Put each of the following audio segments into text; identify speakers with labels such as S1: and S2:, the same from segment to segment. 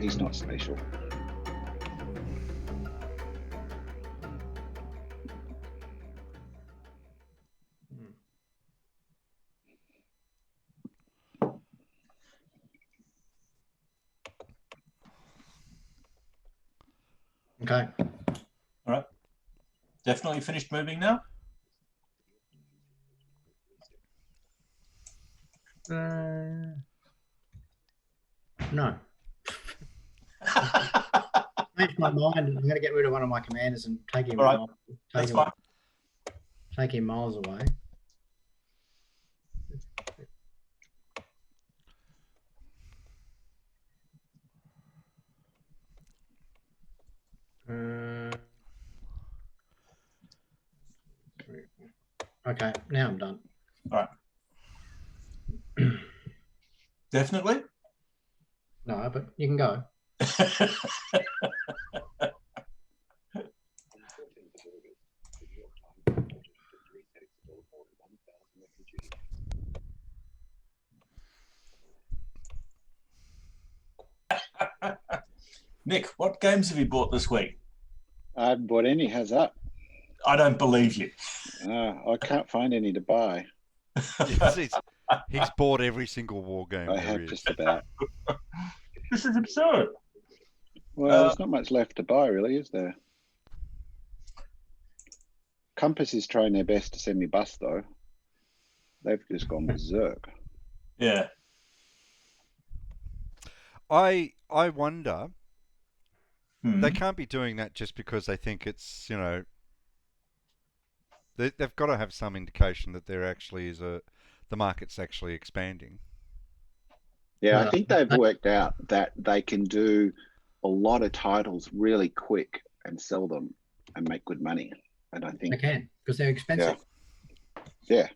S1: He's not spatial.
S2: Okay.
S3: All right. Definitely finished moving now?
S2: No. Changed my mind. I'm going to get rid of one of my commanders and take him.
S3: All right. That's fine.
S2: Take him miles away. Okay, now I'm done.
S3: All right. Definitely?
S2: No, but you can go.
S3: Nick, what games have you bought this week?
S1: I haven't bought any. How's that?
S3: I don't believe you.
S1: I can't find any to buy.
S4: He's bought every single war game.
S1: I have just about.
S3: This is absurd.
S1: Well, there's not much left to buy, really, is there? Compass is trying their best to send me bust, though. They've just gone berserk.
S3: Yeah.
S4: I wonder. They can't be doing that just because they think it's, you know, they've got to have some indication that there actually is the market's actually expanding.
S1: Yeah, I think they've worked out that they can do a lot of titles really quick and sell them and make good money. And I think
S2: they can because they're expensive.
S1: Yeah,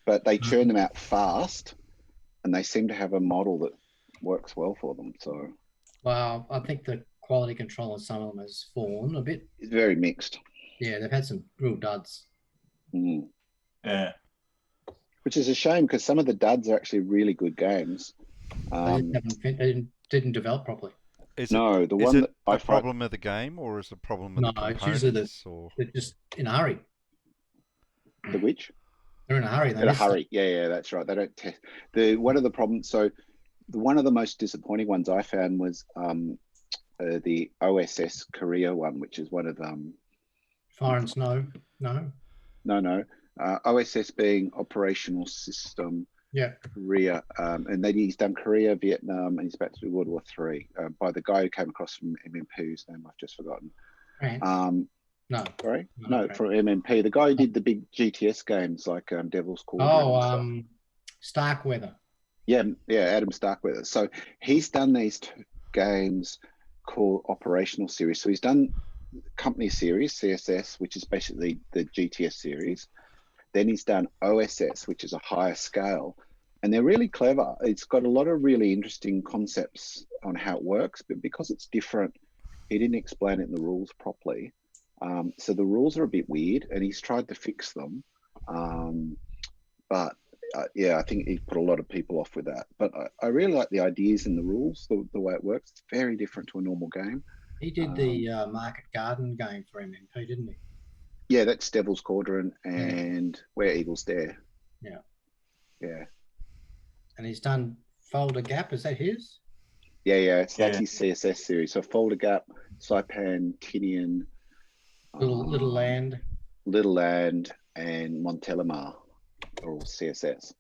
S1: but they churn them out fast, and they seem to have a model that works well for them. So,
S2: well, I think the quality control on some of them has fallen a bit.
S1: It's very mixed.
S2: Yeah, they've had some real duds.
S3: Yeah.
S1: Which is a shame because some of the duds are actually really good games.
S2: They didn't develop properly.
S4: Is
S1: no,
S4: it,
S1: the
S4: is
S1: one
S4: it
S1: that I
S4: a problem of the game, or is it a problem of the components?
S2: No, it's usually they're just in a hurry.
S1: The which?
S2: They're in a hurry.
S1: In a hurry. Yeah, that's right. They don't test. One of the problems. So, one of the most disappointing ones I found was the OSS Korea one, which is one of
S2: Fire and Snow. No.
S1: OSS being operational system.
S2: Yeah.
S1: Korea, and then he's done Korea, Vietnam, and he's about to do World War III by the guy who came across from MMP, whose name I've just forgotten.
S2: No.
S1: Sorry? No, from MMP. The guy who did the big GTS games like Devil's Cauldron.
S2: Starkweather.
S1: Yeah, Adam Starkweather. So he's done these two games called Operational Series. So he's done Company Series, CSS, which is basically the GTS series. Then he's done OSS, which is a higher scale, and they're really clever. It's got a lot of really interesting concepts on how it works, but because it's different, he didn't explain it in the rules properly. So the rules are a bit weird, and he's tried to fix them. But I think he put a lot of people off with that. But I really like the ideas in the rules, the way it works. It's very different to a normal game.
S2: He did the Market Garden game for MMP, didn't he?
S1: Yeah, that's Devil's Cauldron and Where Eagles Dare. Yeah.
S2: And he's done Folder Gap. Is that his?
S1: Yeah. That's his CSS series. So Folder Gap, Saipan, Tinian,
S2: Little Land,
S1: and Montelimar are all CSS.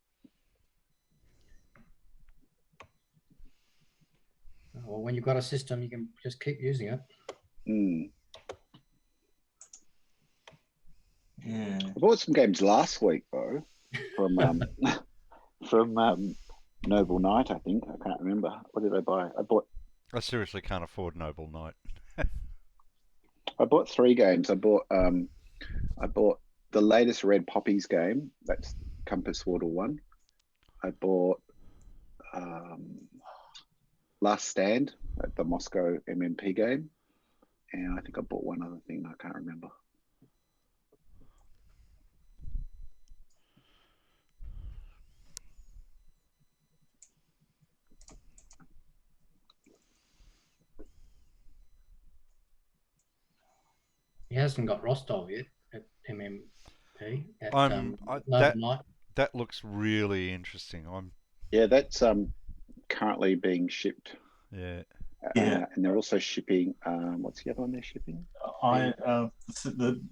S2: Well, when you've got a system, you can just keep using it.
S3: Yeah.
S1: I bought some games last week though, from Noble Knight. I think I can't remember. What did I buy?
S4: I seriously can't afford Noble Knight.
S1: I bought 3 games. I bought the latest Red Poppies game. That's Compass Water 1. I bought Last Stand at the Moscow MMP game. And I think I bought one other thing. I can't remember.
S2: He hasn't got Rostov yet at MMP. At,
S4: That looks really interesting.
S1: Yeah, that's currently being shipped.
S4: Yeah.
S3: Yeah.
S1: And they're also shipping. What's the other one they're shipping?
S3: The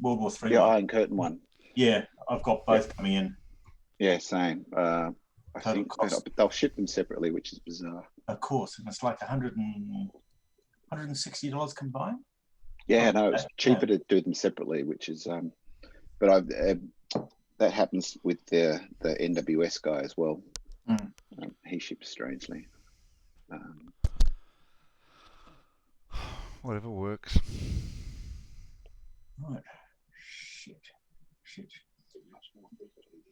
S3: World War III.
S1: The
S3: one.
S1: Iron Curtain one.
S3: Yeah, I've got both coming in.
S1: Yeah, same. I think they'll ship them separately, which is bizarre.
S3: Of course, and it's like $160 combined.
S1: Yeah, no, it's cheaper to do them separately, which is. But that happens with the NWS guy as well. He ships strangely.
S4: Whatever works.
S3: Right. Shit.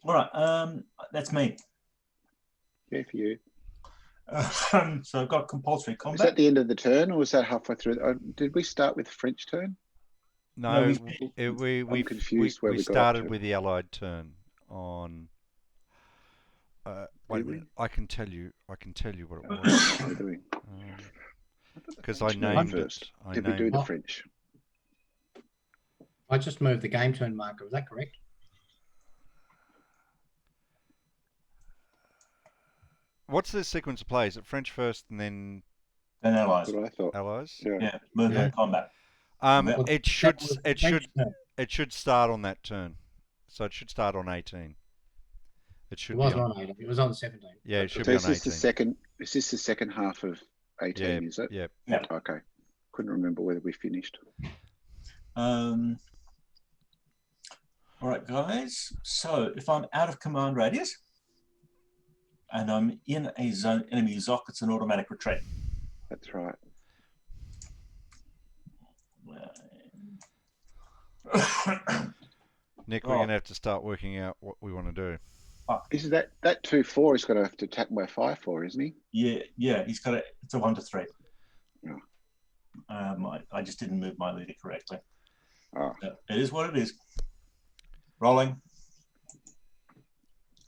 S3: All right. That's me.
S1: Yeah, for you.
S3: So I've got compulsory combat.
S1: Is that the end of the turn, or was that halfway through? Did we start with French turn?
S4: No,
S1: I'm confused where
S4: we
S1: we got
S4: started
S1: to.
S4: with the Allied turn on. Wait a minute. I can tell you what it was.
S1: What are we doing?
S4: Because I named
S1: first.
S4: it.
S1: Did we do the French?
S2: I just moved the game turn marker. Is that correct?
S4: What's the sequence of plays? Is it French first and then
S3: Allies?
S1: That's what I thought.
S4: Allies?
S3: Yeah, movement combat.
S4: It should start on that turn, so it should start on 18.
S2: It wasn't on 18. It was on 17.
S4: Yeah, it should be on 18.
S1: Is this the second half of 18?
S4: Yeah,
S1: is it?
S3: Yeah.
S1: Okay. Couldn't remember whether we finished.
S3: All right, guys. So if I'm out of command radius and I'm in a zone enemy ZOC, it's an automatic retreat.
S1: That's right.
S4: Nick, we're going to have to start working out what we want to do.
S1: Is that 2-4 is going to have to attack by 5-4, isn't he?
S3: Yeah. He's got it's a 1-3.
S1: Yeah.
S3: I just didn't move my leader correctly.
S1: Oh.
S3: It is what it is. Rolling.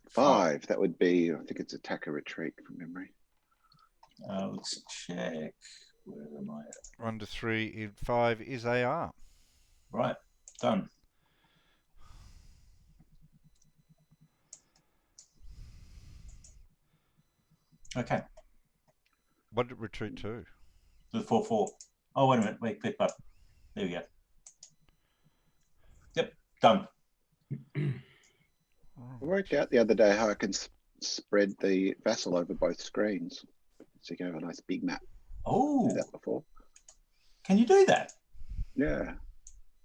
S1: 5. That would be. I think it's attack or retreat from memory.
S3: Let's check. Where am I at?
S4: 1-3. 5 is AR.
S3: Right. Done. Okay.
S4: What did it retreat to?
S3: The 4-4. Oh, wait a minute. Wait, pick up. There we go. Yep, done.
S1: I worked out the other day how I can spread the Vassal over both screens, so you can have a nice big map.
S3: Oh,
S1: Did that before.
S3: Can you do that?
S1: Yeah,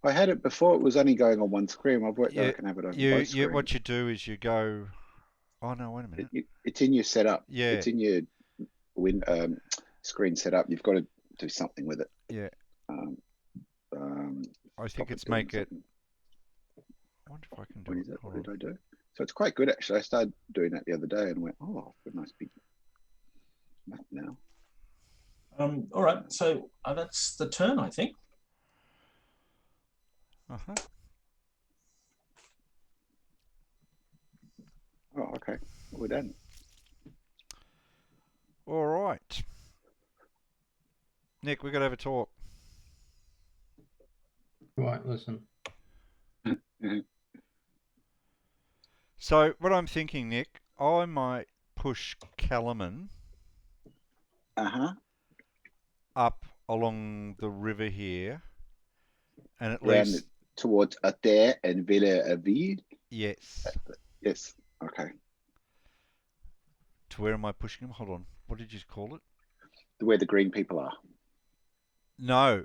S1: I had it before. It was only going on one screen. I've worked out I can have it over both screens.
S4: What you do is you go. Oh no! Wait a minute.
S1: It's in your setup.
S4: Yeah.
S1: It's in your screen setup. You've got to do something with it.
S4: Yeah. I think it's make it. I wonder if I can do it.
S1: What did I do? So it's quite good actually. I started doing that the other day and went, oh, I've got a nice big map now.
S3: All right. So that's the turn, I think.
S4: Uh-huh.
S1: Oh, okay. We're done.
S4: All right. Nick, we've got to have a talk.
S2: Right, listen.
S4: So what I'm thinking, Nick, I might push Kellerman up along the river here, and at least
S1: towards Ater and Villa-Aville.
S4: Yes.
S1: Yes. Okay.
S4: To where am I pushing him? Hold on. What did you call it?
S1: Where the green people are.
S4: No.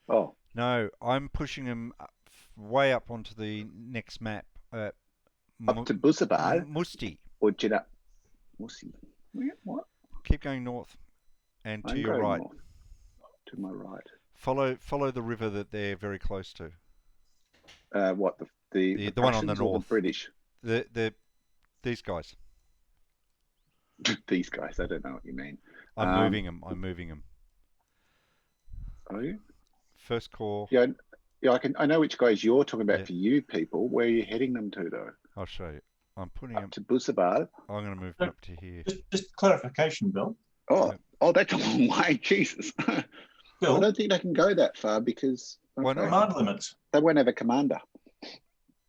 S1: Oh.
S4: No, I'm pushing him way up onto the next map.
S1: Up to Busabal?
S4: Musti.
S1: Or Jeddah? Musti. What?
S4: Keep going north and to your right.
S1: North. To my right.
S4: Follow the river that they're very close to.
S1: What the
S4: one on the
S1: Prussians or
S4: north.
S1: the British?
S4: These guys.
S1: These guys. I don't know what you mean.
S4: I'm moving them. I'm moving them.
S1: Are you?
S4: First corps.
S1: Yeah. Yeah. I know which guys you're talking about
S4: Yeah.
S1: for you people. Where are you heading them to though?
S4: I'll show you. I'm putting
S1: Up
S4: them.
S1: to Busabal.
S4: I'm going to move them up to here.
S3: Just clarification, Bill.
S1: Oh,
S4: Yep.
S1: oh, that's a long way. Jesus. I
S3: Bill,
S1: don't think they can go that far because
S4: Why not?
S3: command limits.
S1: they won't have a commander.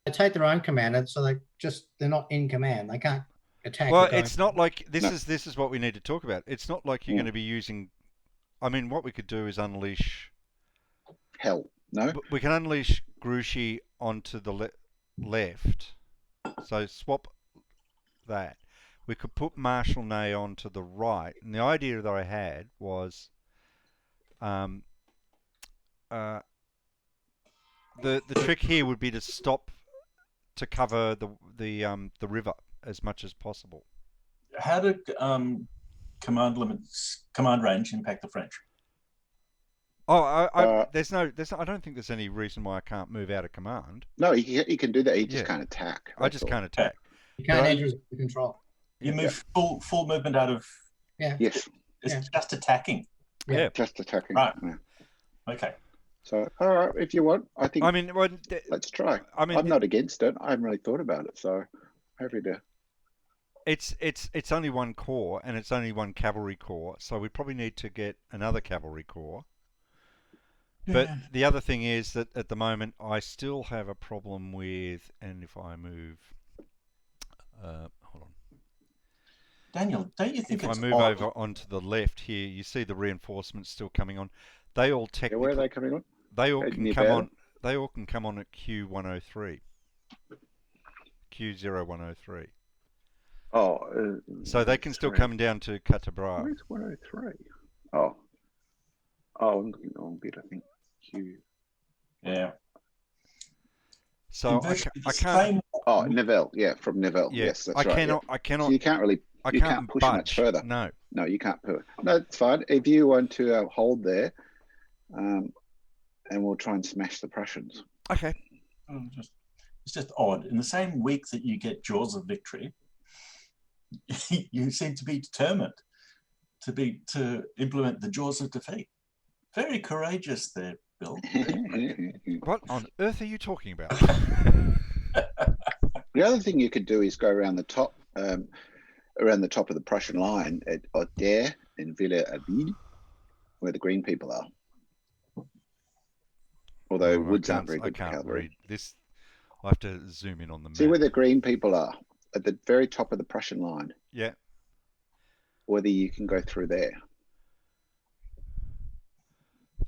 S2: They take their own commander, so they're not in command. They can't attack.
S4: Well,
S2: with their
S4: it's
S2: own-
S4: not like this
S1: No.
S4: is what we need to talk about. It's not like you're going to be using. I mean, what we could do is unleash.
S1: Hell, no.
S4: We can unleash Grouchy onto the left. So swap that. We could put Marshal Ney onto the right. And the idea that I had was the trick here would be to stop to cover the river as much as possible.
S3: How did command range impact the French?
S4: Oh, I don't think there's any reason why I can't move out of command.
S1: No, he can do that. He just can't attack.
S4: I just can't attack.
S2: You can't
S4: But
S2: enter his control.
S3: You move full movement out of.
S2: Yeah.
S1: Yes,
S3: It's just attacking.
S4: Yeah.
S1: just attacking.
S3: Right.
S1: Yeah.
S3: Okay.
S1: So, all right, if you want, I think
S4: I mean,
S1: let's try.
S4: I mean,
S1: I'm not against it. I haven't really thought about it, so happy to.
S4: it's only one corps and it's only one cavalry corps, so we probably need to get another cavalry corps. But the other thing is that at the moment I still have a problem with, and if I move, hold on.
S3: Daniel, don't you think
S4: If I
S3: it's
S4: move
S3: odd?
S4: over onto the left here, you see the reinforcements still coming on. They all
S1: Yeah,
S4: technically
S1: where are they coming on?
S4: they all
S1: At
S4: can
S1: near
S4: come
S1: battle?
S4: on. They all can come on at Q103, Q0103.
S1: Oh,
S4: So they can still
S1: 103.
S4: come down to Quatre Bras.
S1: Where's 103? Oh, I'm looking wrong bit. I think Q.
S3: Yeah.
S4: So I
S3: Virtually the
S4: can't.
S3: same-
S1: Oh, Neville. Yeah, from Neville.
S4: Yeah,
S1: Yes, that's
S4: I
S1: right.
S4: cannot.
S1: Yeah.
S4: I
S1: So
S4: cannot.
S1: you can't really.
S4: I
S1: You
S4: can't
S1: can't push
S4: budge.
S1: much further.
S4: No.
S1: No, you can't put. No, it's fine. If you want to hold there, and we'll try and smash the Prussians.
S4: Okay.
S3: It's just odd. In the same week that you get Jaws of Victory, you seem to be determined to implement the Jaws of Defeat. Very courageous there, Bill.
S4: What on earth are you talking about?
S1: The other thing you could do is go around the top of the Prussian line at Oder in Villa-Aville, where the green people are. Although
S4: Oh,
S1: woods aren't
S4: I
S1: very good for
S4: can't
S1: cavalry.
S4: read this. I have to zoom in on the map.
S1: See where the green people are at the very top of the Prussian line.
S4: Yeah.
S1: Whether you can go through there.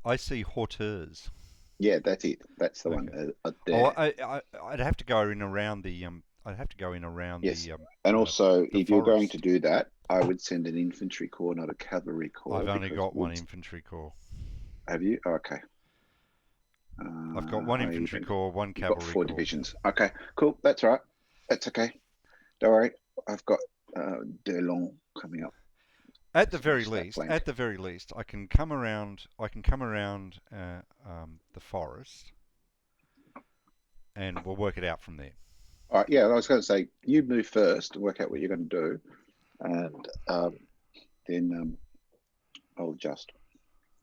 S4: I see Hauteurs.
S1: Yeah, that's it. That's the
S4: Okay.
S1: one.
S4: Oh,
S1: There.
S4: I'd have to go in around the I'd have to go in around
S1: Yes.
S4: the.
S1: And also,
S4: the
S1: if you're going
S4: forest.
S1: to do that, I would send an infantry corps, not a cavalry corps.
S4: I've only
S1: because
S4: got one
S1: woods-
S4: infantry corps.
S1: Have you? Oh, okay.
S4: I've got one
S1: I
S4: infantry
S1: even-
S4: corps, one
S1: You've
S4: cavalry
S1: got 4
S4: corps.
S1: divisions. Okay, cool. That's all right. That's okay. Don't worry. I've got Delon coming up.
S4: At the very
S1: Smash that
S4: least,
S1: flank.
S4: I can come around. The forest, and we'll work it out from there.
S1: All right. Yeah, I was going to say you move first and work out what you're going to do, and then I'll adjust.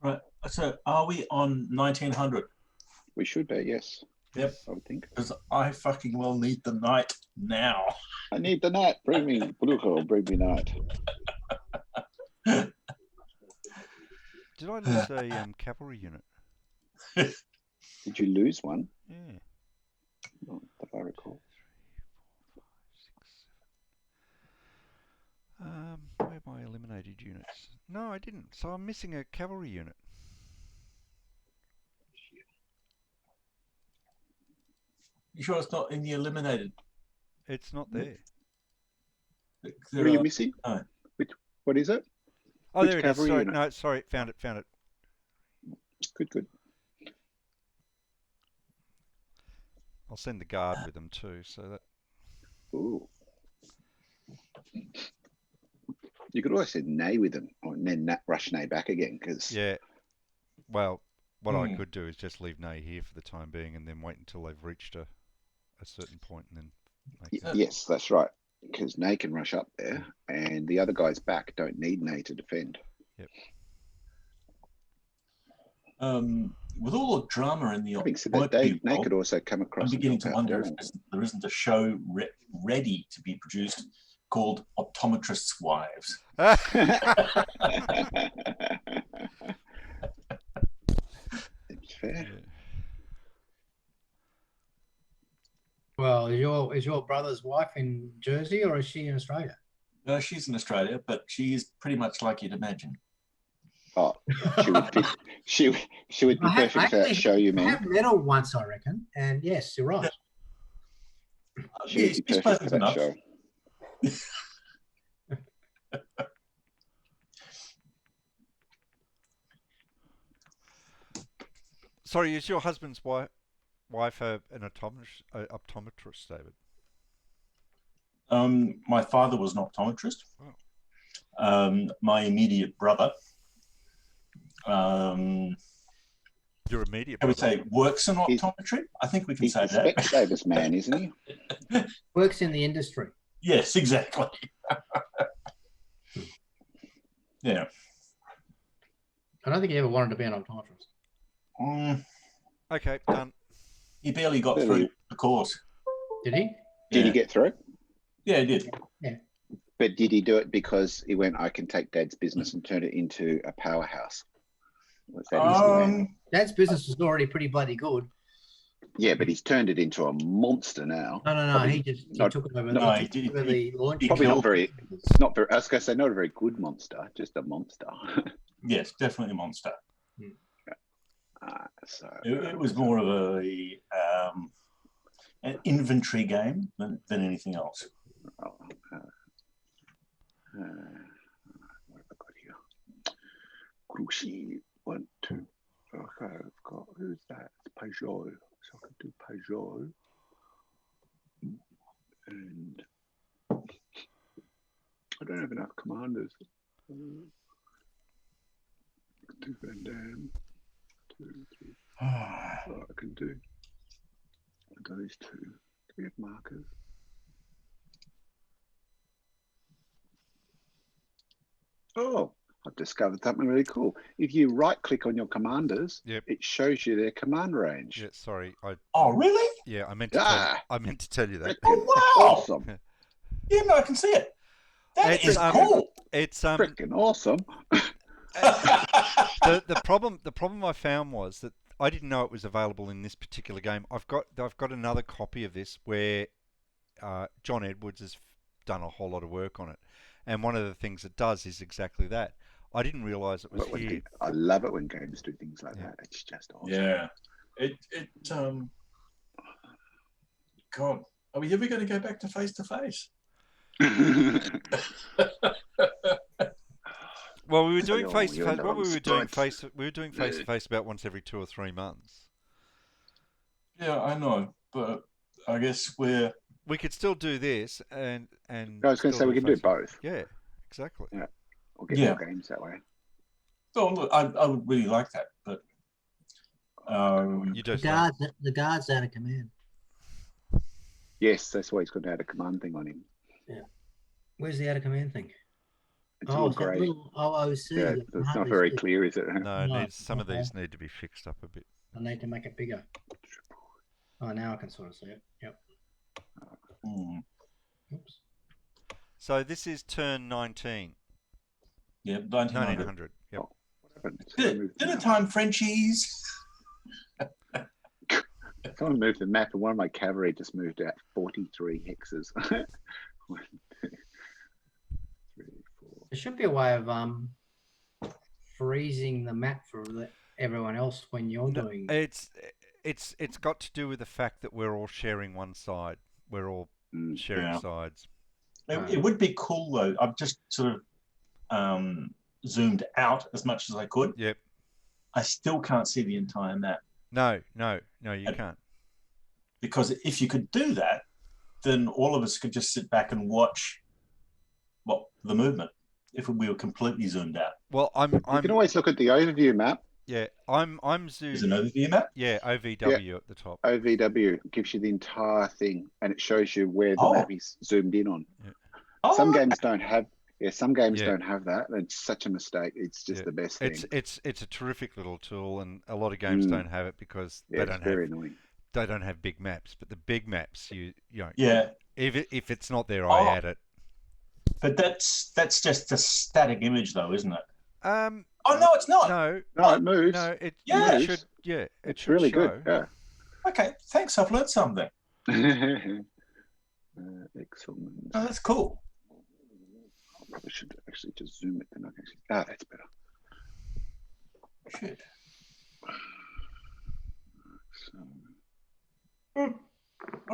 S3: Right. So are we on 1900?
S1: We should be. Yes.
S3: Yep.
S1: I would think.
S3: Because I fucking well need the knight now.
S1: I need the knight. Bring me Brujo. Bring me knight.
S4: Did I lose a cavalry unit?
S1: Did you lose one?
S4: Yeah.
S1: Not that I recall.
S4: Where are my eliminated units? No, I didn't. So I'm missing a cavalry unit.
S3: You sure it's not in the eliminated?
S4: It's not there.
S1: What are you missing?
S3: Oh.
S1: What is it?
S4: Oh,
S1: Which
S4: there it is.
S1: cavalry
S4: Sorry,
S1: unit?
S4: no, sorry, found it.
S1: Good.
S4: I'll send the guard with them too, so that.
S1: Ooh. You could always say nay with them, and then rush nay back again, because
S4: Yeah. Well, what I could do is just leave Nay here for the time being, and then wait until they've reached a certain point, and then make that.
S1: Yes, that's right. Because Nay can rush up there, and the other guys back don't need Nay to defend.
S4: Yep.
S3: With all the drama in the
S1: Having said that, Nay could also come across.
S3: I'm beginning to
S1: and help out
S3: wonder if there isn't a show ready to be produced called Optometrists' Wives.
S1: That's fair.
S2: Well, is your brother's wife in Jersey or is she in Australia?
S3: No, she's in Australia, but she's pretty much like you'd imagine.
S1: Oh, she would be perfect for that show, you
S2: I
S1: mean?
S2: have met her once, I reckon, and yes, you're right.
S1: She would be perfect for that
S3: enough.
S1: show.
S4: Sorry, is your husband's wife an optometrist, David?
S3: My father was an optometrist.
S4: Oh.
S3: My immediate brother,
S4: Your immediate
S3: I would
S4: brother?
S3: say, works in optometry. I think we can
S1: He's
S3: say
S1: the
S3: that.
S1: Specsavers man, isn't he?
S2: Works in the industry.
S3: Yes, exactly. Yeah.
S2: I don't think he ever wanted to be an optometrist.
S4: Okay, done.
S3: He barely got through the course.
S2: Did he?
S1: Did he get through?
S3: Yeah, he did.
S1: But did he do it because he went, I can take Dad's business and turn it into a powerhouse? Was that his plan?
S2: Dad's business was already pretty bloody good.
S1: Yeah, but he's turned it into a monster now.
S2: No.
S1: Probably
S2: He took it over.
S3: No,
S2: he took over the launch.
S1: Probably not very, I was going to say, not a very good monster, just a monster.
S3: Yes, definitely a monster.
S1: So
S3: It was more of an inventory game than anything else.
S1: what have I got here? Cruci, 1, 2. Okay, I've got, who's that? It's Peugeot. So I can do Peugeot. And I don't have enough commanders. Do Van Dam. 2, 3. So I can do those two. Do we have markers? Oh, I've discovered something really cool. If you right click on your commanders, it shows you their command range.
S4: Yeah, sorry.
S3: Oh, really?
S4: Yeah, I meant to tell you that.
S3: Oh, wow.
S1: Awesome.
S3: Yeah, no, I can see it. That is cool.
S4: It's
S1: freaking awesome.
S4: the problem I found was that I didn't know it was available in this particular game. I've got another copy of this where John Edwards has done a whole lot of work on it, and one of the things it does is exactly that. I didn't realise it was here.
S1: I love it when games do things like that. It's just awesome.
S3: Yeah. God, are we ever going to go back to face?
S4: Well, we were doing face to face. What we were doing face to face about once every 2 or 3 months.
S3: Yeah, I know, but I guess
S4: we could still do this and.
S1: I was going to say we can do both.
S4: Yeah, exactly.
S1: Yeah, we'll get more games that way.
S3: Oh, look, I would really like that, but
S4: you just
S2: the guard's out of command.
S1: Yes, that's why he's got to add a command thing on him.
S2: Yeah. Where's the out of command thing?
S1: It's all grey.
S2: I see.
S1: Yeah, it's not very clear, is it?
S4: No, some of these need to be fixed up a bit.
S2: I need to make it bigger. Oh, now I can sort of see it. Yep. Oops.
S4: So this is turn 19.
S3: Yeah,
S4: 1900. Yep.
S3: Dinner time, Frenchies.
S1: Someone moved the map, and one of my cavalry just moved out 43 hexes. 1, 2, 3, 4.
S2: There should be a way of freezing the map for everyone else when you're doing.
S4: It's got to do with the fact that we're all sharing one side. We're all sharing sides.
S3: It would be cool though. I've just sort of zoomed out as much as I could.
S4: Yep.
S3: I still can't see the entire map.
S4: No, you can't.
S3: Because if you could do that, then all of us could just sit back and watch the movement if we were completely zoomed out.
S4: Well,
S1: You can always look at the overview map.
S4: Yeah, I'm
S3: Is an
S4: zoomed.
S3: overview map?
S4: Yeah, OVW at the top.
S1: OVW gives you the entire thing, and it shows you where the
S3: Oh.
S1: map is zoomed in on.
S4: Yeah.
S3: Oh,
S1: Some
S3: okay.
S1: games don't have. Yeah, some games
S4: Yeah.
S1: don't have that. It's such a mistake. It's just
S4: Yeah.
S1: the best thing.
S4: It's a terrific little tool, and a lot of games don't have it because
S1: Yeah, it's very annoying.
S4: they don't have big maps. But the big maps, you know,
S3: Yeah.
S4: if it's not there, I add it.
S3: But that's just a static image, though, isn't it?
S4: Oh
S3: no, it's not.
S4: No,
S1: it moves.
S4: no, it
S3: Yeah.
S4: should. Yeah, it
S1: It's
S4: should
S1: really
S4: show.
S1: good. Yeah.
S3: Okay, thanks. I've learned something.
S1: Excellent.
S3: Oh, that's cool.
S1: I probably should actually just zoom it. Then I can actually. Ah, that's better.
S3: Shit.
S1: So,
S3: All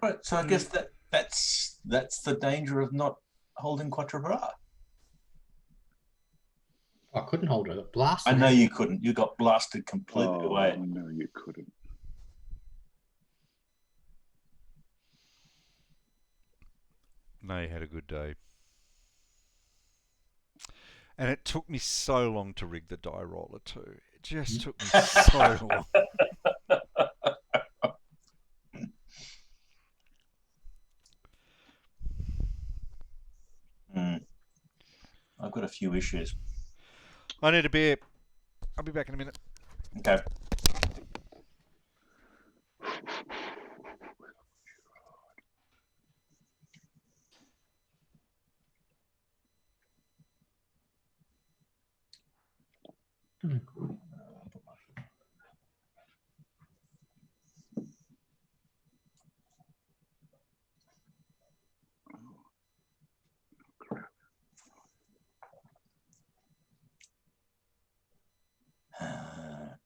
S3: right, so I guess that's the danger of not holding Quatre Bras.
S2: I couldn't hold it. I got blasted.
S3: I know you couldn't. You got blasted completely away.
S1: No, you couldn't.
S4: No, you had a good day. And it took me so long to rig the die roller too. It just took me so long.
S3: I've got a few issues.
S4: I need a beer. I'll be back in a minute.
S3: Okay.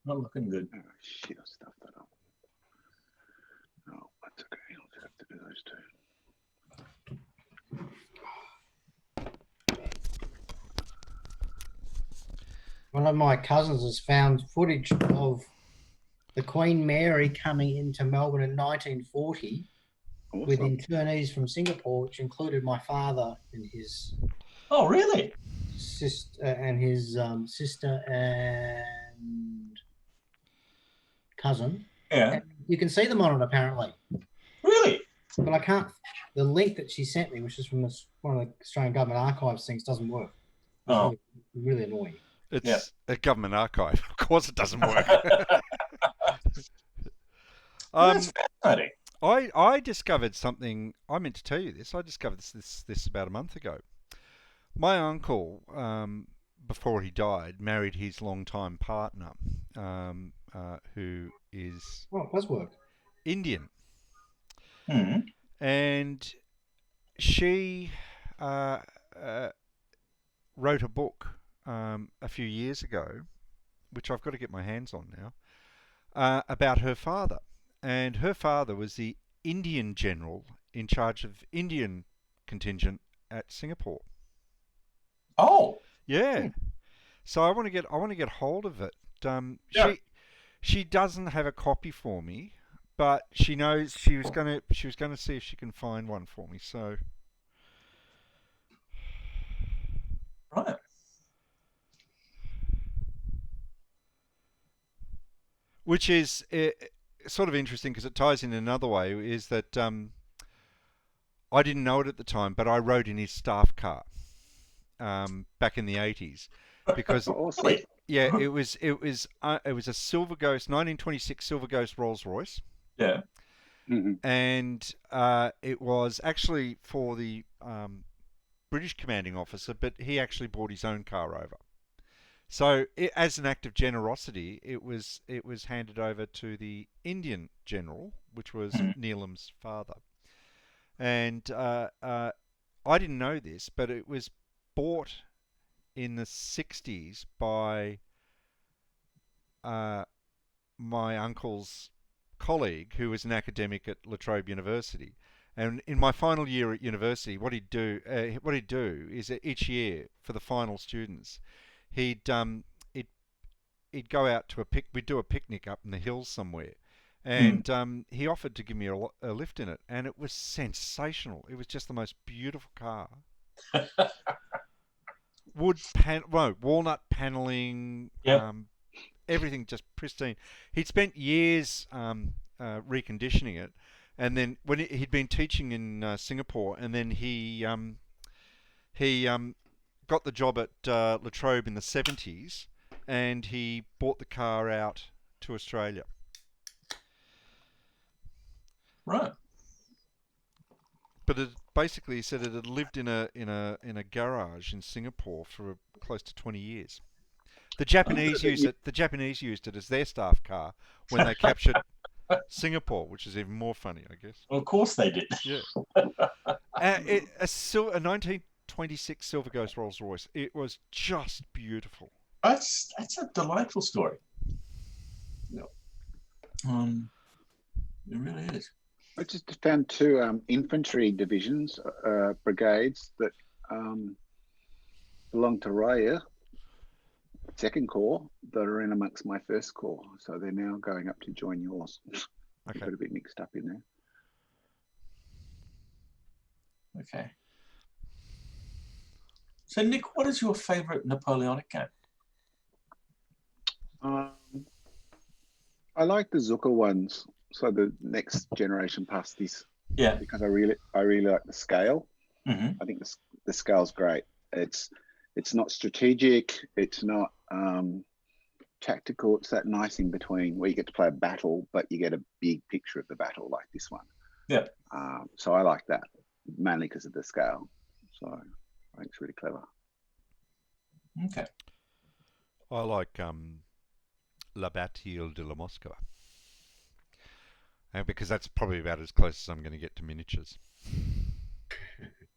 S3: Not looking good.
S1: Oh, shit, I stuffed that up. Oh, that's okay. I'll just have to do those two.
S2: One of my cousins has found footage of the Queen Mary coming into Melbourne in 1940 with
S1: Awesome.
S2: internees from Singapore, which included my father and his
S3: Oh, really?
S2: sister sister and cousin.
S3: Yeah.
S2: And you can see them on it apparently,
S3: Really?
S2: but I can't. The link that she sent me, which is from one of the Australian Government Archives things, doesn't work. It's
S3: Oh.
S2: really annoying.
S4: It's a government archive. Of course it doesn't work.
S3: That's fascinating.
S4: I discovered something. I meant to tell you this. I discovered this about a month ago. My uncle, before he died, married his longtime partner, who is
S2: Well, it does work.
S4: Indian,
S3: Hmm.
S4: and she wrote a book a few years ago, which I've got to get my hands on now, about her father. And her father was the Indian general in charge of Indian contingent at Singapore.
S3: Oh.
S4: Yeah. So I want to get hold of it. She doesn't have a copy for me, but she knows she was gonna see if she can find one for me. So
S3: Right.
S4: which is sort of interesting because it ties in another way. Is that I didn't know it at the time, but I rode in his staff car back in the 80s because
S1: Awesome.
S4: it was a Silver Ghost 1926 Silver Ghost Rolls Royce.
S3: Yeah.
S4: And it was actually for the British commanding officer, but he actually brought his own car over. So, as an act of generosity, it was handed over to the Indian general, which was Neelam's father. And I didn't know this, but it was bought in the 60s by my uncle's colleague, who was an academic at La Trobe University. And in my final year at university, what he'd do is that each year for the final students, he'd go out to we'd do a picnic up in the hills somewhere, and he offered to give me a lift in it, and it was sensational. It was just the most beautiful car. Walnut paneling.
S3: Yep.
S4: everything just pristine. He'd spent years reconditioning it, and then when he'd been teaching in Singapore, and then he got the job at Latrobe in the 70s, and he bought the car out to Australia.
S3: Right.
S4: But it basically, he said it had lived in a garage in Singapore for close to 20 years. The Japanese used it. The Japanese used it as their staff car when they captured Singapore, which is even more funny, I guess.
S3: Well, of course they did.
S4: Yeah. A 1926 Silver Ghost Rolls Royce. It was just beautiful.
S3: That's a delightful story. No. It really is.
S1: I just found two infantry divisions, brigades that belong to Raya, second corps, that are in amongst my first corps. So they're now going up to join yours.
S4: Okay.
S1: Got a bit mixed up in there.
S3: Okay. So, Nick, what is your favourite Napoleonic game?
S1: I like the Zucker ones. So the next generation past this,
S3: Yeah.
S1: because I really like the scale.
S3: Mm-hmm.
S1: I think the scale's great. It's not strategic. It's not tactical. It's that nice in between where you get to play a battle, but you get a big picture of the battle like this one.
S3: Yeah.
S1: So I like that mainly because of the scale. So I think it's really clever.
S3: Okay.
S4: I like La Bataille de la Moscow. Because that's probably about as close as I'm going to get to miniatures.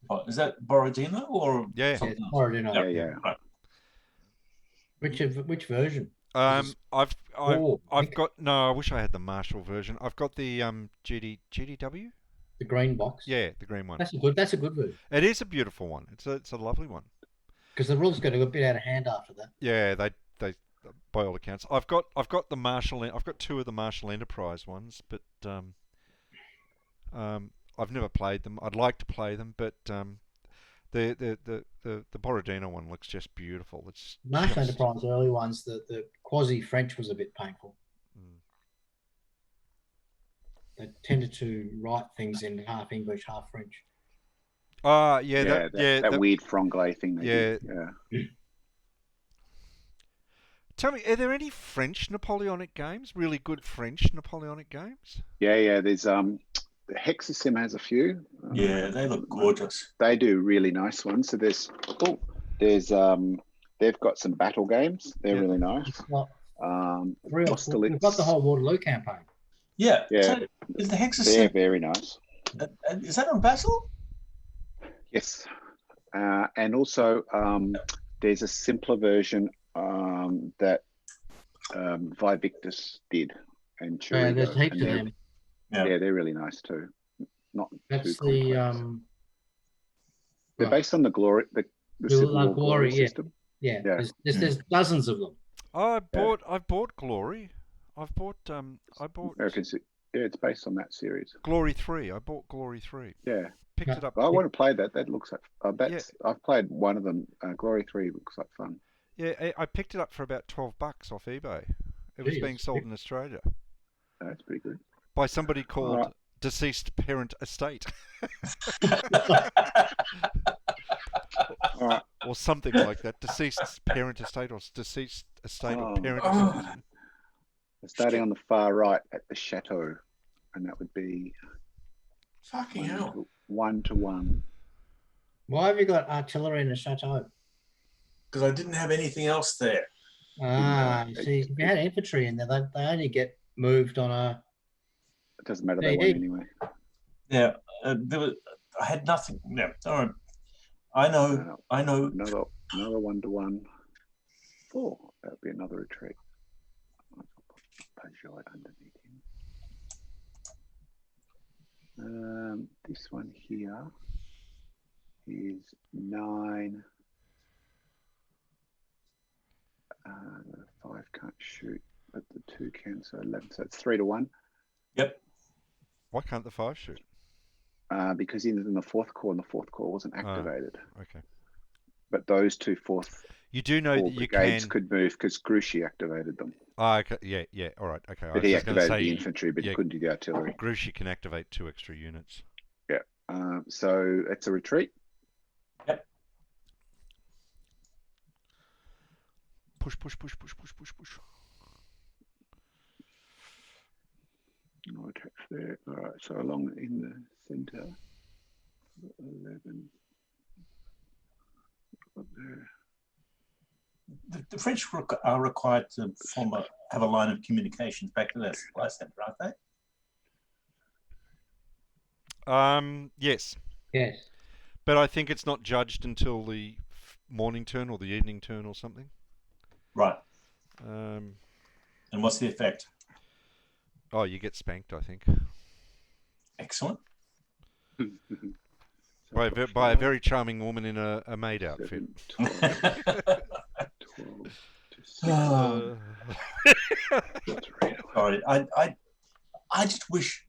S3: Oh, is that Borodino or
S4: Yeah.
S3: something else?
S2: Borodino.
S1: Yeah.
S3: Right.
S2: Which version?
S4: I've
S2: Oh,
S4: got no. I wish I had the Marshall version. I've got the GDW.
S2: the green box.
S4: Yeah, the green one.
S2: That's a good version.
S4: It is a beautiful one. It's a lovely one.
S2: Because the rules got a bit out of hand after that.
S4: Yeah, they by all accounts. I've got the Marshall. I've got two of the Marshall Enterprise ones, but I've never played them. I'd like to play them, but the Borodino one looks just beautiful. It's
S2: Marshall
S4: just,
S2: Enterprise early ones, the quasi French was a bit painful. They tended to write things in half English, half French.
S1: That weird franglais thing. They did. Yeah.
S4: Tell me, are there any French Napoleonic games? Really good French Napoleonic games?
S1: Yeah. There's Hexasim has a few.
S3: Yeah, they look gorgeous.
S1: They do really nice ones. So there's they've got some battle games. They're really nice.
S2: Well, we've
S1: Austerlitz.
S2: got the whole Waterloo campaign.
S3: Yeah.
S1: Yeah.
S3: So is the
S1: They're
S3: Hexasim?
S1: very nice.
S3: Is that on Vassal?
S1: Yes. And also there's a simpler version that Vivictus did, and Churigo.
S2: There's heaps of them.
S1: Yeah, they're really nice too. Not
S2: That's
S1: too complex. They're
S2: right.
S1: based on the glory, the Civil War glory
S2: yeah.
S1: system.
S2: Yeah.
S1: Yeah.
S2: There's dozens of them.
S4: I bought Glory. I bought
S1: It's based on that series.
S4: Glory 3. I bought Glory 3.
S1: Yeah.
S4: Picked it up.
S1: I want to play that. That looks like I've played one of them. Glory 3 looks like fun.
S4: Yeah, I picked it up for about $12 off eBay. It was being sold in Australia.
S1: That's pretty good.
S4: By somebody called Deceased Parent Estate.
S1: All right.
S4: Or something like that. Deceased Parent Estate or Deceased Estate or Parent Estate.
S1: Starting on the far right at the chateau, and that would be
S3: Fucking hell.
S1: 1-to-1.
S2: Why have you got artillery in the chateau?
S3: Because I didn't have anything else there.
S2: You see, if you had infantry in there, they only get moved on a.
S1: It doesn't matter, they won anyway.
S3: Yeah, I had nothing. No, all right. I know.
S1: Another 1-to-1. 4. That would be another retreat. I'll put Pajot underneath him. This one here is 9. 5 can't shoot, but the 2 can, so 11. So it's 3-to-1.
S3: Yep.
S4: Why can't the 5 shoot?
S1: Because he's in the 4th corps, and the 4th corps wasn't activated.
S4: Okay.
S1: but those two fourth
S4: You do know
S1: corps
S4: that you
S1: brigades
S4: can.
S1: could move because Grouchy activated them.
S4: Oh, okay. Yeah. All right. Okay. I
S1: But
S4: was
S1: he
S4: just going to
S1: activated
S4: say,
S1: the infantry, but he couldn't do the artillery.
S4: Grouchy can activate 2 extra units.
S1: Yeah. So it's a retreat.
S3: Yep.
S4: Push.
S1: No attacks there. All right. So along in the centre, 11. Up there.
S3: The French are required to have a line of communications back to their supply centre, aren't they?
S4: Yes.
S2: Yes.
S4: But I think it's not judged until the morning turn or the evening turn or something.
S3: Right.
S4: Um,
S3: And what's the effect?
S4: Oh, you get spanked, I think.
S3: Excellent.
S4: By a very charming woman in a maid outfit.
S1: 7, 12 to 6.
S3: Sorry, I just wish.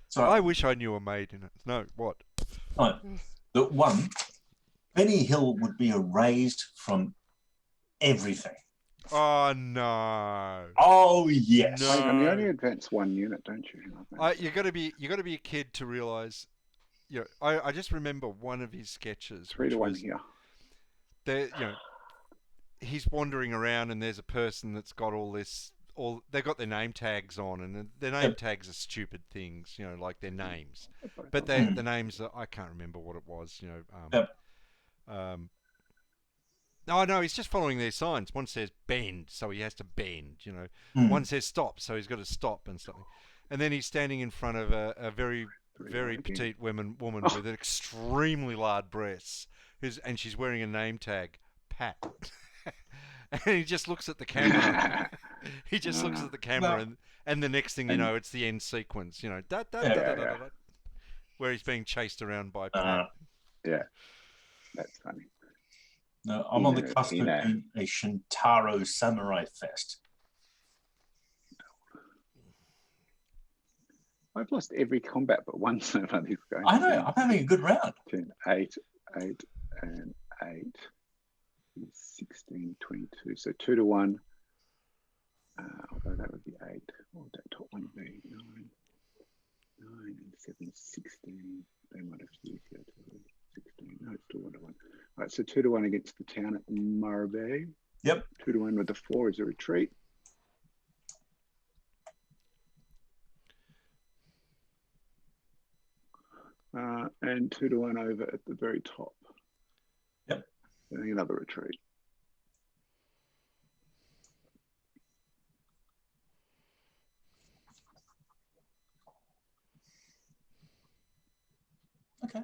S3: Sorry.
S4: I wish I knew a maid in it. No, what?
S3: No, that one, Benny Hill would be erased from everything.
S4: Oh no!
S3: Oh yes.
S4: No.
S1: Hang on, you only advance 1 unit, don't you?
S4: You got to be a kid to realise. You know, I just remember one of his sketches.
S1: 3 to 1 here.
S4: There, he's wandering around and there's a person that's got they've got their name tags on, and their name tags are stupid things, like their names. But the names I can't remember what it was. No, he's just following their signs. One says bend, so he has to bend. One says stop, so he's got to stop and something. And then he's standing in front of a very, very petite woman with an extremely large breasts, and she's wearing a name tag, Pat. And he just looks at the camera. He just looks at the camera, and the next thing you know, it's the end sequence. Where he's being chased around by Pat.
S1: Yeah, that's funny.
S3: No, I'm on the cusp of being a Shintaro samurai fest.
S1: I've lost every combat but one so far this game.
S3: I know, I'm having a good round.
S1: 10, 8, 8, and 8. 16, 22. So 2 to 1. Although that would be 8. What would that top one be? 9. 9 and 7, 16. They might have to use the artillery. 16. No, it's still 1 to 1. All right, so 2 to 1 against the town at Marbe.
S3: Yep.
S1: 2 to 1 with the 4 is a retreat. And 2 to 1 over at the very top.
S3: Yep.
S1: And another retreat.
S3: Okay.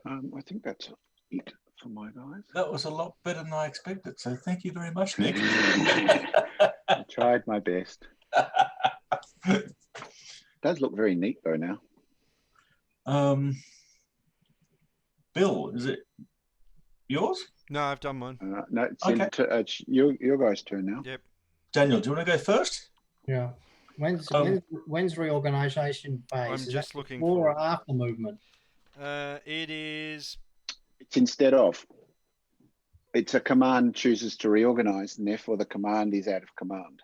S1: I think that's it for my guys.
S3: That was a lot better than I expected. So thank you very much, Nick.
S1: I tried my best. It does look very neat though now.
S3: Bill, is it yours?
S4: No, I've done mine.
S1: No, it's your guys' turn now.
S4: Yep.
S3: Daniel, do you want to go first?
S2: Yeah. When's reorganisation phase?
S4: I'm
S2: Is
S4: just
S2: that
S4: looking
S2: before
S4: for
S2: or after movement?
S4: It is.
S1: It's instead of. It's a command chooses to reorganise, and therefore the command is out of command.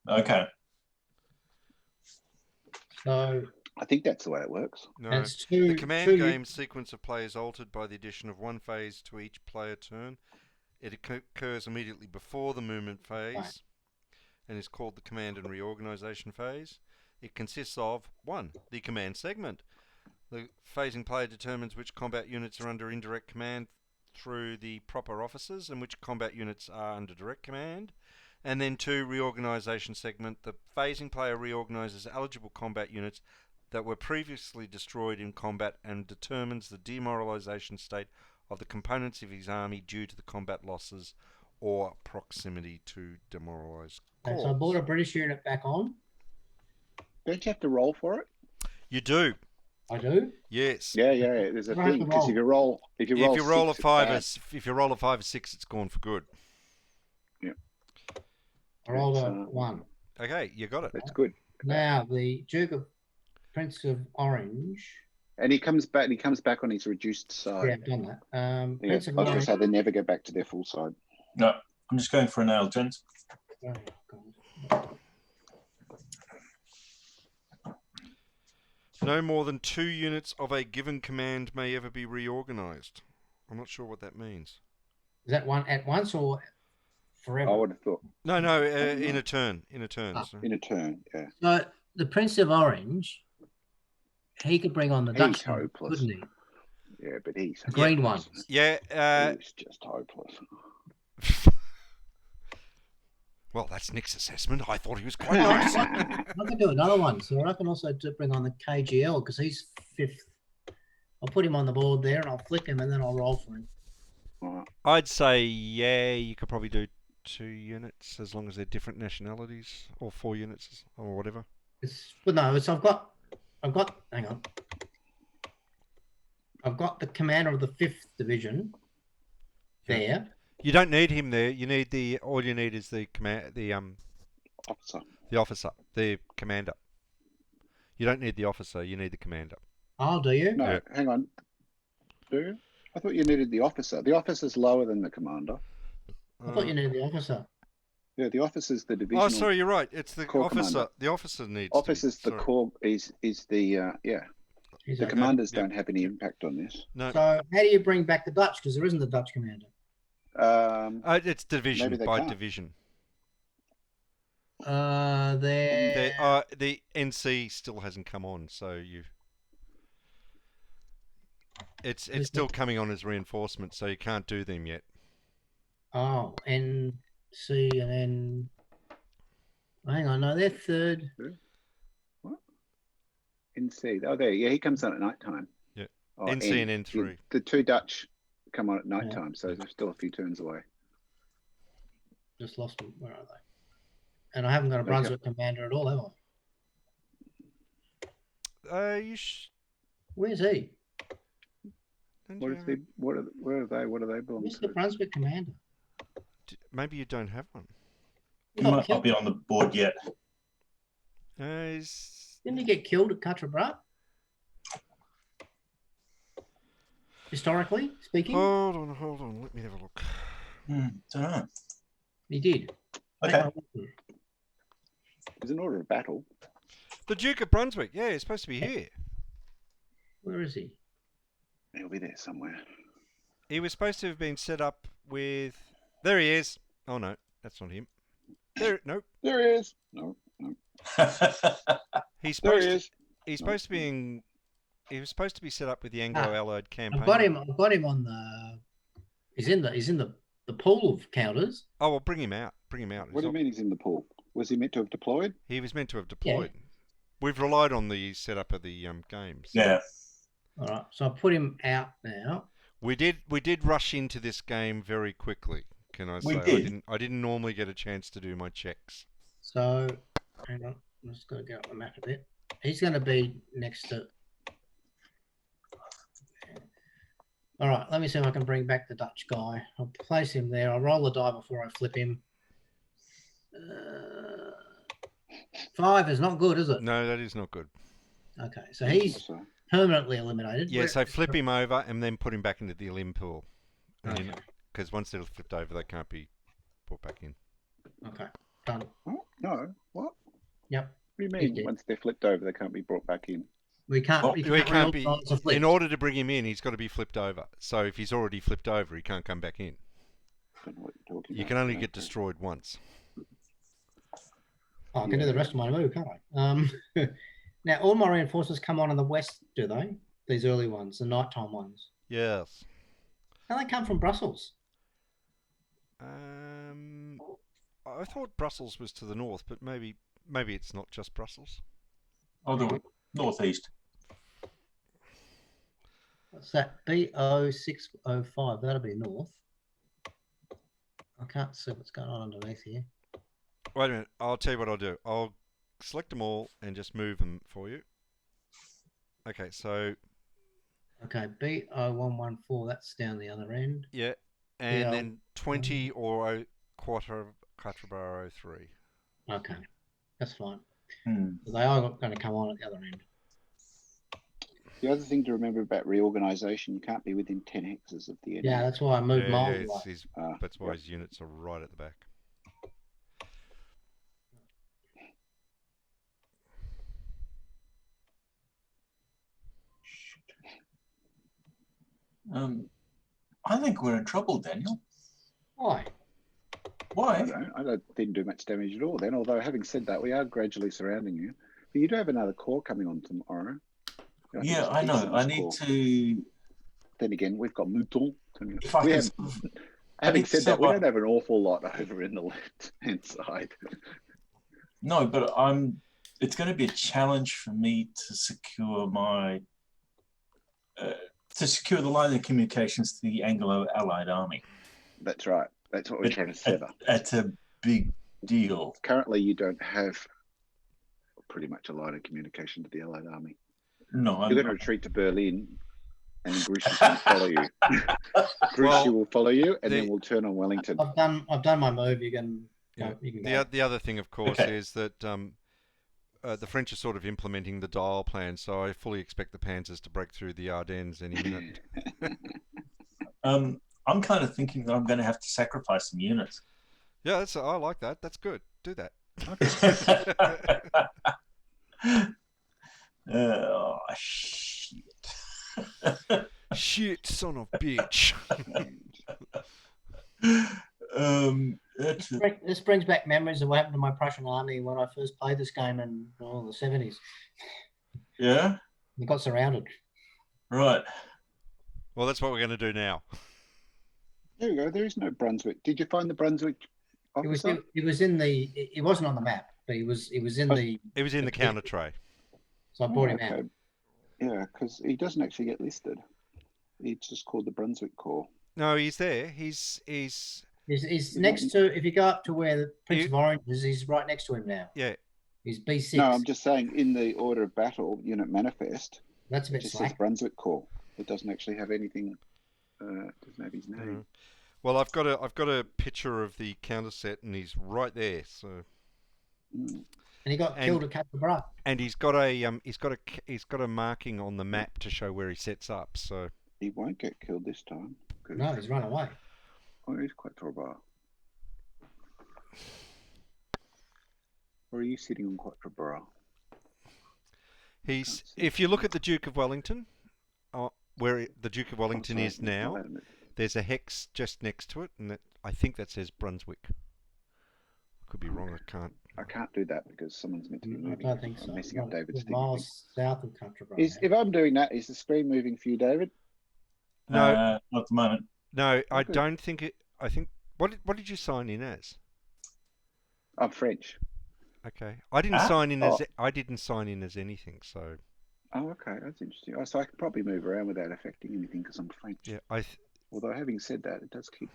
S3: Okay.
S2: So
S1: I think that's the way it works.
S4: No.
S2: that's
S4: The command game sequence of play is altered by the addition of 1 phase to each player turn. It occurs immediately before the movement phase and is called the command and reorganisation phase. It consists of 1. The command segment. The phasing player determines which combat units are under indirect command through the proper officers and which combat units are under direct command. And then 2, reorganisation segment. The phasing player reorganises eligible combat units that were previously destroyed in combat and determines the demoralisation state of the components of his army due to the combat losses or proximity to demoralised corps.
S2: So I brought a British unit back on.
S1: Don't you have to roll for it?
S4: You do.
S2: I do.
S4: Yes.
S1: Yeah. There's a
S2: I have
S1: thing
S2: to
S1: because if you roll
S4: If you roll a
S1: 6,
S4: 5
S1: it's
S4: if you roll a 5 or 6, it's gone for good.
S1: bad.
S2: I rolled a 1.
S4: Okay, you got it.
S1: That's good.
S2: Now the Prince of Orange
S1: And he comes back. He comes back on his reduced side.
S2: Yeah, I've done that.
S1: Yeah,
S2: Prince of
S1: I was going
S2: Orange.
S1: to say they never go back to their full side.
S3: No, I'm just going for a nail, gents.
S2: Oh, God.
S5: No more than 2 units of a given command may ever be reorganized. I'm not sure what that means.
S2: Is that one at once or forever?
S1: I would have thought
S5: No, in a turn. In a turn.
S2: Ah.
S5: So.
S1: in a turn. Yeah,
S2: So the Prince of Orange, he could bring on the
S1: he's
S2: Dutch,
S1: hopeless.
S2: couldn't he?
S1: Yeah, but he's
S2: The green one.
S5: Yeah.
S1: He's just hopeless.
S5: Well, that's Nick's assessment. I thought he was quite nice.
S2: I can do another one. So I can also bring on the KGL because he's 5th. I'll put him on the board there and I'll flick him and then I'll roll for him.
S1: Right.
S4: I'd say, yeah, you could probably do 2 units as long as they're different nationalities, or 4 units or whatever.
S2: I've got hang on. I've got the commander of the 5th division there.
S4: You don't need him there. You need all you need is the
S1: Officer.
S4: the officer, the commander. You don't need the officer, you need the commander.
S2: Oh, do you?
S1: No,
S4: Yeah.
S1: hang on. Do you? I thought you needed the officer. The officer's lower than the commander.
S2: I thought you needed the officer.
S1: Yeah, the officer's the division.
S5: Oh, sorry, you're right. It's the
S1: Corps
S5: officer.
S1: commander.
S5: The officer needs.
S1: Officer's
S5: to
S1: the
S5: be,
S1: core. Is the yeah.
S2: He's
S1: The
S2: okay.
S1: commanders
S5: Yeah.
S1: don't have any impact on this.
S5: No,
S2: So how do you bring back the Dutch? Because there isn't a Dutch commander.
S4: It's division
S1: Maybe they
S4: by
S1: can't.
S4: division.
S2: The
S4: The NC still hasn't come on, so it's still coming on as reinforcement, so you can't do them yet.
S2: oh, NC and then hang on, no, they're 3rd.
S1: What? NC. Oh, there. Yeah, he comes on at night time.
S4: Yeah.
S1: Oh,
S4: NC and N3.
S1: The 2 Dutch come on at night time, so they're still a few turns away.
S2: Just lost them. Where are they? And I haven't got a Brunswick commander at all, have I? Where's he?
S1: Where are they? What do they belong
S2: Where's
S1: to?
S2: the Brunswick commander?
S4: Maybe you don't have one.
S3: He might not be on the board yet.
S2: Didn't he get killed at Quatre Bras? Historically speaking,
S5: Hold on. Let me have a look.
S3: Don't know.
S2: he did.
S3: Okay.
S1: There's an order of battle.
S5: The Duke of Brunswick. Yeah, he's supposed to be here.
S2: Where is he?
S1: He'll be there somewhere.
S4: He was supposed to have been set up with. There he is. Oh no, that's not him. Nope.
S1: There he is. No.
S4: He's
S1: There
S4: supposed
S1: he
S4: to.
S1: is.
S4: He's supposed to be in. He was supposed to be set up with the Anglo-Allied campaign.
S2: I've got him on the. He's in the pool of counters.
S4: Oh well, bring him out.
S1: What do you mean he's in the pool? Was he meant to have deployed?
S4: He was meant to have deployed. We've relied on the setup of the games.
S3: Yeah.
S2: All right, so I put him out now.
S4: We did rush into this game very quickly. Can I say?
S3: We did.
S4: I didn't normally get a chance to do my checks.
S2: So, hang on, I'm just going to go up the map a bit. He's going to be next to. All right, let me see if I can bring back the Dutch guy. I'll place him there. I'll roll the die before I flip him. 5 is not good, is it?
S4: No, that is not good.
S2: Okay, so he's permanently eliminated.
S4: Yeah, so flip him over and then put him back into the elim pool.
S2: Okay.
S4: Because once they're flipped over, they can't be put back in.
S2: Okay, done.
S1: Oh, no. What?
S2: Yep.
S1: What do you
S2: He's
S1: mean?
S2: dead.
S1: Once they're flipped over, they can't be brought back in.
S2: We can't.
S3: Well,
S2: we
S4: We can't be.
S2: reauthorize a flip.
S4: In order to bring him in, he's got to be flipped over. So if he's already flipped over, he can't come back in.
S1: I don't know what you're talking
S4: You
S1: about.
S4: can only
S1: Okay.
S4: get destroyed once.
S2: Oh, I can do the rest of my move, can't I? Now, all my reinforcements come on in the west, do they? These early ones, the nighttime ones.
S4: Yes.
S2: And they come from Brussels.
S4: I thought Brussels was to the north, but maybe it's not just Brussels.
S3: Oh, the northeast.
S2: What's that? BO605. That'll be north. I can't see what's going on underneath here.
S4: Wait a minute. I'll tell you what I'll do. I'll select them all and just move them for you. Okay, so
S2: Okay, BO114. That's down the other end.
S4: yeah, and
S2: Yeah.
S4: then 20 or Quatre Bras 03.
S2: Okay, that's fine.
S3: Hmm.
S2: So they are going to come on at the other end.
S1: The other thing to remember about reorganisation, you can't be within 10 hexes of the enemy.
S2: Yeah, that's why I moved miles away.
S4: That's why his units are right at the back.
S3: I think we're in trouble, Daniel.
S2: Why?
S3: Why?
S1: I didn't do much damage at all then, although having said that, we are gradually surrounding you. But you do have another core coming on tomorrow.
S3: Yeah, I know. I need to...
S1: Then again, we've got Mouton.
S3: If I can...
S1: Having said that, we don't have an awful lot over in the left-hand side.
S3: No, but it's going to be a challenge for me to secure my... to secure the line of communications to the Anglo-Allied army.
S1: That's right. That's what we're trying to sever.
S3: That's a big deal.
S1: Currently, you don't have pretty much a line of communication to the Allied army.
S3: No,
S1: you're going to retreat to Berlin, and Grouchy will follow you. Grouchy will follow you, and then we'll turn on Wellington.
S2: I've done my move. You can go.
S4: The other thing, of course, is that the French are sort of implementing the Dial plan, so I fully expect the Panzers to break through the Ardennes any minute.
S3: I'm kind of thinking that I'm going to have to sacrifice some units.
S4: Yeah, I like that. That's good. Do that.
S3: Oh, shit.
S4: Shit, son of a bitch.
S2: This brings back memories of what happened to my Prussian army when I first played this game in the 70s.
S3: Yeah?
S2: You got surrounded.
S3: Right.
S4: Well, that's what we're going to do now.
S1: There we go. There is no Brunswick. Did you find the Brunswick officer?
S2: It was in the... It wasn't on the map, but it was in the...
S4: It was in the counter tray.
S2: So I brought him out.
S1: Yeah, because he doesn't actually get listed. It's just called the Brunswick Corps.
S4: No, he's there. He's
S2: next to... If you go up to where the Prince of Orange is, he's right next to him now.
S4: Yeah.
S2: He's B6.
S1: No, I'm just saying in the order of battle unit manifest.
S2: That's a bit
S1: just
S2: slack.
S1: says Brunswick Corps. It doesn't actually have anything. Doesn't have his name.
S4: Well, I've got a picture of the counter set, and he's right there. So.
S2: And he got killed at Quatre Bras.
S4: And he's got a marking on the map to show where he sets up. So.
S1: He won't get killed this time.
S2: No, he's run away.
S1: Oh, he's Quatre Bras. Or are you sitting on Quatre Bras?
S4: If you look at the Duke of Wellington, where the Duke of Wellington is now, there's a hex just next to it, and I think that says Brunswick. I could be wrong.
S1: I can't do that because someone's meant to be moving.
S2: I don't think so.
S1: I'm messing up David's thing.
S2: Miles south of Quatre Bras.
S1: If I'm doing that, is the screen moving for you, David?
S3: No, not at the moment.
S4: No, I don't think it. I think what did you sign in as?
S1: I'm French.
S4: Okay, I didn't sign in as anything. So.
S1: Oh, okay, that's interesting. So I can probably move around without affecting anything because I'm French.
S4: Yeah,
S1: although having said that, it does keep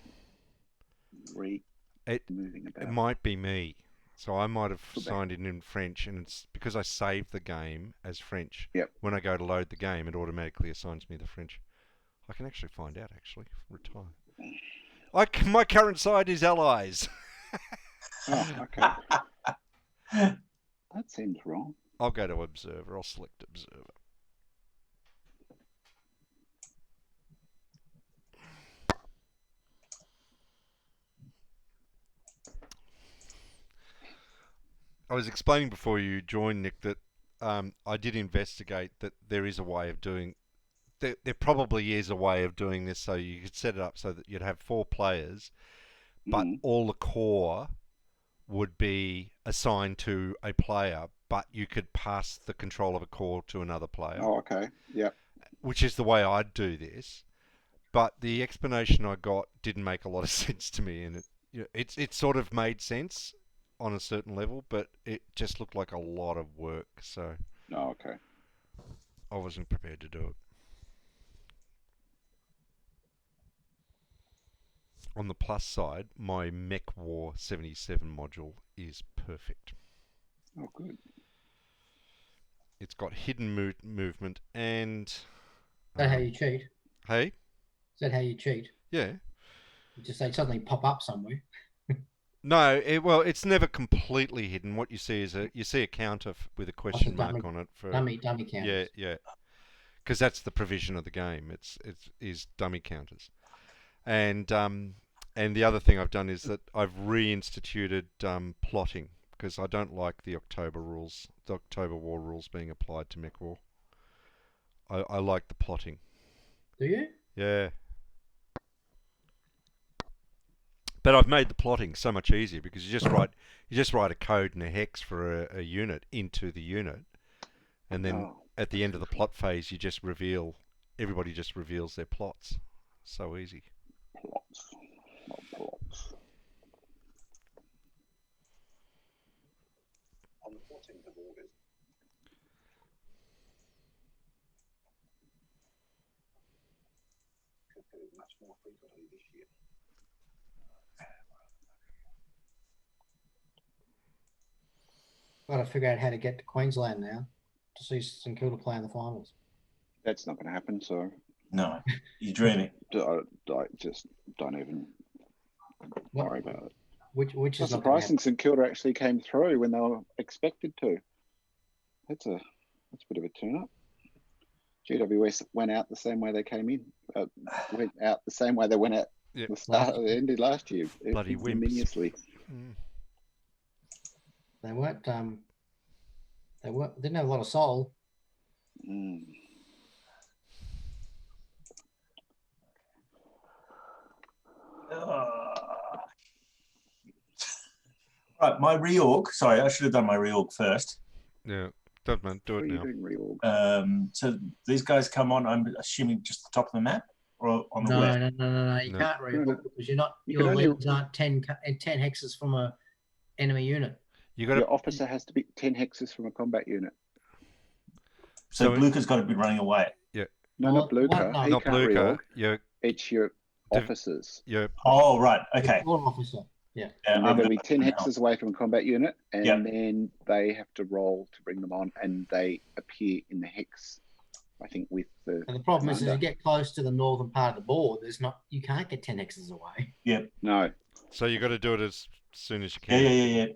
S1: moving about.
S4: It might be me, so I might have signed in French, and it's because I saved the game as French.
S1: Yep.
S4: When I go to load the game, it automatically assigns me the French. I can actually find out. Retire. My current side is Allies.
S1: Oh, okay. That seems wrong.
S4: I'll go to Observer. I'll select Observer. I was explaining before you joined, Nick, that I did investigate that there is a way of doing... There probably is a way of doing this, so you could set it up so that you'd have 4 players, but all the core would be assigned to a player, but you could pass the control of a core to another player.
S1: Oh, okay. Yep.
S4: Which is the way I'd do this. But the explanation I got didn't make a lot of sense to me, and it sort of made sense on a certain level, but it just looked like a lot of work, so...
S1: Oh, okay.
S4: I wasn't prepared to do it. On the plus side, my Mech War 77 module is perfect.
S1: Oh, good.
S4: It's got hidden movement and... Is
S2: that how you cheat?
S4: Hey?
S2: Is that how you cheat?
S4: Yeah.
S2: You just suddenly pop up somewhere.
S4: No, it's never completely hidden. What you see is a counter with a question mark on it. For
S2: dummy counter.
S4: Yeah. because that's the provision of the game. It is dummy counters, and the other thing I've done is that I've reinstituted plotting, because I don't like the October War rules being applied to Mech War. I like the plotting.
S2: Do you?
S4: Yeah. But I've made the plotting so much easier, because you just write a code and a hex for a unit into the unit, and then at the end of the plot phase everybody just reveals their plots. So easy.
S1: Plots. Not plots. On the plotting of orders. Could do much more frequently this year.
S2: Got to figure out how to get to Queensland now to see St Kilda play in the finals.
S1: That's not going to happen. So
S3: No, you're dreaming.
S1: I just don't even worry about it.
S2: Which is
S1: Not surprising. St Kilda actually came through when they were expected to. That's a bit of a turn up. GWS went out the same way they came in. Went out the same way they went out the end of last year.
S4: Bloody
S1: ignominiously.
S2: They weren't. Didn't have a lot of soul.
S1: Mm.
S3: Right, my reorg. Sorry, I should have done my reorg first.
S4: Yeah, don't mind. Do it now.
S1: Reorg?
S3: So these guys come on, I'm assuming just the top of the map or on the west?
S2: No. You can't reorg because your leads aren't 10 hexes from a enemy unit.
S1: Your officer has to be 10 hexes from a combat unit.
S3: So Blucher's got to be running away.
S4: Yeah.
S1: No, not Blucher.
S2: No.
S1: He
S4: Not
S1: can't
S4: Blucher.
S1: reorg. It's your officers.
S3: Oh, right. Okay.
S2: One officer. Yeah.
S1: And they're going to be 10 hexes away from a combat unit, and then they have to roll to bring them on, and they appear in the hex, I think, with the.
S2: And the problem is, as you get close to the northern part of the board, you can't get 10 hexes away.
S3: Yeah.
S1: No.
S4: So you got to do it as soon as you can.
S3: Yeah.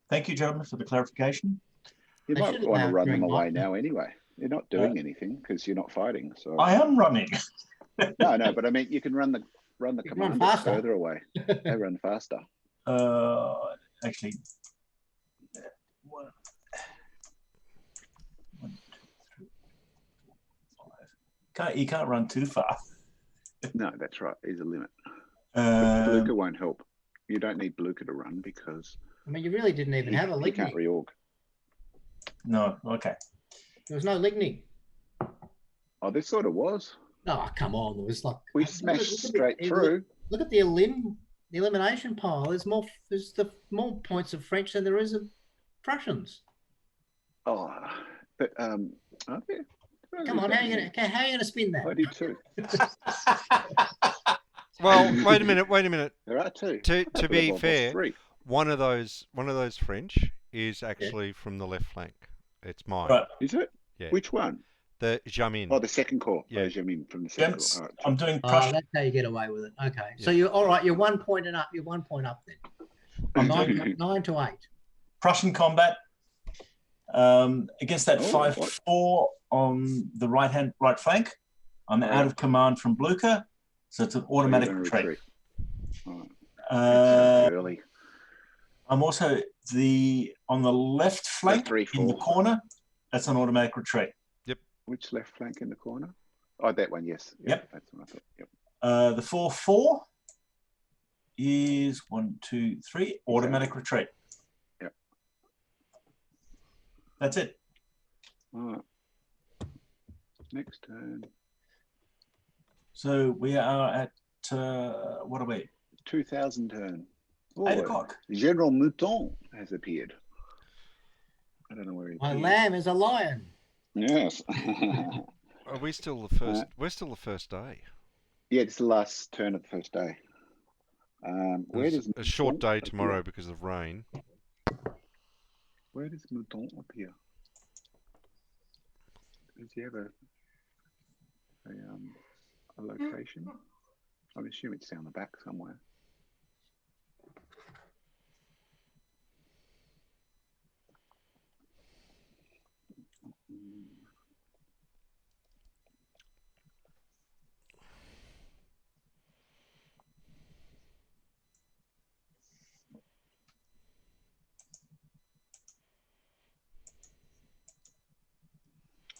S3: Thank you, gentlemen, for the clarification.
S1: You might want to run them away now anyway. You're not doing anything because you're not fighting. So
S3: I am running.
S1: No, but I mean, you can run the commanders further away. They run faster.
S3: Actually, you can't run too far.
S1: No, that's right. There's a limit. Blucher won't help. You don't need Blucher to run because.
S2: I mean, you really didn't even have a Ligny.
S1: He can't reorg.
S3: No, okay.
S2: There was no Ligny.
S1: Oh, this sort of was.
S2: Oh, come on. There was like.
S1: We smashed straight through.
S2: Look at the elimination pile. There's more points of French than there is of Prussians.
S1: Oh, but aren't there?
S2: Come on, how are you gonna spin that?
S1: 32.
S4: Well, wait a minute.
S1: There are two.
S4: To be fair, one of those French is actually from the left flank. It's mine.
S3: Right.
S1: Is it?
S4: Yeah.
S1: Which one?
S4: The Jamin.
S1: Oh, the second corps.
S4: Yeah.
S1: Jamin from the second corps. Right.
S3: I'm doing
S2: Prussian. That's how you get away with it. Okay. Yeah. So you're all right. You're 1 point and up. You're 1 point up then. 9 to 8.
S3: Prussian combat against that 5-4 on the right flank. I'm out of command from Blucher, so it's an automatic retreat.
S1: Early.
S3: I'm also on the left flank in the corner. That's an automatic retreat.
S4: Yep.
S1: Which left flank in the corner? Oh, that one. Yes.
S3: Yep.
S1: That's what I thought. Yep.
S3: The 4-4 is 1, 2, 3 automatic retreat.
S1: Yep.
S3: That's it.
S1: All right. Next turn.
S3: So we are at what are we?
S1: 2000 turn.
S3: 8 o'clock.
S1: General Mouton has appeared. I don't know where he is.
S2: My lamb is a lion.
S1: Yes.
S4: Are we still the first? We're still the first day.
S1: Yeah, it's the last turn of the first day. Where does
S4: a short day tomorrow because of rain.
S1: Where does Mouton appear? Does he have a location? I assume it's down the back somewhere.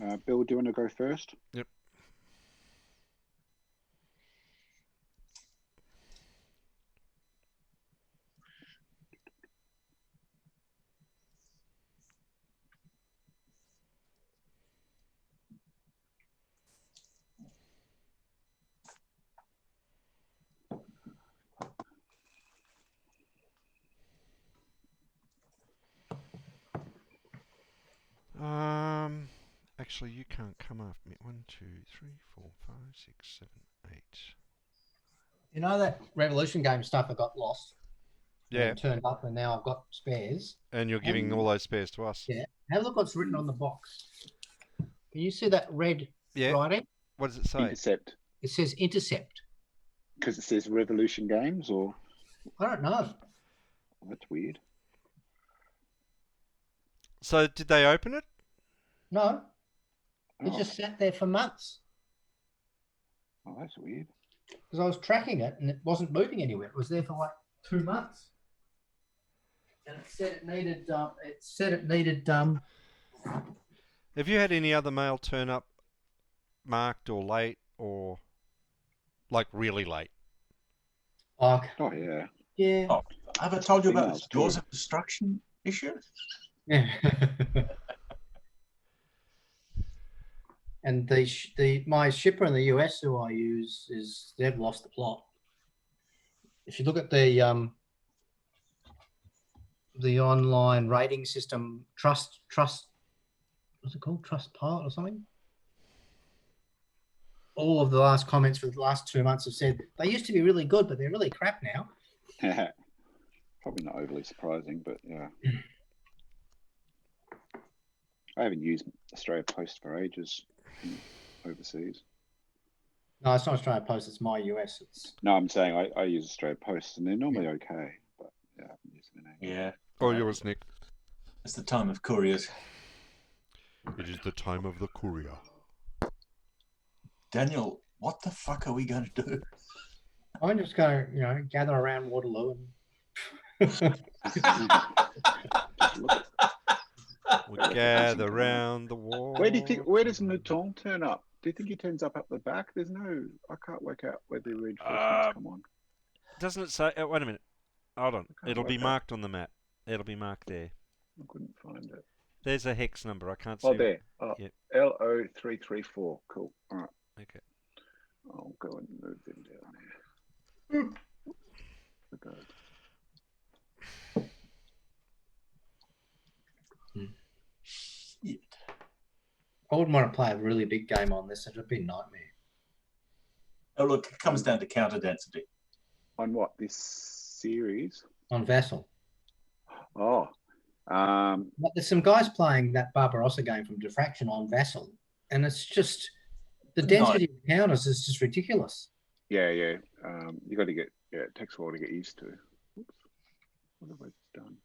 S1: Bill, do you want to go first?
S5: Yep. Actually, you can't come after me. 1, 2, 3, 4, 5, 6, 7, 8.
S2: You know that Revolution game stuff I got lost?
S4: Yeah.
S2: And turned up, and now I've got spares.
S4: And you're giving all those spares to us.
S2: Yeah. Have a look what's written on the box. Can you see that red writing?
S4: What does it say?
S1: Intercept.
S2: It says intercept.
S1: Because it says Revolution Games, or
S2: I don't know.
S1: that's weird.
S4: So did they open it?
S2: No. It
S1: Oh.
S2: just sat there for months.
S1: Oh, that's weird.
S2: Because I was tracking it and it wasn't moving anywhere. It was there for like 2 months. And it said it needed.
S4: Have you had any other mail turn up marked or late or like really late?
S2: Oh,
S1: Oh yeah.
S2: yeah.
S3: Oh, have I told you about
S1: Emails
S3: this Jaws
S1: too.
S3: of Destruction issue?
S2: Yeah. And my shipper in the US who I use they've lost the plot. If you look at the online rating system, trust, what's it called? Trustpilot or something? All of the last comments for the last 2 months have said they used to be really good, but they're really crap now.
S1: Probably not overly surprising, but yeah. I haven't used Australia Post for ages overseas.
S2: No, it's not Australia Post, it's my US.
S1: No, I'm saying I use Australia Post and they're normally okay, but yeah, I haven't used them in ages.
S3: Yeah.
S5: Oh, yours, Nick.
S3: It's the time of couriers.
S5: It is the time of the courier.
S3: Daniel, what the fuck are we going to do?
S2: I'm just going to, gather around Waterloo and
S4: We gather round the wall.
S1: Where does Mouton turn up? Do you think he turns up the back? I can't work out where the reinforcements come on.
S4: Doesn't it say? Wait a minute. Hold on.
S1: can't
S4: It'll be
S1: work out.
S4: marked on the map. It'll be marked there.
S1: I couldn't find it.
S4: There's a hex number. I can't see.
S1: Oh, there. Oh,
S4: Yep.
S1: LO334. Cool. All right.
S4: Okay.
S1: I'll go and move them down here.
S3: Shit.
S2: I wouldn't want to play a really big game on this. It would be a nightmare.
S3: Oh, look, it comes down to counter density.
S1: On what? This series?
S2: On Vassal.
S1: Oh.
S2: But there's some guys playing that Barbarossa game from Diffraction on Vassal, and it's just the density of counters is just ridiculous.
S1: Yeah. You got to get. Yeah, it takes a while to get used to. Oops. What have I done?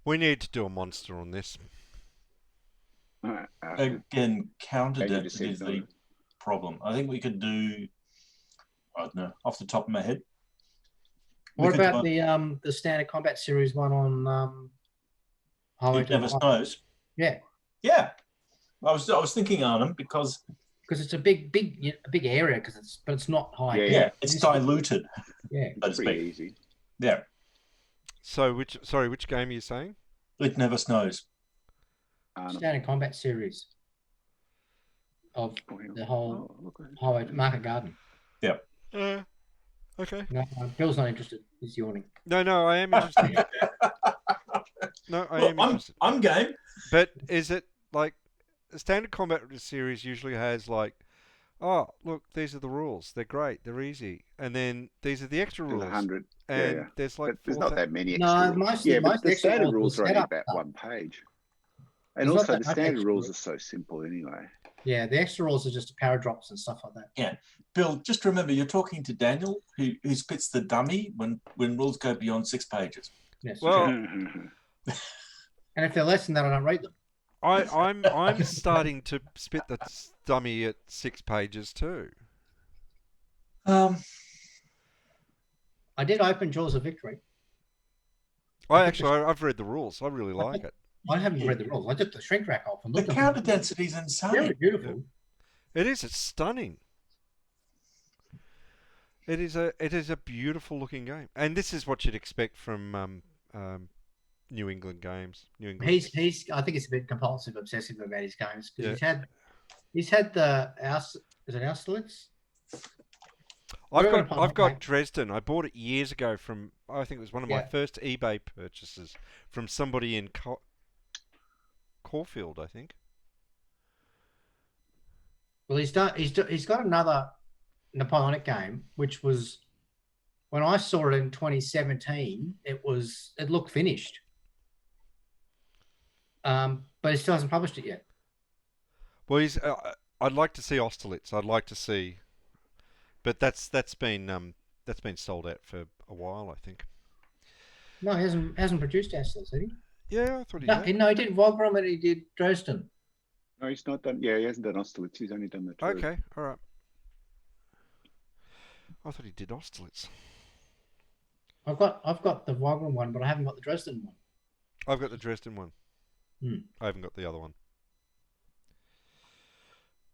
S4: We need to do a monster on this.
S3: Again, counter
S1: Can you
S3: density is
S1: just
S3: the problem. I think we could do, I don't know, off the top of my head.
S2: What about the standard combat series one on Highway
S3: It
S2: to
S3: Never
S2: the High?
S3: Snows?
S2: Yeah,
S3: Yeah. I was thinking on them because
S2: it's a big area but it's not high.
S1: Yeah.
S3: it's diluted.
S2: Yeah.
S3: So to
S1: Pretty
S3: speak.
S1: easy.
S3: Yeah.
S4: So which game are you saying?
S3: It Never Snows.
S2: Standard combat series of the whole Highway Market Garden.
S3: Yeah.
S4: Okay.
S2: No, Bill's not interested. He's yawning.
S4: No, I am interested. Interested.
S3: I'm game.
S4: But is it like a standard combat series usually has like, oh look, these are the rules. They're great. They're easy. And then these are the extra
S1: There's
S4: rules.
S1: 100.
S4: And
S1: Yeah.
S4: there's like
S1: But there's
S4: 4,000.
S1: not that many
S2: No,
S1: extra rules.
S2: most
S1: But the
S2: extra
S1: standard
S2: rules
S1: rules
S2: are
S1: are only
S2: set up
S1: about
S2: stuff.
S1: 1 page. And
S2: There's not
S1: also
S2: that
S1: the
S2: much
S1: standard
S2: extra
S1: rules
S2: rules.
S1: are so simple anyway.
S2: Yeah, the extra rules are just paradrops and stuff like that.
S3: Yeah. Bill, just remember you're talking to Daniel who spits the dummy when rules go beyond 6 pages.
S2: Yes.
S4: Well,
S2: And if they're less than that, I don't read them.
S4: I'm starting to spit the dummy at 6 pages too.
S2: I did open Jaws of Victory.
S4: I've read the rules. I really like it.
S2: I haven't read the rules. I took the shrink wrap off and
S3: The
S2: looked at
S3: counter
S2: them.
S3: density is insane.
S2: Very beautiful.
S4: It is. It's stunning. It is a beautiful looking game, and this is what you'd expect from New England games. New England.
S2: He's. I think it's a bit compulsive, obsessive about his games because
S4: Yeah.
S2: he's had the Is it Austerlitz?
S4: I've got Dresden. I bought it years ago from. I think it was one of my
S2: Yeah.
S4: first eBay purchases from somebody in Caulfield, I think.
S2: Well, he's got another Napoleonic game, which was when I saw it in 2017. It looked finished, but he still hasn't published it yet.
S4: Well, he's. I'd like to see Austerlitz. I'd like to see, but that's been sold out for a while, I think.
S2: No, he hasn't produced Austerlitz, has he?
S4: Yeah, I thought he
S2: No,
S4: did.
S2: he did Wagram and he did Dresden.
S1: No, he's not done. Yeah, he hasn't done Austerlitz. He's only done the two.
S4: Okay, all right. I thought he did Austerlitz.
S2: I've got the Wagram one, but I haven't got the Dresden one.
S4: I've got the Dresden one.
S2: Hmm.
S4: I haven't got the other one.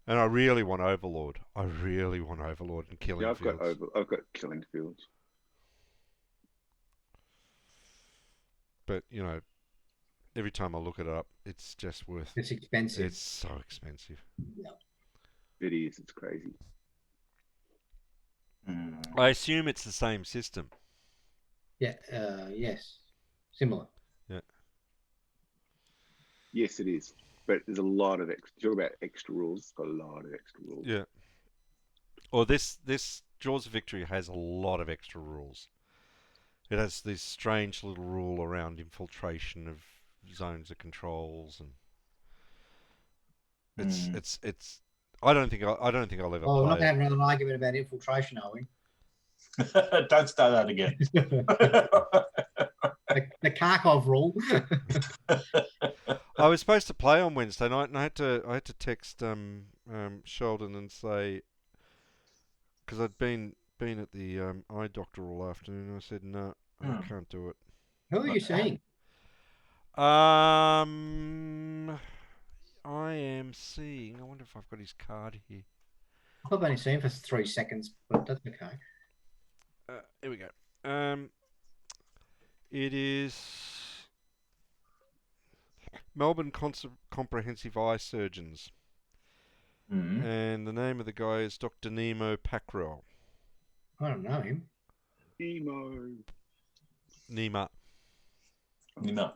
S4: And I really want Overlord. I really want Overlord and Killing
S1: Yeah,
S4: Fields.
S1: I've got Killing Fields.
S4: But, you know, every time I look it up, it's just worth...
S2: It's expensive.
S4: It's so expensive.
S1: It is. It's crazy.
S4: I assume it's the same system.
S2: Yeah. Yes. Similar.
S4: Yeah.
S1: Yes, it is. But there's a lot of extra. Talk about extra rules. It's got a lot of extra rules.
S4: Yeah. Or this Jaws of Victory has a lot of extra rules. It has this strange little rule around infiltration of zones of controls, and it's. I don't think I'll ever
S2: Oh, we're not
S4: play
S2: having another argument about infiltration, are we?
S3: Don't start that again.
S2: the Kharkov rule.
S4: I was supposed to play on Wednesday night, and I had to text Sheldon and say, because I'd been at the eye doctor all afternoon. I said no, I can't do it.
S2: Who are you seeing?
S4: I am seeing. I wonder if I've got his card here.
S2: I've only seen him for 3 seconds, but that's okay.
S4: Here we go. It is Melbourne Comprehensive Eye Surgeons. And the name of the guy is Dr. Nemo Packrell.
S2: I don't know him.
S4: Nemo.
S3: No.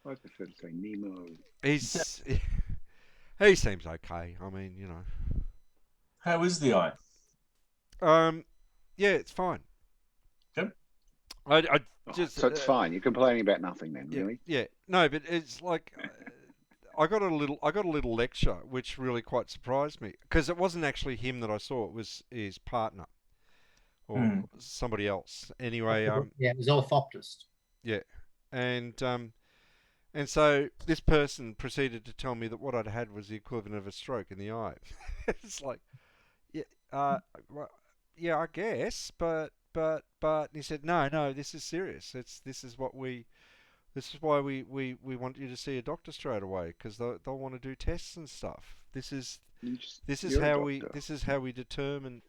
S1: I prefer to say Nemo.
S4: He seems okay. I mean, you know.
S3: How is the eye?
S4: Yeah, it's fine.
S3: Good.
S4: I just
S1: So it's fine. You're complaining about nothing then, really?
S4: Yeah. No, but it's like I got a little lecture which really quite surprised me, because it wasn't actually him that I saw. It was his partner or somebody else. Anyway,
S2: Yeah, it was orthoptist.
S4: yeah, and so this person proceeded to tell me that what I'd had was the equivalent of a stroke in the eye. It's like, yeah, well, yeah, I guess, but he said, no, this is serious. This is why we want you to see a doctor straight away, because they'll want to do tests and stuff. This is how we determine.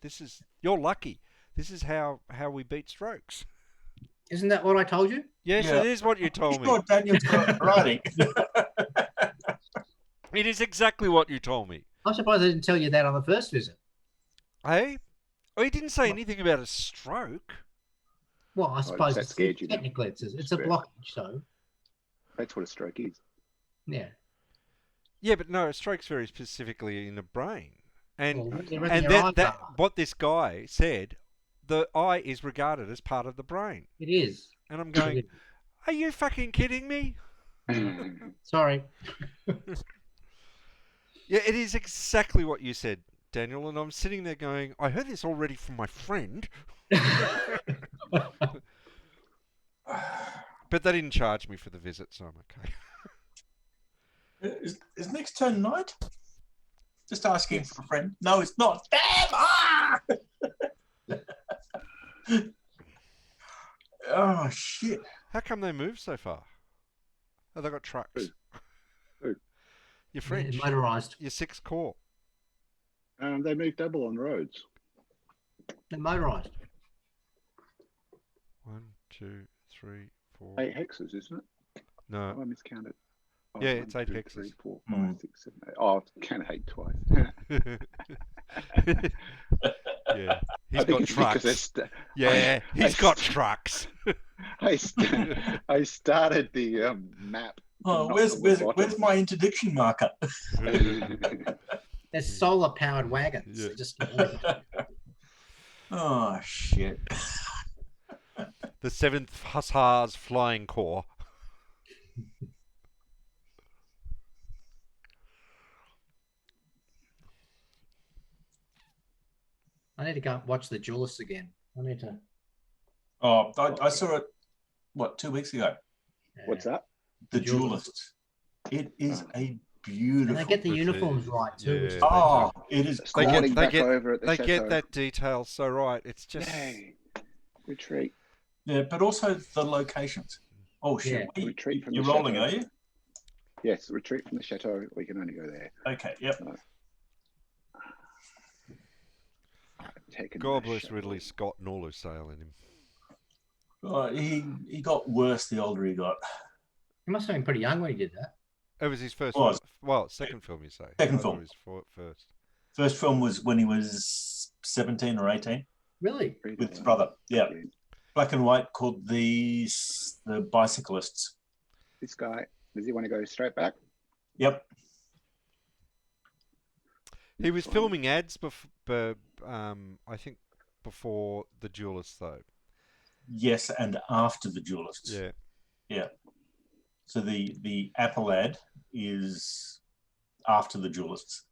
S4: You're lucky. This is how we beat strokes.
S2: Isn't that what I told you?
S4: Yes,
S3: Yeah.
S4: It is what you told me.
S3: Sure, Daniel's got it writing.
S4: It is exactly what you told me.
S2: I'm surprised I didn't tell you that on the first visit.
S4: Hey? Oh, he didn't say anything about a stroke.
S2: Well, I suppose
S1: that scared you then?
S2: technically it's a blockage, so
S1: That's what a stroke is.
S2: yeah.
S4: Yeah, but no, a stroke's very specifically in the brain. And
S2: Well,
S4: what this guy said, the eye is regarded as part of the brain.
S2: it is.
S4: And I'm going, are you fucking kidding me?
S2: Sorry.
S4: Yeah, it is exactly what you said, Daniel. And I'm sitting there going, I heard this already from my friend. But they didn't charge me for the visit, so I'm okay.
S3: Is next turn night? Just asking for a friend. No, it's not. Damn! Ah! Oh, shit.
S4: How come they moved so far? Oh, they got trucks.
S1: Who?
S4: Your French.
S2: Motorised.
S4: Your 6 Corps.
S1: They moved double on roads.
S2: They're motorised.
S4: 1, 2, 3, 4.
S1: 8 hexes, isn't it?
S4: No.
S1: Oh, I miscounted. Oh,
S4: Yeah,
S1: 1,
S4: it's 8
S1: 2,
S4: hexes.
S1: 3, 4, 5, 6, 7, 8. Oh, I can hate twice.
S4: Yeah. He's
S1: I think
S4: got
S1: it's because
S4: trucks. Yeah, he's got trucks.
S1: I started the map.
S3: Oh,
S1: not
S3: where's
S1: on the bottom.
S3: where's my interdiction marker?
S2: They're solar powered wagons.
S4: Yeah.
S2: They're just
S3: Oh shit!
S4: The 7th Hussars Flying Corps.
S2: I need to go and watch the Duelists again. I need to.
S3: Oh, I saw it. What, 2 weeks ago?
S1: What's that?
S3: The
S2: Duelists.
S3: Duelist. It is a
S2: And
S3: beautiful.
S2: they get the
S4: It
S2: uniforms
S4: is,
S2: right too.
S4: yeah.
S2: Which is
S3: Oh, it is.
S4: They get-
S1: Starting
S4: they
S1: back
S4: get-
S1: over at the
S4: They
S1: chateau.
S4: get that detail so right. It's just...
S1: Yay. Retreat.
S3: Yeah, but also the locations. Oh shit!
S2: Yeah.
S1: Retreat from
S3: You're
S1: the
S3: rolling,
S1: chateau.
S3: are you?
S1: Yes, retreat from the chateau. We can only go there.
S3: Okay. Yep.
S1: Taken
S4: God
S1: the
S4: bless
S1: chateau.
S4: Ridley Scott and all who sail in him.
S3: He got worse the older he got.
S2: he must have been pretty young when he did that.
S4: It was his first
S3: Was.
S4: film. Well, second film, you say.
S3: Second
S4: I thought
S3: film.
S4: it was first.
S3: First film was when he was 17 or 18
S2: Really?
S3: with his brother. Yeah, black and white, called the Bicyclists.
S1: This guy, does he want to go straight back?
S3: Yep.
S4: He was filming ads I think before the Duelists, though.
S3: Yes, and after the Duelists.
S4: Yeah.
S3: Yeah. So the Apple ad is after the Duelists.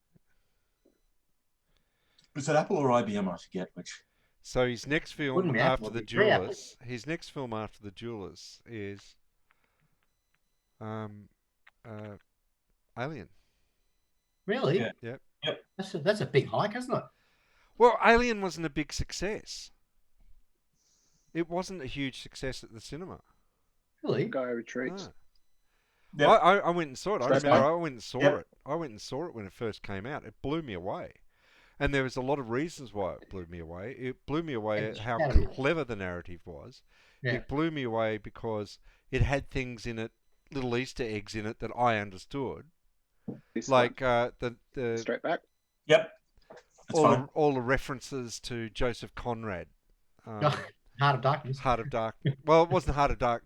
S3: Was it Apple or IBM? I forget which.
S4: So his next film
S2: Wouldn't be
S4: after
S2: Apple,
S4: the
S2: it'd be pre-Apple.
S4: Duelists, his next film after the Duelists is Alien.
S2: Really?
S3: Yeah.
S4: Yep.
S3: Yep.
S2: That's a big hike, isn't it?
S4: Well, Alien wasn't a big success. It wasn't a huge success at the cinema.
S2: Really?
S1: Guy retreats.
S4: No.
S3: Yep.
S4: I went and saw it. I
S1: Straight
S4: remember
S1: back?
S4: I went and saw
S3: Yep.
S4: it. I went and saw it when it first came out. It blew me away. And there was a lot of reasons why it blew me away. It blew me away at how
S2: Yeah.
S4: clever the narrative was.
S2: Yeah.
S4: It blew me away because it had things in it, little Easter eggs in it that I understood.
S1: This
S4: Like
S1: one.
S4: the
S1: Straight back.
S3: Yep. That's fine.
S4: all the references to Joseph Conrad.
S2: Heart of Darkness.
S4: Heart of Darkness. Well, it wasn't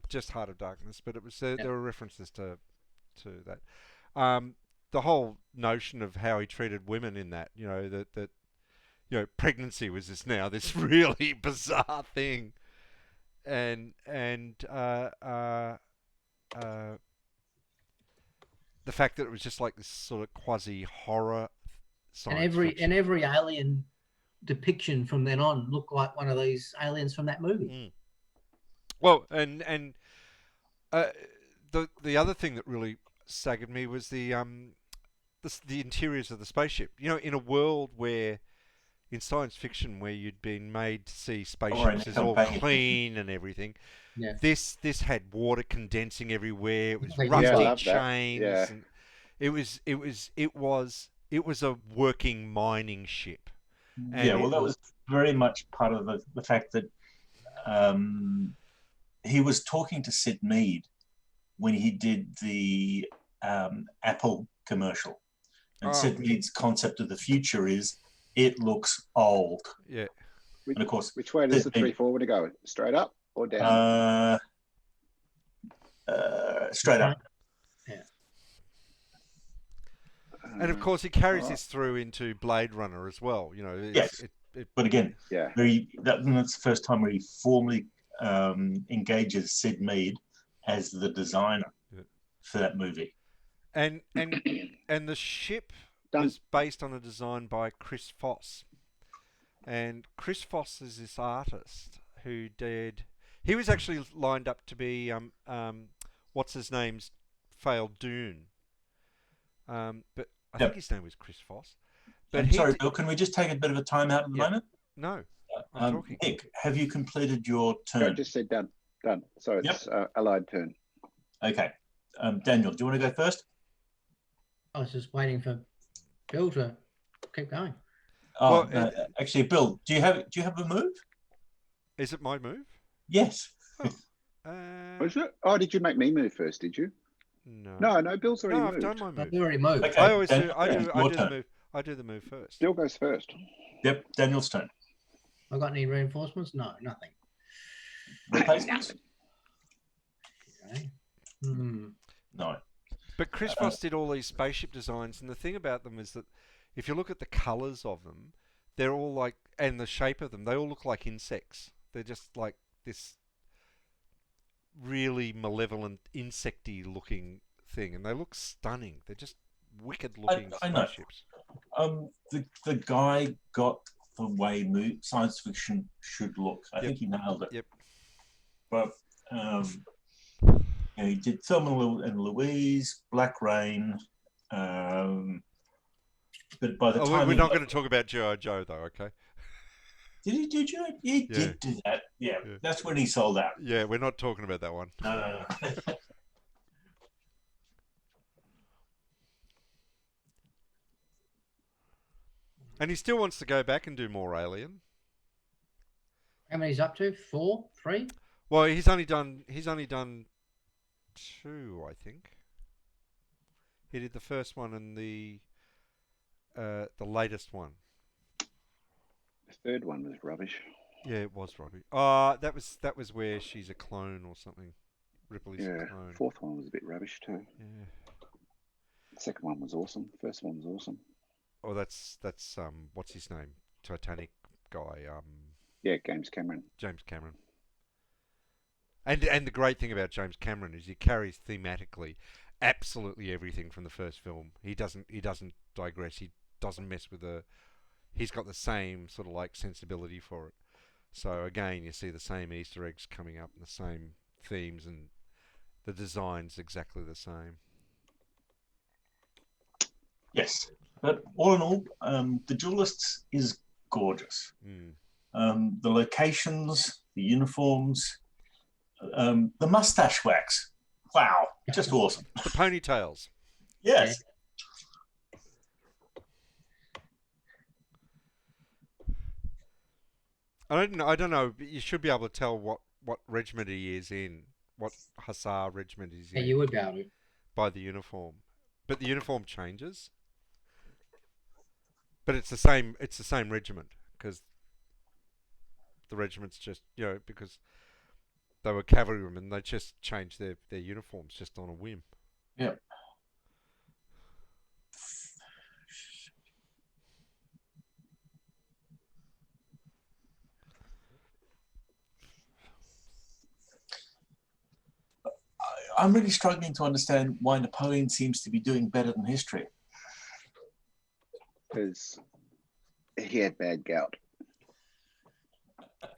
S4: just Heart of Darkness, but it was there were references to that. The whole notion of how he treated women in that, that pregnancy was this really bizarre thing, and the fact that it was just like this sort of quasi horror.
S2: And every alien depiction from then on looked like one of these aliens from that movie.
S4: Well, and the other thing that really staggered me was the interiors of the spaceship. In a world where, in science fiction, where you'd been made to see spaceships as all clean and everything,
S2: Yeah.
S4: this had water condensing everywhere. It was
S2: Yeah, I
S4: rusty
S1: love that.
S4: chains.
S1: Yeah.
S4: And it was a working mining ship. And
S3: Yeah, well, that was very much part of the fact that he was talking to Sid Mead when he did the Apple commercial. And Sid Mead's concept of the future is it looks old.
S4: Yeah.
S3: And of course,
S1: Which way does the 3-4 want to go? Straight up or down?
S3: straight up.
S4: And of course, he carries this through into Blade Runner as well.
S3: Yes. But again,
S1: Yeah.
S3: that's the first time where he formally engages Sid Mead as the designer for that movie.
S4: And the ship was based on a design by Chris Foss. And Chris Foss is this artist who did... He was actually lined up to be what's his name's failed Dune. But I think his name was Chris Foss. But
S3: I'm sorry, Bill, can we just take a bit of a time out at the moment?
S4: No, I'm talking.
S3: Nick, have you completed your
S1: I
S3: turn?
S1: just said done. So it's Allied turn.
S3: Okay. Daniel, do you want to go first?
S2: I was just waiting for Bill to keep going.
S3: Oh,
S4: Well,
S3: actually, Bill, do you have a move?
S4: Is it my move?
S3: Yes.
S1: Was it? Oh, did you make me move first? Did you?
S4: No.
S1: No. Bill's already
S4: No, I've
S1: moved.
S4: done my
S2: I've
S4: move.
S2: already moved.
S3: Okay.
S4: I always do.
S3: Dan-
S4: I do
S3: your
S4: the
S3: turn.
S4: move. I do the move first.
S1: Bill goes first.
S3: Yep, Daniel's turn.
S2: I got any reinforcements? No, nothing.
S3: Replacements?
S2: Okay.
S3: No.
S4: But Chris Voss did all these spaceship designs, and the thing about them is that if you look at the colours of them, they're all like, and the shape of them, they all look like insects. They're just like this really malevolent, insecty looking thing, and they look stunning. They're just wicked looking
S3: I know.
S4: spaceships.
S3: The guy got the way science fiction should look. I think he nailed it.
S4: Yep.
S3: But he did Thelma and Louise, Black Rain. But by the time
S4: we're not going to talk about G.I. Joe, though, okay?
S3: Did he do Joe? He did do that. Yeah, that's when he sold out.
S4: Yeah, we're not talking about that one.
S3: No.
S4: And he still wants to go back and do more Alien.
S2: How many's up to? 4? 3?
S4: Well, he's only done 2, I think. He did the first one and the latest one.
S1: The third one was rubbish.
S4: Yeah, it was rubbish. That was where she's a clone or something. Ripley's a clone.
S1: Fourth one was a bit rubbish too.
S4: Yeah.
S1: The second one was awesome. First one was awesome.
S4: Oh, that's what's his name? Titanic guy.
S1: Yeah, James Cameron.
S4: James Cameron. And the great thing about James Cameron is he carries thematically absolutely everything from the first film. He doesn't digress. He doesn't mess with he's got the same sort of like sensibility for it. So again, you see the same Easter eggs coming up and the same themes, and the design's exactly the same.
S3: Yes, but all in all, the Duelists is gorgeous. The locations, the uniforms, the mustache wax. Wow, just awesome.
S4: The ponytails.
S3: Yes.
S4: I don't know. But you should be able to tell what regiment he is in, what Hussar regiment he's in.
S2: Yeah, you would be able to.
S4: By the uniform, but the uniform changes. But it's the same. It's the same regiment because the regiment's just because they were cavalrymen. They just changed their uniforms just on a whim.
S3: Yeah. I'm really struggling to understand why Napoleon seems to be doing better than history.
S1: Because he had bad gout.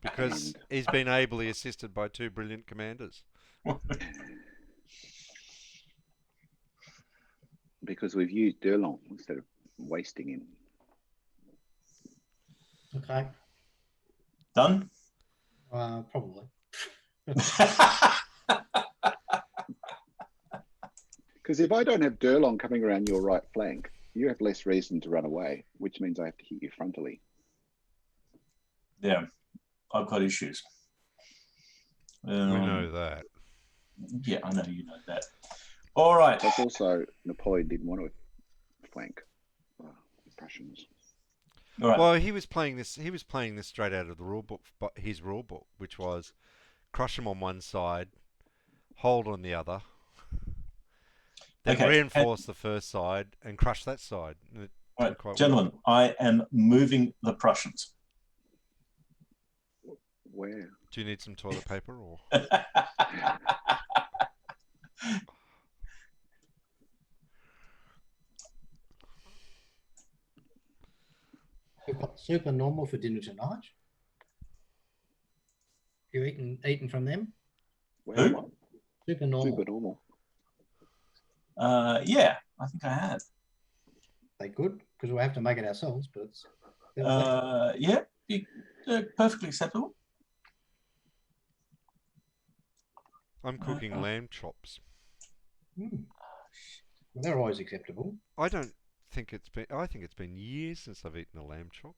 S4: Because he's been ably assisted by 2 brilliant commanders.
S1: Because we've used Durlong instead of wasting him.
S2: Okay.
S3: Done?
S2: Probably.
S1: Because if I don't have Durlong coming around your right flank, you have less reason to run away, which means I have to hit you frontally.
S3: Yeah, I've got issues.
S4: We know that.
S3: Yeah, I know you know that. All right.
S1: That's also Napoleon didn't want to flank the Prussians.
S3: All right.
S4: Well, he was playing this straight out of the rule book, his rule book, which was crush them on one side, hold on the other, then reinforce the first side and crush that side.
S3: All right, gentlemen, I am moving the Prussians.
S1: Where?
S4: Do you need some toilet paper or?
S2: We've got super normal for dinner tonight. You eaten from them?
S1: Where?
S3: Who?
S2: Super normal.
S1: Super normal.
S3: Yeah, I think I have.
S2: They good because we have to make it ourselves, but it's
S3: Yeah, perfectly acceptable.
S4: I'm cooking lamb chops.
S2: Well, they're always acceptable.
S4: I don't think it's been. I think it's been years since I've eaten a lamb chop.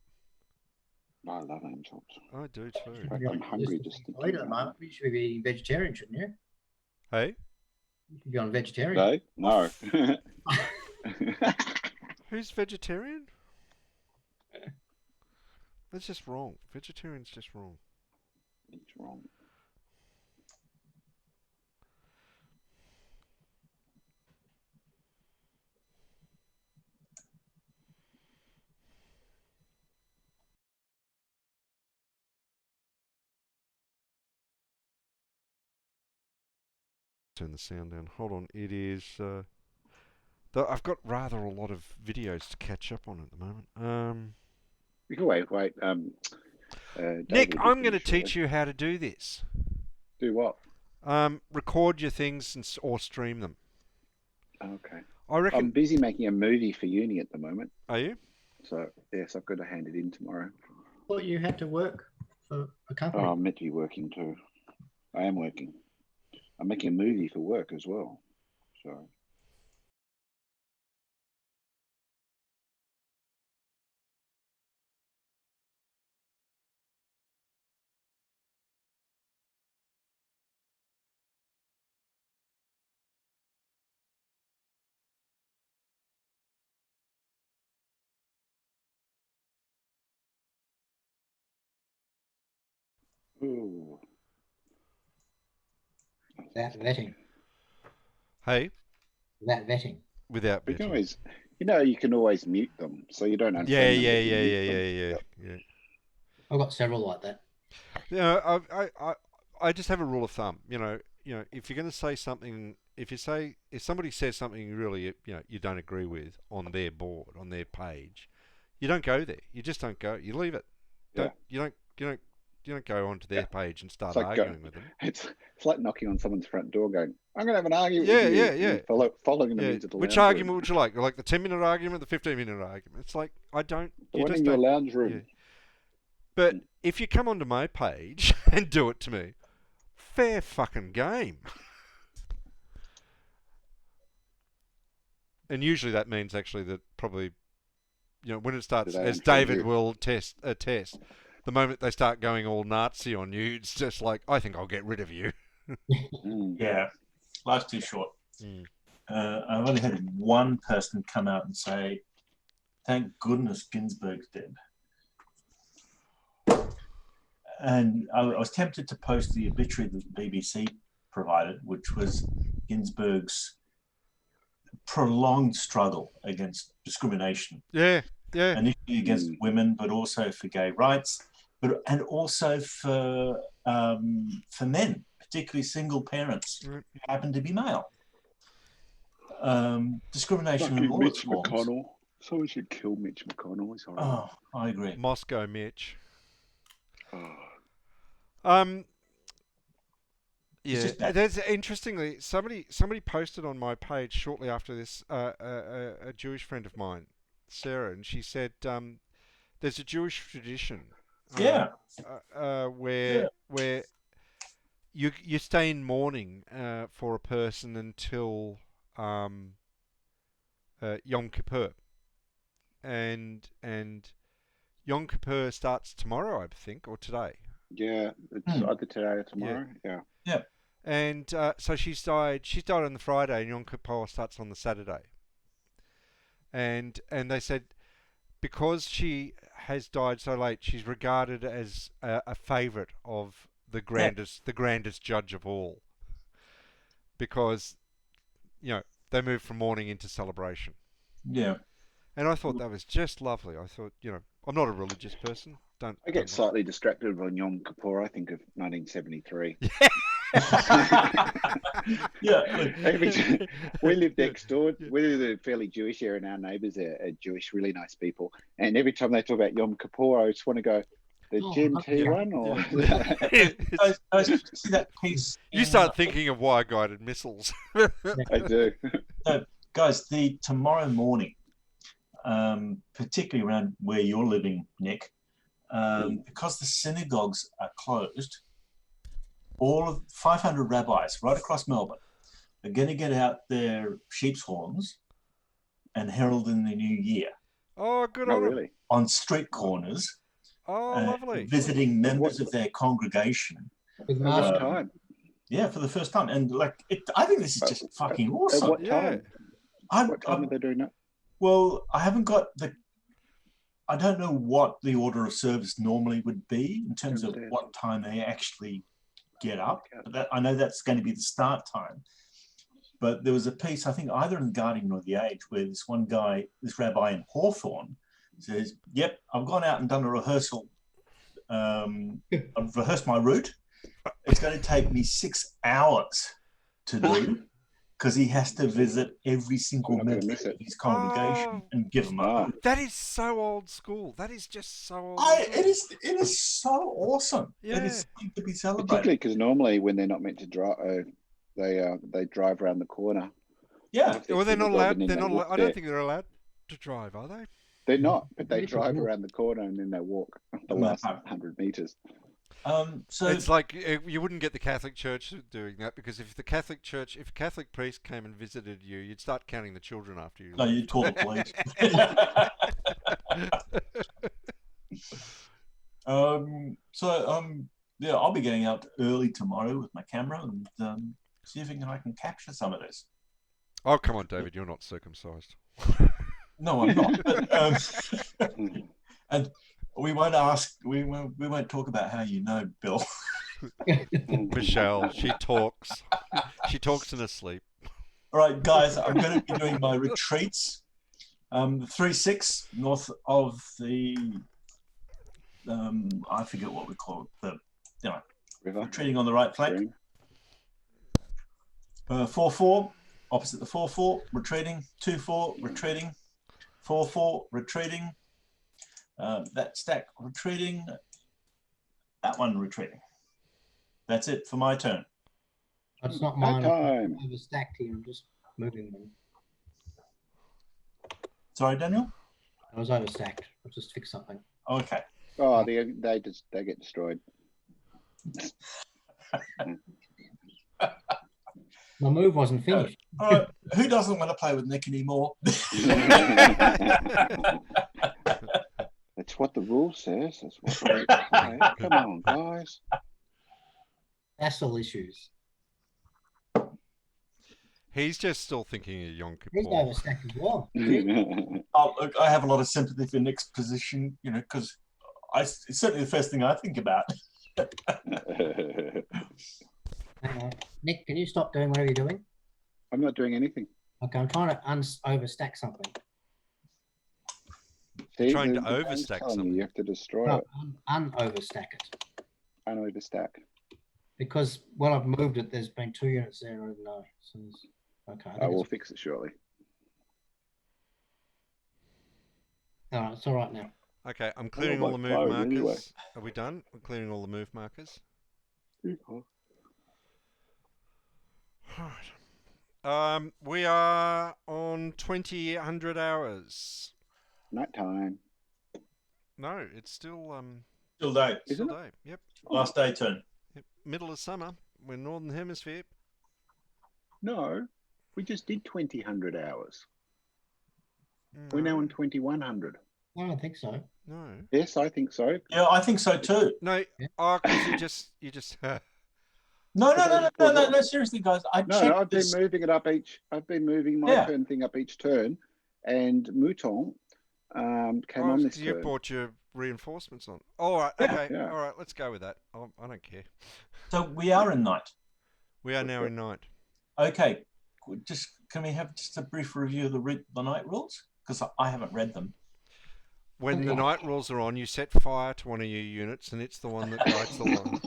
S1: I love lamb chops.
S4: I do too.
S1: In fact, I'm hungry just thinking
S2: At the
S1: about
S2: moment, you should be eating vegetarian, shouldn't you?
S4: Hey,
S2: You should be on vegetarian.
S1: No.
S4: who's vegetarian? That's just wrong. Vegetarian's just wrong.
S1: It's wrong.
S4: Turn the sound down. Hold on. It is. I've got rather a lot of videos to catch up on at the moment.
S1: You can wait.
S4: Nick, I'm going to teach you how to do this.
S1: Do what?
S4: Record your things or stream them.
S1: Okay.
S4: I reckon.
S1: I'm busy making a movie for uni at the moment.
S4: Are you?
S1: So, yes, I've got to hand it in tomorrow.
S2: Thought you had to work for a company.
S1: Oh, I'm meant to be working too. I am working. I'm making a movie for work as well. So. Ooh.
S2: Without vetting.
S4: Hey,
S2: Without vetting.
S4: without
S1: You can
S4: vetting.
S1: always, you can always mute them, so you don't
S4: Yeah,
S1: unfriend them,
S4: yeah,
S1: but you
S4: yeah,
S1: mute
S4: yeah,
S1: them.
S4: yeah, yeah.
S2: I've got several like that.
S4: Yeah, I just have a rule of thumb. If you're going to say something, if somebody says something you really, you don't agree with on their board, on their page, you don't go there. You just don't go. You leave it.
S1: Yeah.
S4: You don't go onto their page and start
S1: It's like
S4: arguing with them.
S1: It's like knocking on someone's front door, going, "I'm going to have an argument
S4: Yeah,
S1: with you."
S4: yeah, yeah.
S1: And following them
S4: Yeah.
S1: into the
S4: Which
S1: lounge
S4: argument
S1: room.
S4: would you like? Like the 10-minute argument, the 15-minute argument? It's like I don't.
S1: The
S4: You
S1: one
S4: just
S1: in your
S4: don't.
S1: lounge room.
S4: Yeah. But if you come onto my page and do it to me, fair fucking game. And usually that means actually that probably, when it starts,
S1: Do they
S4: as
S1: unfriend
S4: David
S1: you?
S4: will attest, the moment they start going all Nazi on you, it's just like, I think I'll get rid of you.
S1: Mm.
S3: Yeah, life's too short.
S4: Mm.
S3: I've only had one person come out and say, "Thank goodness Ginsburg's dead." And I was tempted to post the obituary that the BBC provided, which was Ginsburg's prolonged struggle against discrimination.
S4: Yeah, yeah.
S3: Initially against women, but also for gay rights, and also for men, particularly single parents who happen to be male. Discrimination in all its
S1: Mitch
S3: forms.
S1: McConnell. Someone should kill Mitch McConnell. He's horrible.
S3: Oh, I agree.
S4: Moscow Mitch.
S1: Oh.
S3: It's
S4: Yeah,
S3: just
S4: there's interestingly somebody posted on my page shortly after this a Jewish friend of mine, Sarah, and she said there's a Jewish tradition, where you stay in mourning for a person until Yom Kippur, and Yom Kippur starts tomorrow, I think, or today.
S1: Yeah, it's either today or tomorrow. Yeah.
S4: And so she's died on the Friday, and Yom Kippur starts on the Saturday. And they said because she has died so late, she's regarded as a favourite of the grandest judge of all, because they move from mourning into celebration.
S3: Yeah.
S4: And I thought that was just lovely. I thought, I'm not a religious person.
S1: I get slightly distracted on Yom Kippur. I think of 1973.
S3: Yeah.
S1: We live next door. We live in a fairly Jewish area, and our neighbours are Jewish, really nice people. And every time they talk about Yom Kippur, I just want to go, the GMT one? Or
S3: see that piece?
S4: You start thinking of wire-guided missiles.
S1: I do.
S3: Guys, tomorrow morning, particularly around where you're living, Nick, because the synagogues are closed, all of 500 rabbis right across Melbourne are going to get out their sheep's horns and herald in the new year
S4: Oh, good
S1: Oh,
S4: on 'em.
S1: really?
S3: on street corners,
S4: Oh, lovely.
S3: visiting members of their congregation.
S2: With
S1: At
S2: Marshall.
S1: what time?
S3: Yeah, for the first time. And like, I think this is just fucking
S1: At
S3: awesome.
S1: what
S4: Yeah.
S1: time? What time are they doing that?
S3: Well, I haven't got I don't know what the order of service normally would be in terms of
S1: Understand.
S3: what time they actually get up. But I know that's going to be the start time. But there was a piece, I think, either in the Guardian or the Age, where this one guy, this rabbi in Hawthorne, says, "Yep, I've gone out and done a rehearsal. I've rehearsed my route. It's going to take me 6 hours to do." Because he has to visit every single
S1: I'm not gonna
S3: member
S1: miss
S3: of
S1: it.
S3: his congregation
S4: Oh.
S3: and give them
S1: Ah.
S3: up.
S4: That is so old school. That is just so old
S3: It
S4: school.
S3: is so awesome.
S4: Yeah.
S3: It is something to be celebrated.
S1: Particularly because normally when they're not meant to drive, they drive around the corner.
S3: Yeah.
S4: Well, they're not allowed. They're not.
S1: Walk
S4: I
S1: there.
S4: don't think they're allowed to drive, are they?
S1: They're not, but they
S2: Yes, they
S1: drive
S2: do.
S1: around the corner and then they walk the
S3: No.
S1: last 100 meters.
S3: So
S4: It's like you wouldn't get the Catholic Church doing that, because if a Catholic priest came and visited you, you'd start counting the children after you.
S3: no,
S4: left.
S3: you'd call the police. Yeah, I'll be getting out early tomorrow with my camera and see if I can capture some of this.
S4: Oh, come on, David, you're not circumcised.
S3: No, I'm not. But, and we won't ask. We won't talk about how you know, Bill.
S4: Michelle, she talks. She talks in her sleep.
S3: All right, guys, I'm going to be doing my retreats. 3-6 north of the. I forget what we call it.
S1: River.
S3: Retreating on the right flank.
S1: Stream.
S3: 4-4 opposite the 4-4 retreating. 2-4 retreating. 4-4 retreating. That stack retreating. That one retreating. That's it for my turn.
S2: That's not
S1: High
S2: mine.
S1: time.
S2: I'm overstacked here. I'm just moving them.
S3: Sorry, Daniel.
S2: I was overstacked. I'll just fix something.
S3: Okay.
S1: Oh, they get destroyed.
S2: My move wasn't finished.
S3: All right. Who doesn't want to play with Nick anymore?
S1: That's what the rule says. That's what they say. Come on, guys.
S2: Vassal issues.
S4: He's just still thinking of Yom
S2: He's
S4: Kippur.
S2: overstacked as well.
S3: Look, I have a lot of sympathy for Nick's position, because it's certainly the first thing I think about.
S2: Hang on. Nick, can you stop doing whatever you're doing?
S1: I'm not doing anything.
S2: Okay, I'm trying to overstack something.
S1: See,
S4: Trying to
S1: the game's
S4: overstack
S1: telling
S4: something.
S1: You have to destroy
S2: No,
S1: it.
S2: un-overstack it.
S1: Unoverstack.
S2: Because when I've moved it, there's been 2 units there. I don't even know. So okay.
S1: I will fix it shortly.
S2: All right, it's all right now.
S4: Okay, I'm clearing all the move
S1: phone
S4: markers.
S1: anyway.
S4: Are we done? We're clearing all the move markers. Right. We are on 2000 hours.
S1: Night time.
S4: No, it's still
S3: Still day.
S4: still day. Yep.
S3: Last day turn.
S4: Yep. Middle of summer. We're northern hemisphere.
S1: No, we just did 2000 hours. We're now on 2100.
S2: I don't think so.
S4: No.
S1: Yes, I think so.
S3: Yeah, I think so too.
S4: No.
S2: Yeah.
S4: Oh, because you just.
S3: No, seriously, guys.
S1: No, I've been moving it up each. I've been moving my turn thing up each turn, and Mouton came on this
S4: you
S1: turn.
S4: brought your reinforcements on. All right.
S1: Yeah,
S4: Okay.
S1: yeah.
S4: All right. Let's go with that. I don't care.
S3: So we are in night.
S4: We are now in night.
S3: Okay. Can we have just a brief review of the night rules? Because I haven't read them.
S4: When the
S2: Okay.
S4: night rules are on, you set fire to one of your units, and it's the one that lights the line.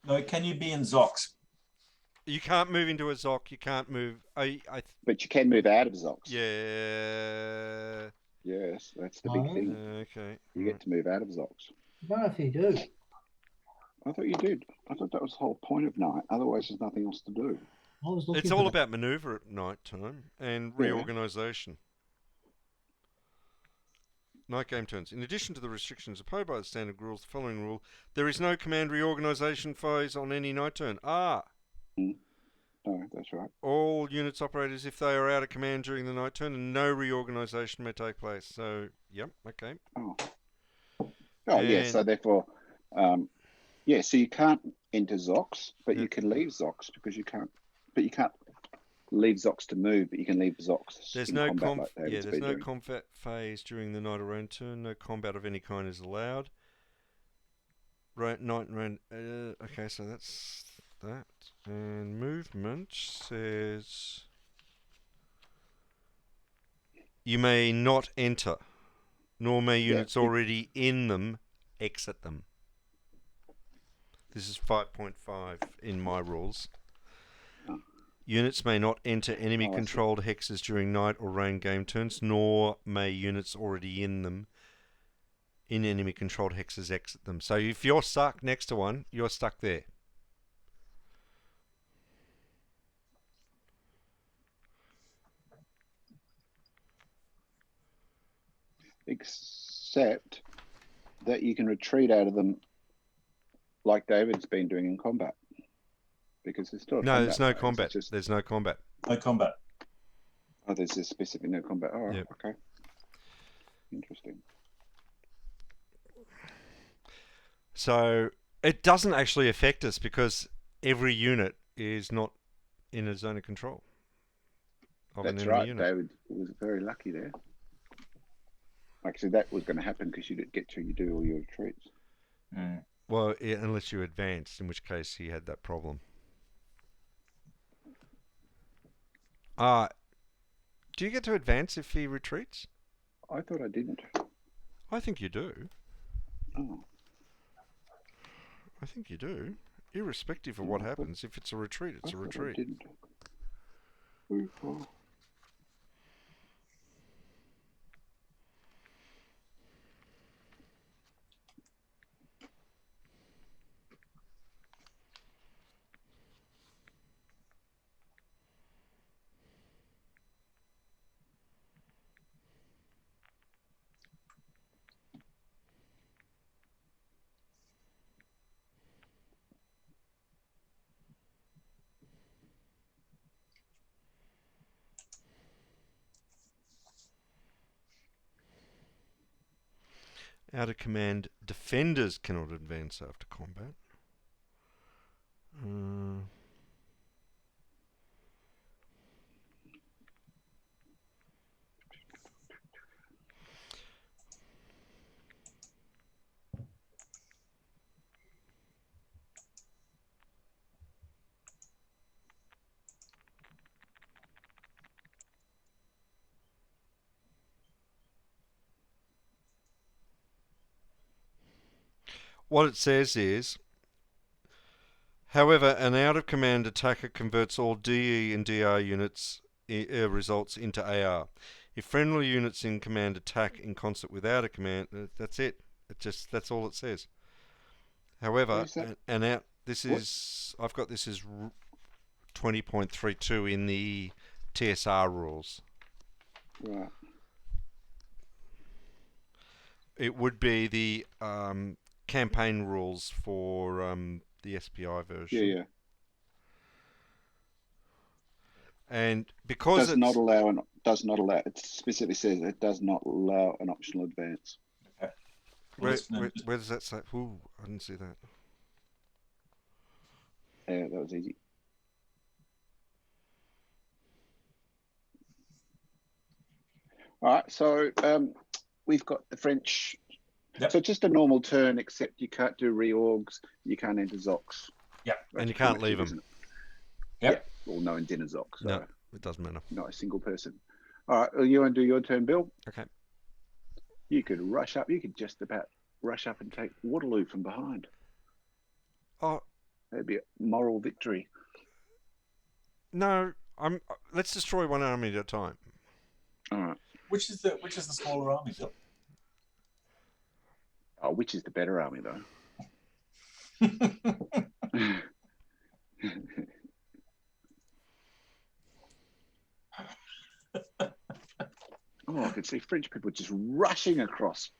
S3: No, can you be in Zox?
S4: You can't move into a Zoc. You can't move.
S1: But you can move out of Zox.
S4: Yeah.
S1: Yes, that's the big thing.
S4: Okay.
S1: You get to move out of Zox.
S2: I don't know if you do.
S1: I thought you did. I thought that was the whole point of night. Otherwise, there's nothing else to do.
S2: I was looking
S4: It's
S2: for
S4: all
S2: that.
S4: about manoeuvre at night time and
S1: Yeah.
S4: reorganisation.
S5: night game turns. In addition to the restrictions imposed by the standard rules, the following rule: there is no command reorganization phase on any night turn.
S1: No, that's right.
S5: All units operators, if they are out of command during the night turn, and no reorganization may take place. So, yep, okay.
S1: Oh, yeah. So therefore, so you can't enter Zox, but you can leave Zox because you can't. But you can't leave Zox to move, but you can leave Zox.
S5: There's
S1: in
S5: no
S1: combat.
S5: there's no combat phase during the night or round turn. No combat of any kind is allowed. Night and round. Okay, so that's that. And movement says you may not enter, nor may units already in them exit them. This is 5.5 in my rules. Units may not enter enemy-controlled hexes during night or rain game turns, nor may units already in them, in enemy-controlled hexes, exit them. So if you're stuck next to one, you're stuck there.
S1: Except that you can retreat out of them like David's been doing in combat. Because there's still
S5: there's no combat. There's no combat.
S3: No combat.
S1: Oh, there's a specific no combat. Oh,
S5: Yep.
S1: Okay. Interesting.
S5: So it doesn't actually affect us because every unit is not in a zone of control of an
S1: That's
S5: enemy
S1: right.
S5: unit.
S1: David was very lucky there. Actually, that was going to happen because you didn't get to do all your retreats.
S5: Well, unless you advanced, in which case he had that problem. Do you get to advance if he retreats?
S1: I thought I didn't.
S5: I think you do.
S1: Oh.
S5: I think you do. Irrespective of what happens, if it's a retreat, it's a retreat.
S1: I didn't. Oh.
S5: Out of command, defenders cannot advance after combat. What it says is, however, an out-of-command attacker converts all DE and DR units results into AR. If friendly units in command attack in concert without a command, that's it. That's all it says. However, I've got this as 20.32 in the TSR rules.
S1: Right.
S5: It would be the campaign rules for the SPI version.
S1: Yeah.
S5: And because
S1: does not allow. It specifically says it does not allow an optional advance.
S3: Okay.
S5: Where does that say? Ooh, I didn't see that.
S1: Yeah, that was easy. All right, so we've got the French.
S3: Yep.
S1: So just a normal turn, except you can't do reorgs, you can't enter Zox.
S3: Yep.
S5: And you can't leave them.
S3: Yep.
S1: Well, no one's in a Zox. So
S5: No, it doesn't matter.
S1: not a single person. All right, well, you want to do your turn, Bill?
S5: Okay.
S1: You could rush up. You could just about rush up and take Waterloo from behind.
S5: Oh.
S1: That'd be a moral victory.
S5: No, let's destroy one army at a time.
S1: All right.
S3: Which is the smaller army, Bill?
S1: Oh, which is the better army, though? Oh, I could see French people just rushing across.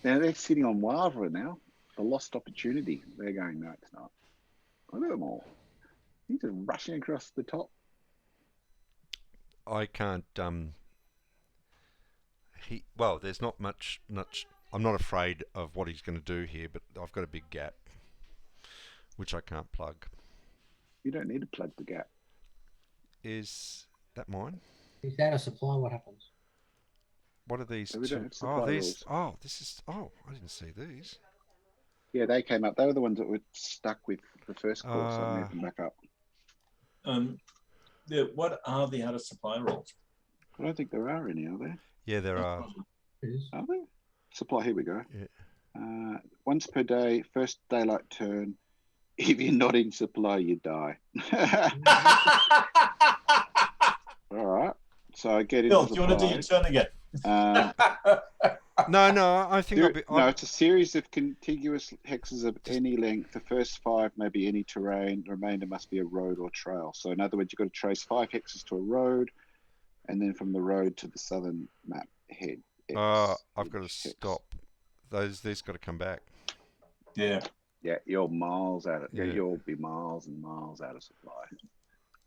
S1: Now they're sitting on Wavre now. The lost opportunity. They're going, no, it's not. Look at them all. He's just rushing across the top.
S5: I can't. There's not much. I'm not afraid of what he's going to do here, but I've got a big gap, which I can't plug.
S1: You don't need to plug the gap.
S5: Is that mine?
S2: If he's out of supply, what happens?
S5: What are these
S1: So we don't
S5: two?
S1: have supply rules.
S5: Oh, this is. Oh, I didn't see these.
S1: Yeah, they came up. They were the ones that were stuck with the first course. So I moved them back up.
S3: What are the out of supply rules?
S1: I don't think there are any, are there?
S5: Yeah, there are.
S1: Are there? Supply, here we go.
S5: Yeah.
S1: Once per day, first daylight turn. If you're not in supply, you die. All right. So I get
S3: Bill,
S1: into
S3: do you want to do your turn again?
S5: No, I think
S1: it's a series of contiguous hexes of any length. The first 5 may be any terrain. The remainder must be a road or trail. So in other words, you've got to trace 5 hexes to a road, and then from the road to the southern map head.
S5: I've got to stop. These got to come back.
S3: Yeah.
S1: Yeah, you're miles out of.
S5: Yeah.
S1: You'll be miles and miles out of supply.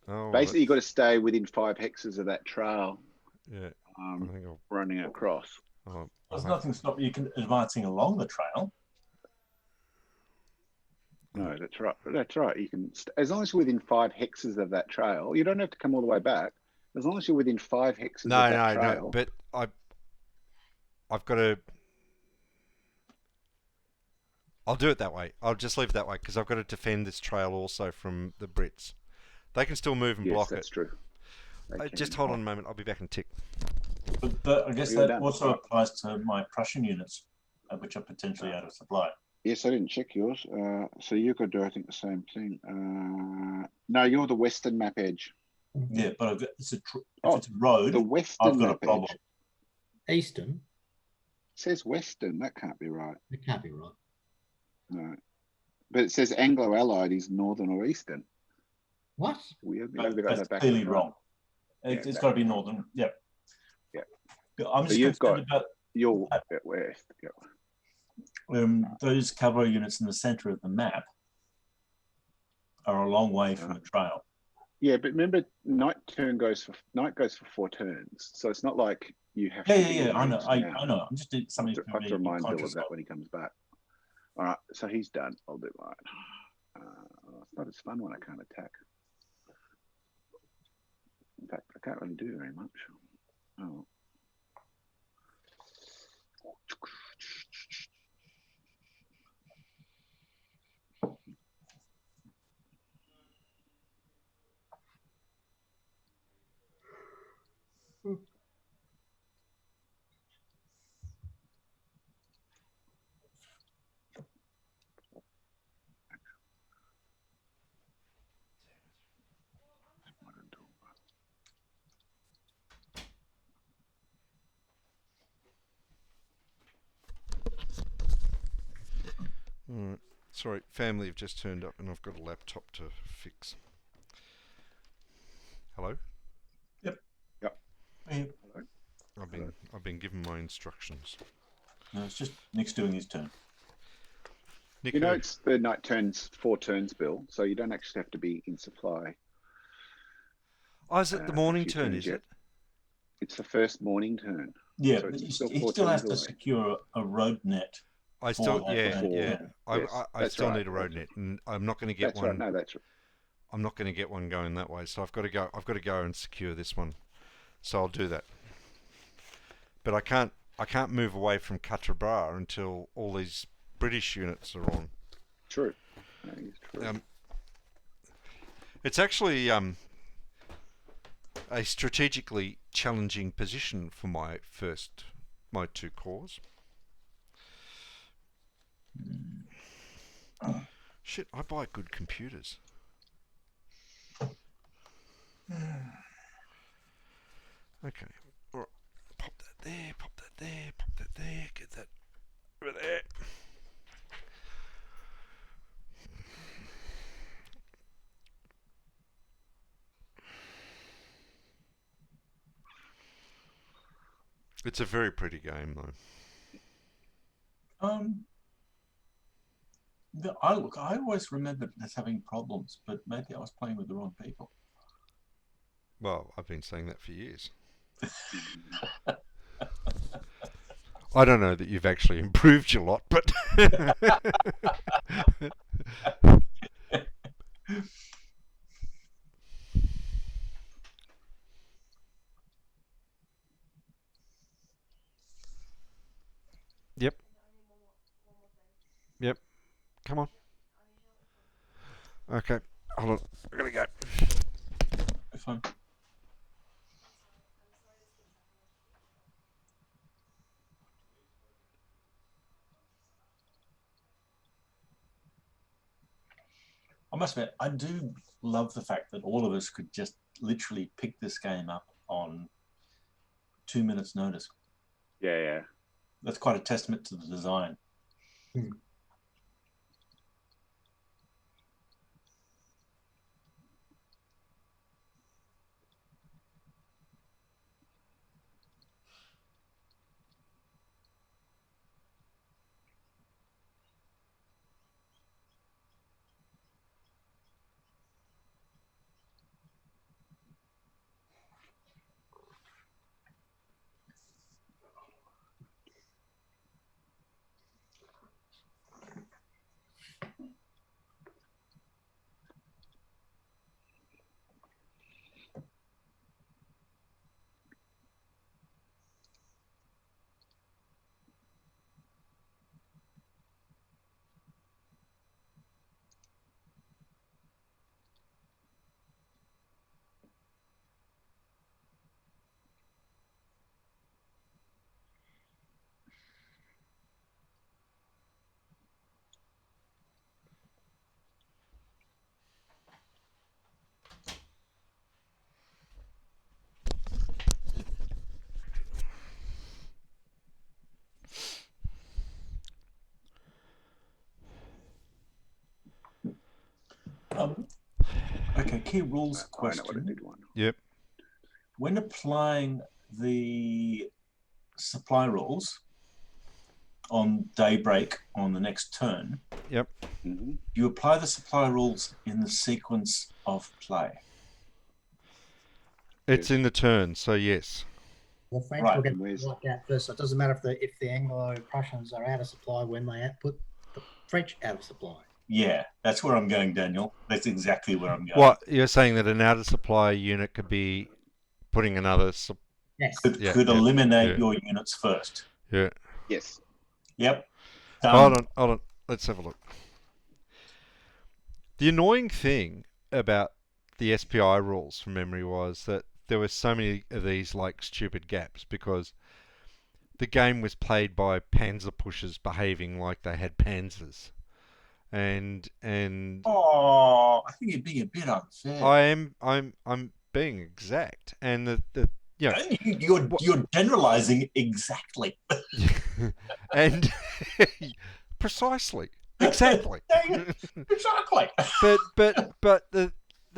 S5: Oh,
S1: Basically, you've got to stay within 5 hexes of that trail.
S5: Yeah.
S1: Running across.
S3: There's nothing stopping you advancing along the trail.
S1: No, that's right. That's right. You can, as long as you're within 5 hexes of that trail, you don't have to come all the way back. As long as you're within 5 hexes of that trail.
S5: No. But I've got to. I'll do it that way. I'll just leave it that way because I've got to defend this trail also from the Brits. They can still move and block it.
S1: Yes, that's true.
S5: Just hold on a moment. I'll be back in a tick.
S3: But I guess that also applies to my Prussian units, which are potentially out of supply.
S1: Yes, I didn't check yours. So you've got to do, I think, the same thing. No, you're the western map edge.
S3: Yeah, but if it's a road,
S1: the western
S3: I've got
S1: map
S3: a problem.
S1: Edge.
S2: Eastern?
S1: It says western. That can't be right.
S2: It can't be right.
S1: No. But it says Anglo-Allied is northern or eastern.
S2: What?
S3: That's clearly wrong. It's got to be northern. Yeah.
S1: Yeah.
S3: I'm just concerned about
S1: your west. Yeah.
S3: Those cavalry units in the center of the map are a long way from the trail.
S1: Yeah, but remember, night goes for 4 turns, so it's not like you have.
S3: Yeah. I know. I know. I'm just doing something.
S1: I have to remind Bill of that when he comes back. All right, so he's done. I'll do mine. It's not as fun when I can't attack. In fact, I can't really do very much. Oh.
S5: Alright. Sorry, family have just turned up and I've got a laptop to fix. Hello?
S3: Yep.
S1: Hello.
S5: I've been given my instructions.
S3: No, it's just Nick's doing his turn.
S5: Nick,
S1: you know, it's the night turns 4 turns, Bill, so you don't actually have to be in supply.
S5: Oh, is it the morning turn, is it?
S1: It's the first morning turn.
S3: Yeah,
S1: so
S3: he still has to secure a road net.
S5: I still,
S1: Yes,
S5: I still need a road net, and I'm not going to get one.
S1: Right. No, that's right.
S5: I'm not going to get one going that way, so I've got to go and secure this one. So I'll do that. But I can't move away from Quatre Bras until all these British units are on.
S1: True. That is true.
S5: It's actually a strategically challenging position for my 2 corps. Shit, I buy good computers. Okay. All right. Pop that there, pop that there, pop that there, get that over there. It's a very pretty game, though.
S3: I always remembered it as having problems, but maybe I was playing with the wrong people.
S5: Well, I've been saying that for years. I don't know that you've actually improved your lot, but Yep. Yep. Come on. Okay. Hold on. I gotta go.
S3: Fine. I must admit, I do love the fact that all of us could just literally pick this game up on 2 minutes' notice.
S1: Yeah.
S3: That's quite a testament to the design. Okay, key rules question.
S1: I know what I did one.
S5: Yep.
S3: When applying the supply rules on daybreak on the next turn,
S5: Yep.
S1: Mm-hmm.
S3: you apply the supply rules in the sequence of play.
S5: It's in the turn, so yes.
S2: The French
S3: Right,
S2: will get
S1: and where's-
S2: wiped out first. So it doesn't matter if the Anglo-Prussians are out of supply when they put the French out of supply.
S3: Yeah, that's where I'm going, Daniel. That's exactly where I'm going.
S5: What you're saying that an out of supply unit could be putting another.
S2: Yes.
S3: Could eliminate your units first.
S5: Yeah.
S1: Yes.
S3: Yep.
S5: Hold on. Let's have a look. The annoying thing about the SPI rules from memory was that there were so many of these like stupid gaps because the game was played by panzer pushers behaving like they had panzers. And
S3: Oh, I think you're being a bit unfair.
S5: I'm being exact, and the
S3: you're generalizing exactly.
S5: and precisely exactly.
S3: Exactly.
S5: But the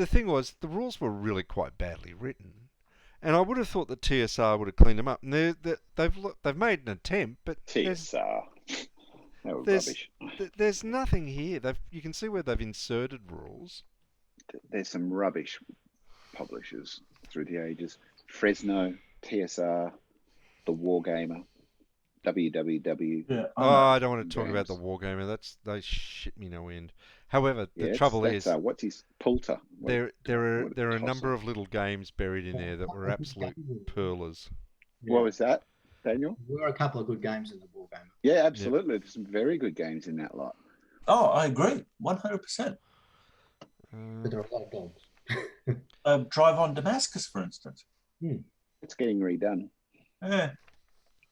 S5: thing was the rules were really quite badly written, and I would have thought that TSR would have cleaned them up, and they've made an attempt, but
S1: TSR. They were
S5: there's
S1: rubbish.
S5: there's nothing here. You can see where they've inserted rules.
S1: There's some rubbish publishers through the ages. Fresno, TSR, The Wargamer, WWW.
S3: Yeah,
S5: I don't want to talk
S1: games.
S5: about the Wargamer. They shit me no end. However, the
S1: Yeah,
S5: trouble is
S1: what's his Poulter?
S5: there are a number of little games buried in there that were absolute pearlers.
S2: Yeah.
S1: What was that, Daniel?
S2: There were a couple of good games in the war game.
S1: Yeah, absolutely. There's some very good games in that lot.
S3: Oh, I agree, 100%.
S2: But there are a lot of dogs.
S3: Drive on Damascus, for instance.
S1: It's getting redone.
S3: Yeah.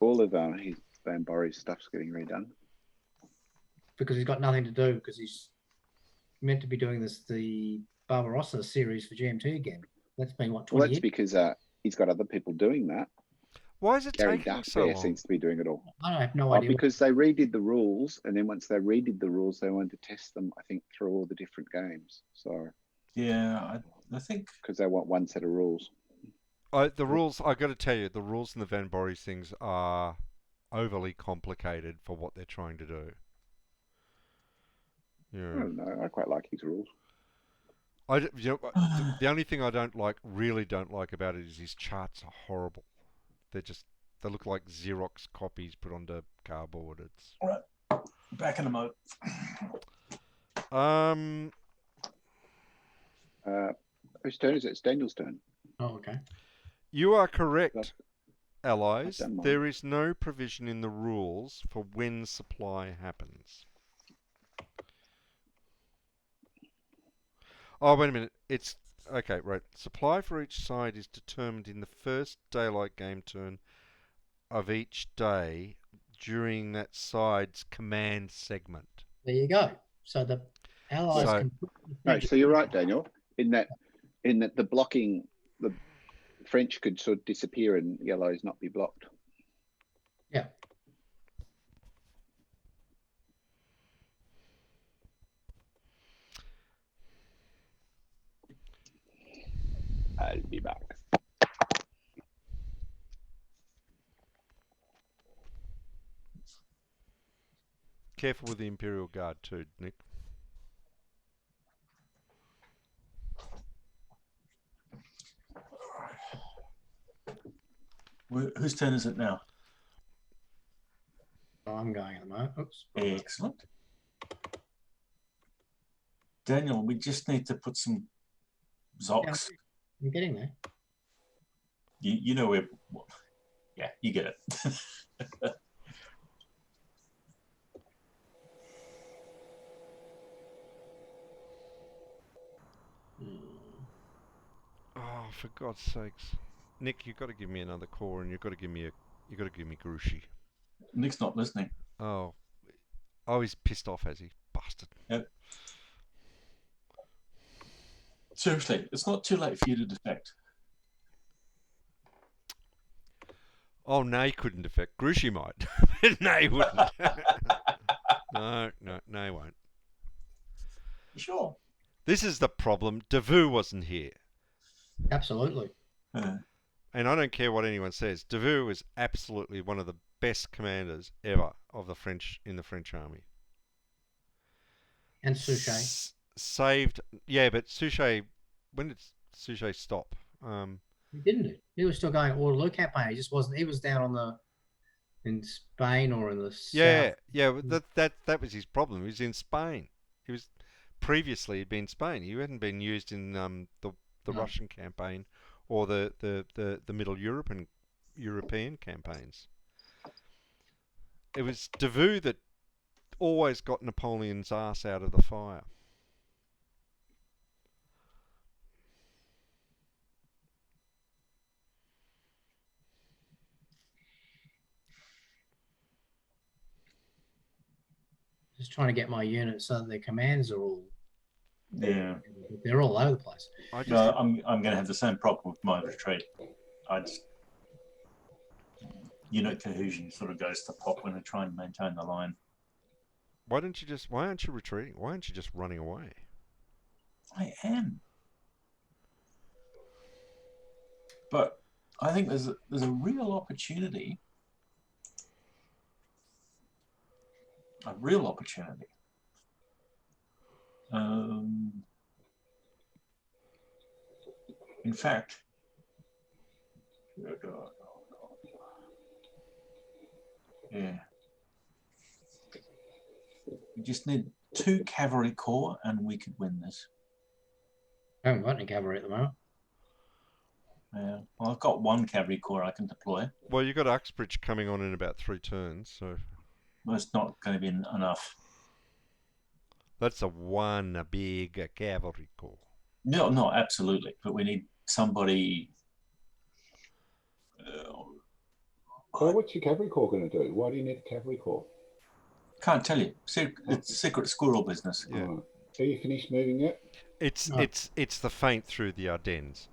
S1: All of his Van Borry's stuff's getting redone.
S2: Because he's got nothing to do because he's meant to be doing the Barbarossa series for GMT again. That's been what, 20
S1: Well, that's
S2: years?
S1: because he's got other people doing that.
S5: Why is it
S1: Gary
S5: taking
S1: Duck
S5: so
S1: there
S5: long?
S1: seems to be doing it all.
S2: I have no idea.
S1: Because they redid the rules, and then once they redid the rules, they wanted to test them, I think, through all the different games. So
S3: Yeah, I think
S1: because they want one set of rules.
S4: The rules, I got to tell you, the rules in the Van Boris things are overly complicated for what they're trying to do.
S1: I
S4: Yeah.
S1: don't know. I quite like his rules.
S4: The only thing I really don't like about it is his charts are horrible. They look like Xerox copies put onto cardboard. It's
S3: All right, back in a moment.
S1: Whose turn is it? It's Daniel's turn.
S2: Oh, okay.
S4: You are correct,
S1: I've
S4: allies.
S1: done mine.
S4: There is no provision in the rules for when supply happens. Oh, wait a minute. It's okay, right. Supply for each side is determined in the first daylight game turn of each day during that side's command segment.
S2: There you go. So the allies
S4: So-
S2: can.
S1: No, so you're right, Daniel. In that the blocking, the French could sort of disappear and yellows not be blocked.
S2: Yeah.
S1: I'll be back.
S4: Careful with the Imperial Guard too, Nick.
S3: Whose turn is it now?
S2: Oh, I'm going at the moment. Oops.
S3: Excellent. Daniel, we just need to put some Zocs.
S2: I'm getting there.
S3: You know where. Yeah, you get it.
S4: Oh, for God's sakes, Nick, you've got to give me another core, and you've got to give me Grushi.
S3: Nick's not listening.
S4: Oh, he's pissed off, has he, bastard?
S3: Yep. Seriously, it's not too late for you to defect.
S4: Oh, no, he couldn't defect. Grushi might. No, he wouldn't. No, he won't.
S3: Sure.
S4: This is the problem. Davout wasn't here.
S2: Absolutely.
S4: And I don't care what anyone says. Davout is absolutely one of the best commanders ever of the French in the French army.
S2: And Suchet.
S4: Saved, yeah, but Suchet. When did Suchet stop?
S2: He didn't. He was still going Waterloo campaign. He just wasn't. He was down in Spain or in the
S4: Yeah,
S2: south.
S4: that was his problem. He was in Spain. He was previously he'd been in Spain. He hadn't been used in the Russian campaign or the Middle European campaigns. It was Davout that always got Napoleon's ass out of the fire.
S2: Just trying to get my units so that their commands are all.
S3: Yeah.
S2: They're all over the place.
S3: No, I'm going to have the same problem with my retreat. Unit cohesion sort of goes to pot when I try and maintain the line.
S4: Why aren't you retreating? Why aren't you just running away?
S3: I am. But I think there's a real opportunity. A real opportunity. In fact, yeah, we just need 2 cavalry corps and we could win this.
S2: I haven't got any cavalry at the moment.
S3: Yeah, well, I've got 1 cavalry corps I can deploy.
S4: Well, you've got Uxbridge coming on in about 3 turns, so
S3: Well, it's not going to be enough.
S4: that's a big cavalry corps.
S3: No, absolutely. But we need somebody.
S1: Well, what's your cavalry corps going to do? Why do you need a cavalry corps?
S3: Can't tell you. It's secret squirrel business.
S4: Yeah.
S1: Right. Are you finished moving yet?
S4: It's
S2: No.
S4: it's the feint through the Ardennes.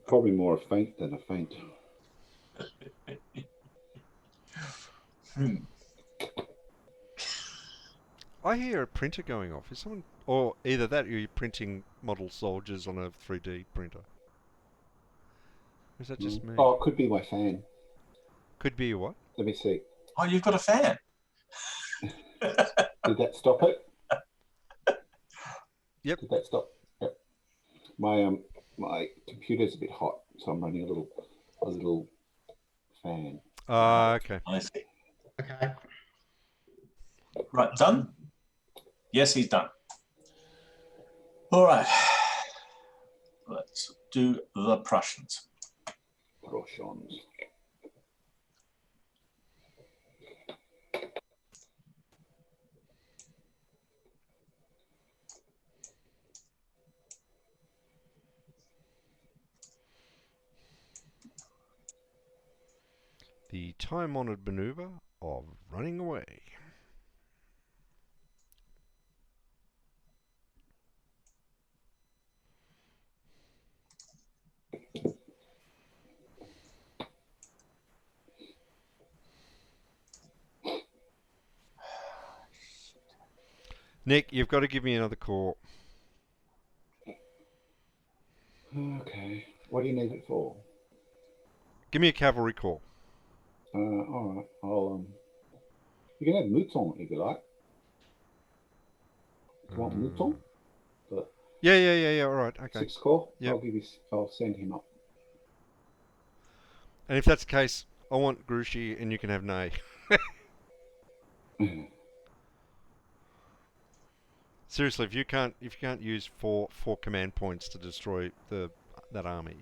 S1: Probably more a feint than a feint.
S5: I hear a printer going off. Is someone, or either that, or you're printing model soldiers on a 3D printer? Or is that just me?
S1: Oh, it could be my fan.
S5: Could be your what?
S1: Let me see.
S3: Oh, you've got a fan.
S1: Did that stop it?
S5: Yep.
S1: Did that stop? Yep. My computer's a bit hot, so I'm running a little fan.
S5: Okay.
S3: I see.
S2: Okay.
S3: Right, done? Yes, he's done. All right. Let's do the Prussians.
S1: Prussians.
S5: The time-honored maneuver of running away. Nick, you've got to give me another call.
S1: Okay. What do you need it for?
S5: Give me a cavalry call.
S1: All right. I'll you can have Mouton if you like. Do you want Mouton?
S5: Yeah. All right. Okay.
S1: 6 core.
S5: Yep.
S1: I'll send him up.
S5: And if that's the case, I want Grushi, and you can have Nay. Seriously, if you can't use four command points to destroy that army,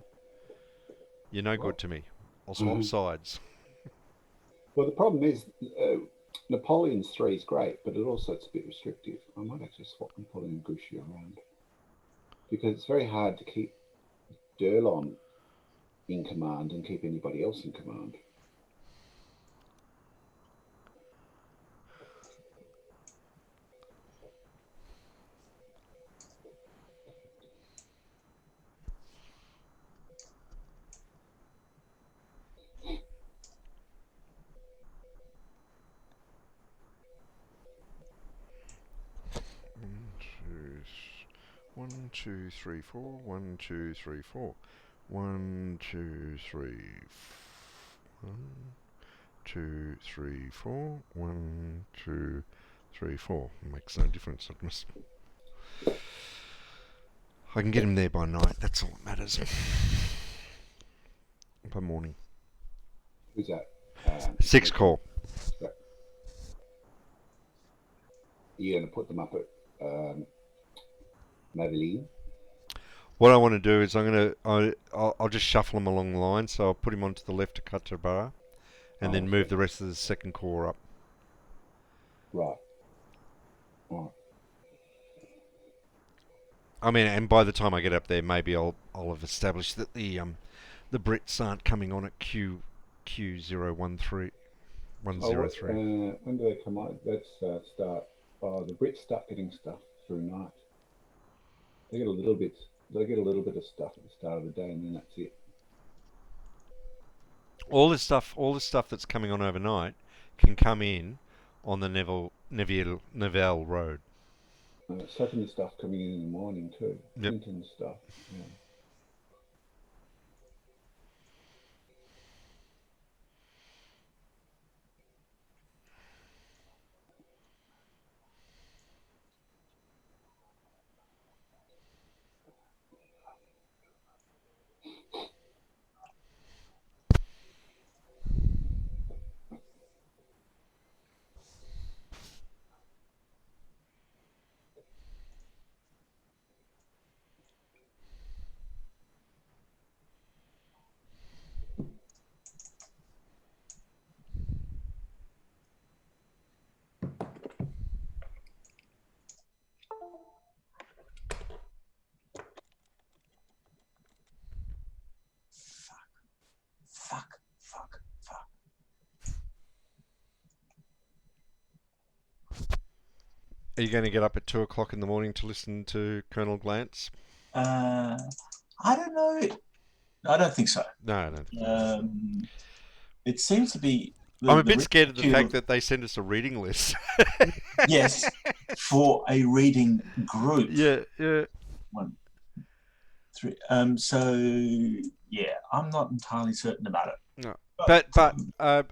S5: you're no good to me. I'll swap sides.
S1: Well, the problem is Napoleon's 3 is great, but it's a bit restrictive. I might actually swap Napoleon and Grouchy around because it's very hard to keep Durlon in command and keep anybody else in command.
S5: One, two, three, four. 1, 2, 3, 4. 1, 2, 3. 1, 2, 3, 4. 1, 2, 3, 4. Makes no difference. I can get him there by night. That's all that matters. By morning.
S1: Who's that?
S5: 6 call.
S1: You're going to put them up at Madeline?
S5: What I want to do is I'll just shuffle him along the line. So I'll put him onto the left of Quatre Bras, and then move the rest of the second corps up.
S1: Right. Right.
S5: I mean, and by the time I get up there, maybe I'll have established that the Brits aren't coming on at Q013. 103.
S1: When do they come on? Let's start. Oh, the Brits start getting stuff through night. They get a little bit of stuff at the start of the day, and then that's it.
S5: All this stuff that's coming on overnight can come in on the Nivelle Road.
S1: Sutton stuff coming in the morning too.
S5: Yep.
S1: Clinton stuff. Yeah.
S3: Fuck.
S5: Are you going to get up at 2 o'clock in the morning to listen to Colonel Glantz?
S3: I don't know. I don't think so.
S5: No, I don't think so.
S3: It seems to be
S4: I'm a bit scared of the fact that they send us a reading list.
S3: Yes, for a reading group.
S4: Yeah.
S3: 1, 3. So yeah, I'm not entirely certain about it.
S4: No. But I,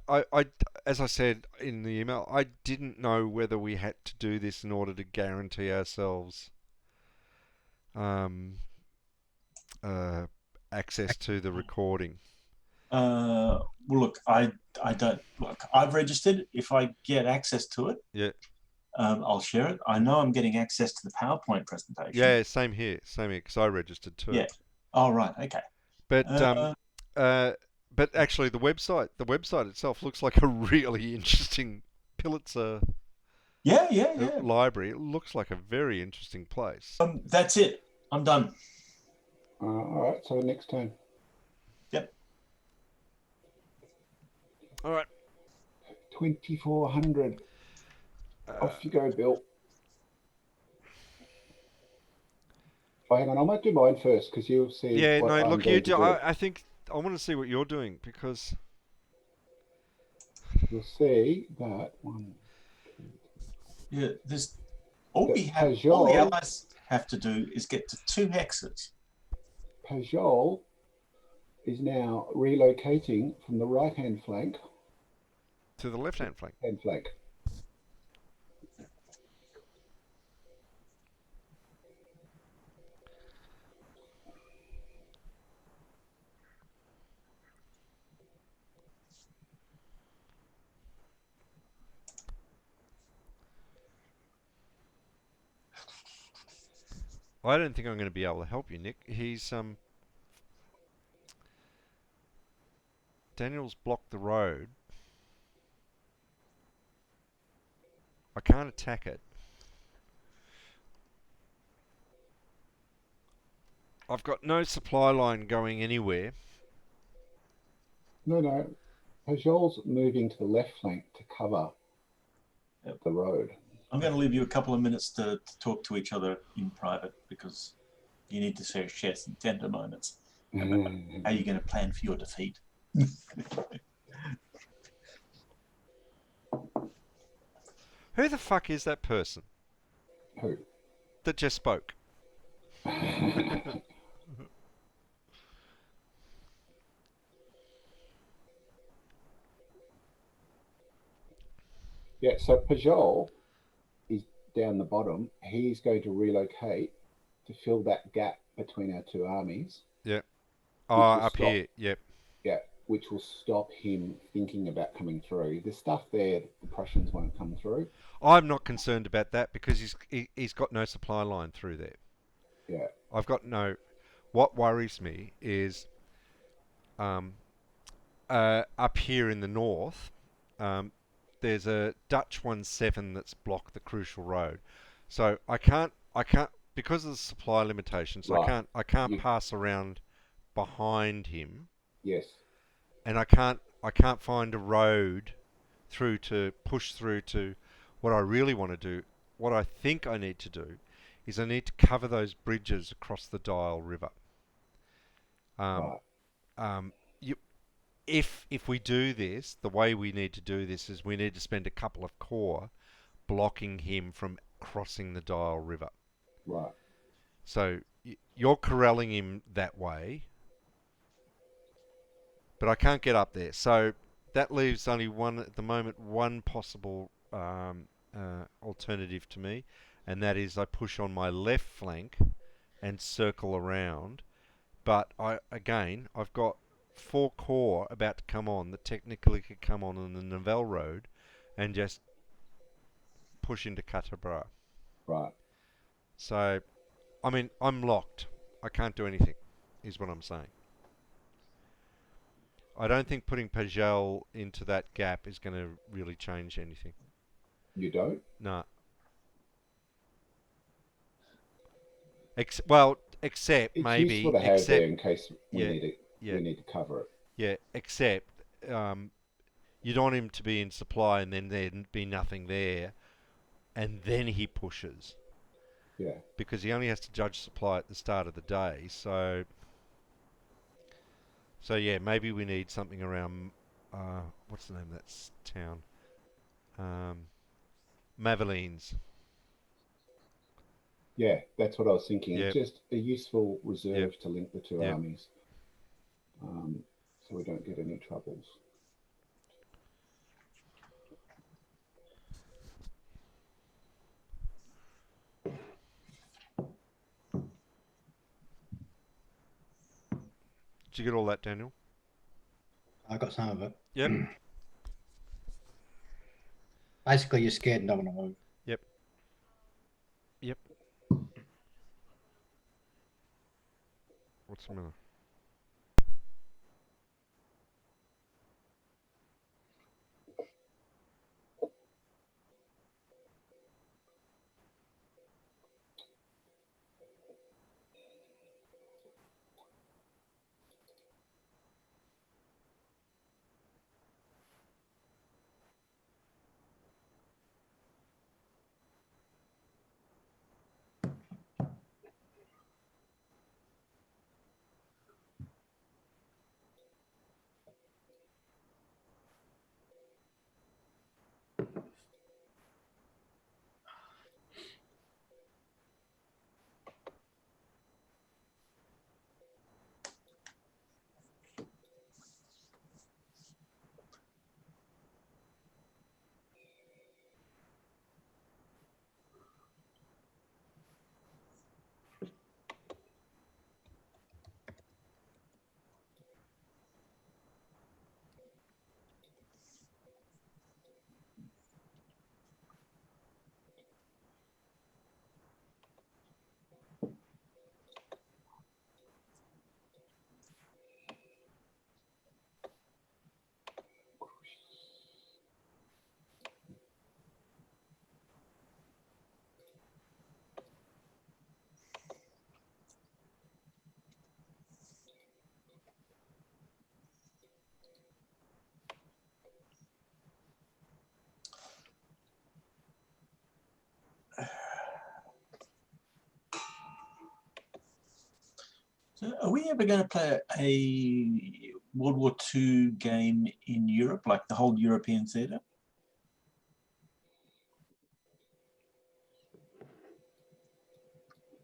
S4: as I said in the email, I didn't know whether we had to do this in order to guarantee ourselves access to the recording.
S3: Well, look, I don't look. I've registered. If I get access to it,
S4: Yeah.
S3: I'll share it. I know I'm getting access to the PowerPoint presentation.
S4: Yeah, same here, because I registered too.
S3: Yeah. Oh, right. Okay.
S4: But actually, the website itself looks like a really interesting Pulitzer.
S3: Yeah.
S4: Library. It looks like a very interesting place.
S3: That's it. I'm done.
S1: All right. So next turn.
S3: Yep.
S4: All right.
S1: 2400. Off you go, Bill. Oh, hang on. I might do mine first because you'll see.
S4: Yeah.
S1: what
S4: No.
S1: I'm
S4: Look,
S1: going
S4: you
S1: to
S4: do. I think I want to see what you're doing because
S1: You'll see that one.
S3: Yeah. There's all
S1: That
S3: we have. All the
S1: Pajol-
S3: allies have to do is get to 2 hexes.
S1: Pajol is now relocating from the right-hand flank.
S4: to the left-hand flank. I don't think I'm going to be able to help you, Nick. He's Daniel's blocked the road. I can't attack it. I've got no supply line going anywhere.
S1: No. Pajol's moving to the left flank to cover the road.
S3: I'm going to leave you a couple of minutes to talk to each other in private because you need to share some tender moments. How are you going to plan for your defeat?
S4: Who the fuck is that person
S1: Who?
S4: that just spoke?
S1: Yeah, so Pajol is down the bottom. He's going to relocate to fill that gap between our two armies.
S4: Yeah.
S1: Which
S4: Oh,
S1: will
S4: up
S1: stop-
S4: here. Yep.
S1: Yeah, which will stop him thinking about coming through. There's stuff there the Prussians won't come through.
S4: I'm not concerned about that because he's got no supply line through there.
S1: Yeah.
S4: I've got no. What worries me is up here in the north, there's a Dutch 17 that's blocked the crucial road. So I can't because of the supply limitations.
S1: Right.
S4: I can't pass around behind him.
S1: Yes.
S4: And I can't find a road through to push through to what I really want to do. What I think I need to do is I need to cover those bridges across the Dial River.
S1: Right.
S4: If we do this, the way we need to do this is we need to spend a couple of corps blocking him from crossing the Dial River.
S1: Right.
S4: So you're corralling him that way, but I can't get up there. So that leaves only one possible alternative to me, and that is I push on my left flank and circle around. But I've got 4 corps about to come on that technically could come on the Nivelle Road and just push into Quatre Bras.
S1: Right.
S4: So, I mean, I'm locked. I can't do anything, is what I'm saying. I don't think putting Pajol into that gap is going to really change anything.
S1: You don't?
S4: No. Except
S1: It's
S4: maybe.
S1: useful to have there in case we need it.
S4: Yeah.
S1: We need to cover it.
S4: Yeah, except you don't want him to be in supply and then there'd be nothing there, and then he pushes.
S1: Yeah.
S4: Because he only has to judge supply at the start of the day, so yeah, maybe we need something around what's the name of that town? Mavelines.
S1: Yeah, that's what I was thinking.
S4: Yep.
S1: It's just a useful reserve
S4: Yep.
S1: to link the two
S4: Yep.
S1: armies, so we don't get any troubles.
S4: Did you get all that, Daniel?
S2: I got some of it.
S4: Yep.
S2: Basically, you're scared and don't want to move.
S4: Yep. Yep. What's the matter?
S3: So are we ever going to play a World War II game in Europe, like the whole European theatre?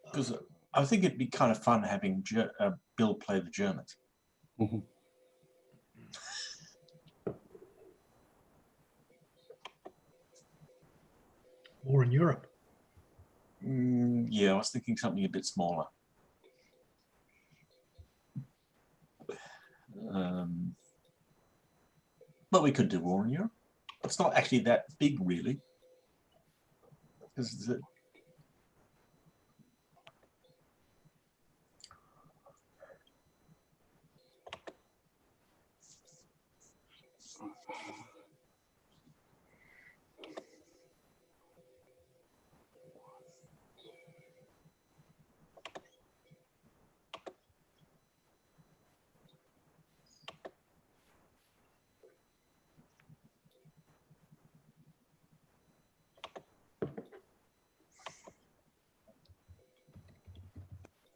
S3: Because I think it'd be kind of fun having Bill play the Germans.
S1: Mm-hmm.
S2: War in Europe.
S3: Yeah, I was thinking something a bit smaller. But we could do War in Europe. It's not actually that big, really. Because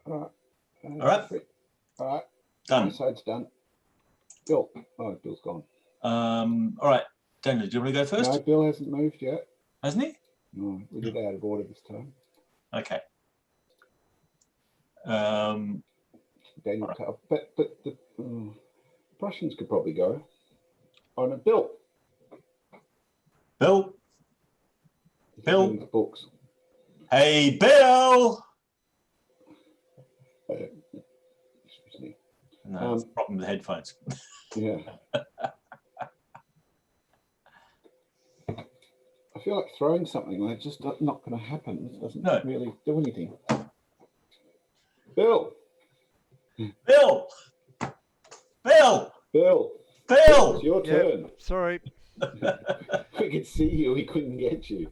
S1: All
S3: All right.
S1: All right.
S3: Done.
S1: My side's done. Bill. Oh, Bill's gone.
S3: All right, Daniel, do you want to go first?
S1: No, Bill hasn't moved yet.
S3: Hasn't he?
S1: No, we did out of order this time.
S3: Okay.
S1: Daniel,
S3: Right.
S1: but the Prussians could probably go. Oh no, Bill.
S3: Bill.
S1: He's
S3: Bill.
S1: doing the books.
S3: Hey, Bill.
S1: Excuse me.
S3: No, it's a problem with the headphones.
S1: Yeah. I feel like throwing something, and it's just not going to happen. It doesn't really do anything. Bill.
S3: Bill. Bill.
S1: Bill.
S3: Bill.
S1: It's your turn.
S4: Sorry.
S1: We could see you. We couldn't get you.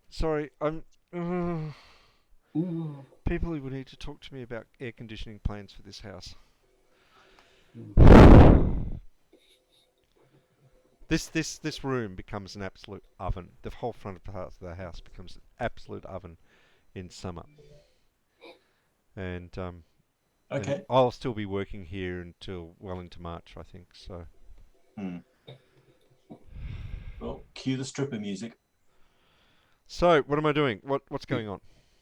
S4: Sorry. I'm.
S1: Ooh.
S4: People who would need to talk to me about air conditioning plans for this house. This room becomes an absolute oven. The whole front part of the house becomes an absolute oven in summer. And
S3: Okay.
S4: And I'll still be working here until well into March, I think. So.
S3: Well, cue the stripper music.
S4: So, what am I doing? What's going on?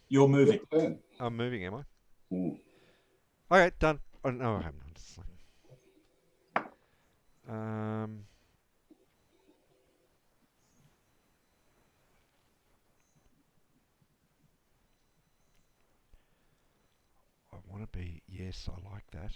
S3: You're moving.
S1: Your turn.
S4: I'm moving, am I?
S1: Mm.
S4: Okay, done. Oh, no, I haven't. I want to be. Yes, I like that.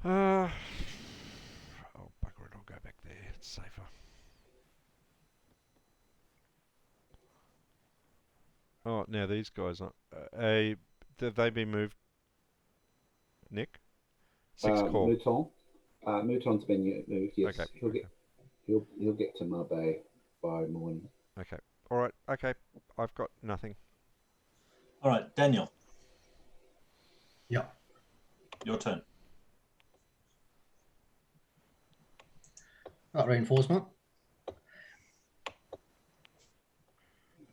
S4: Oh, bugger it, I'll go back there. It's safer. Oh, now these guys aren't. Have they been moved, Nick? 6 call.
S1: Mouton. Mouton's been moved, yes.
S4: Okay.
S1: He'll get to Marbella by morning.
S4: Okay. All right. Okay. I've got nothing.
S3: All right, Daniel.
S2: Yeah.
S3: Your turn.
S2: Got reinforcement. I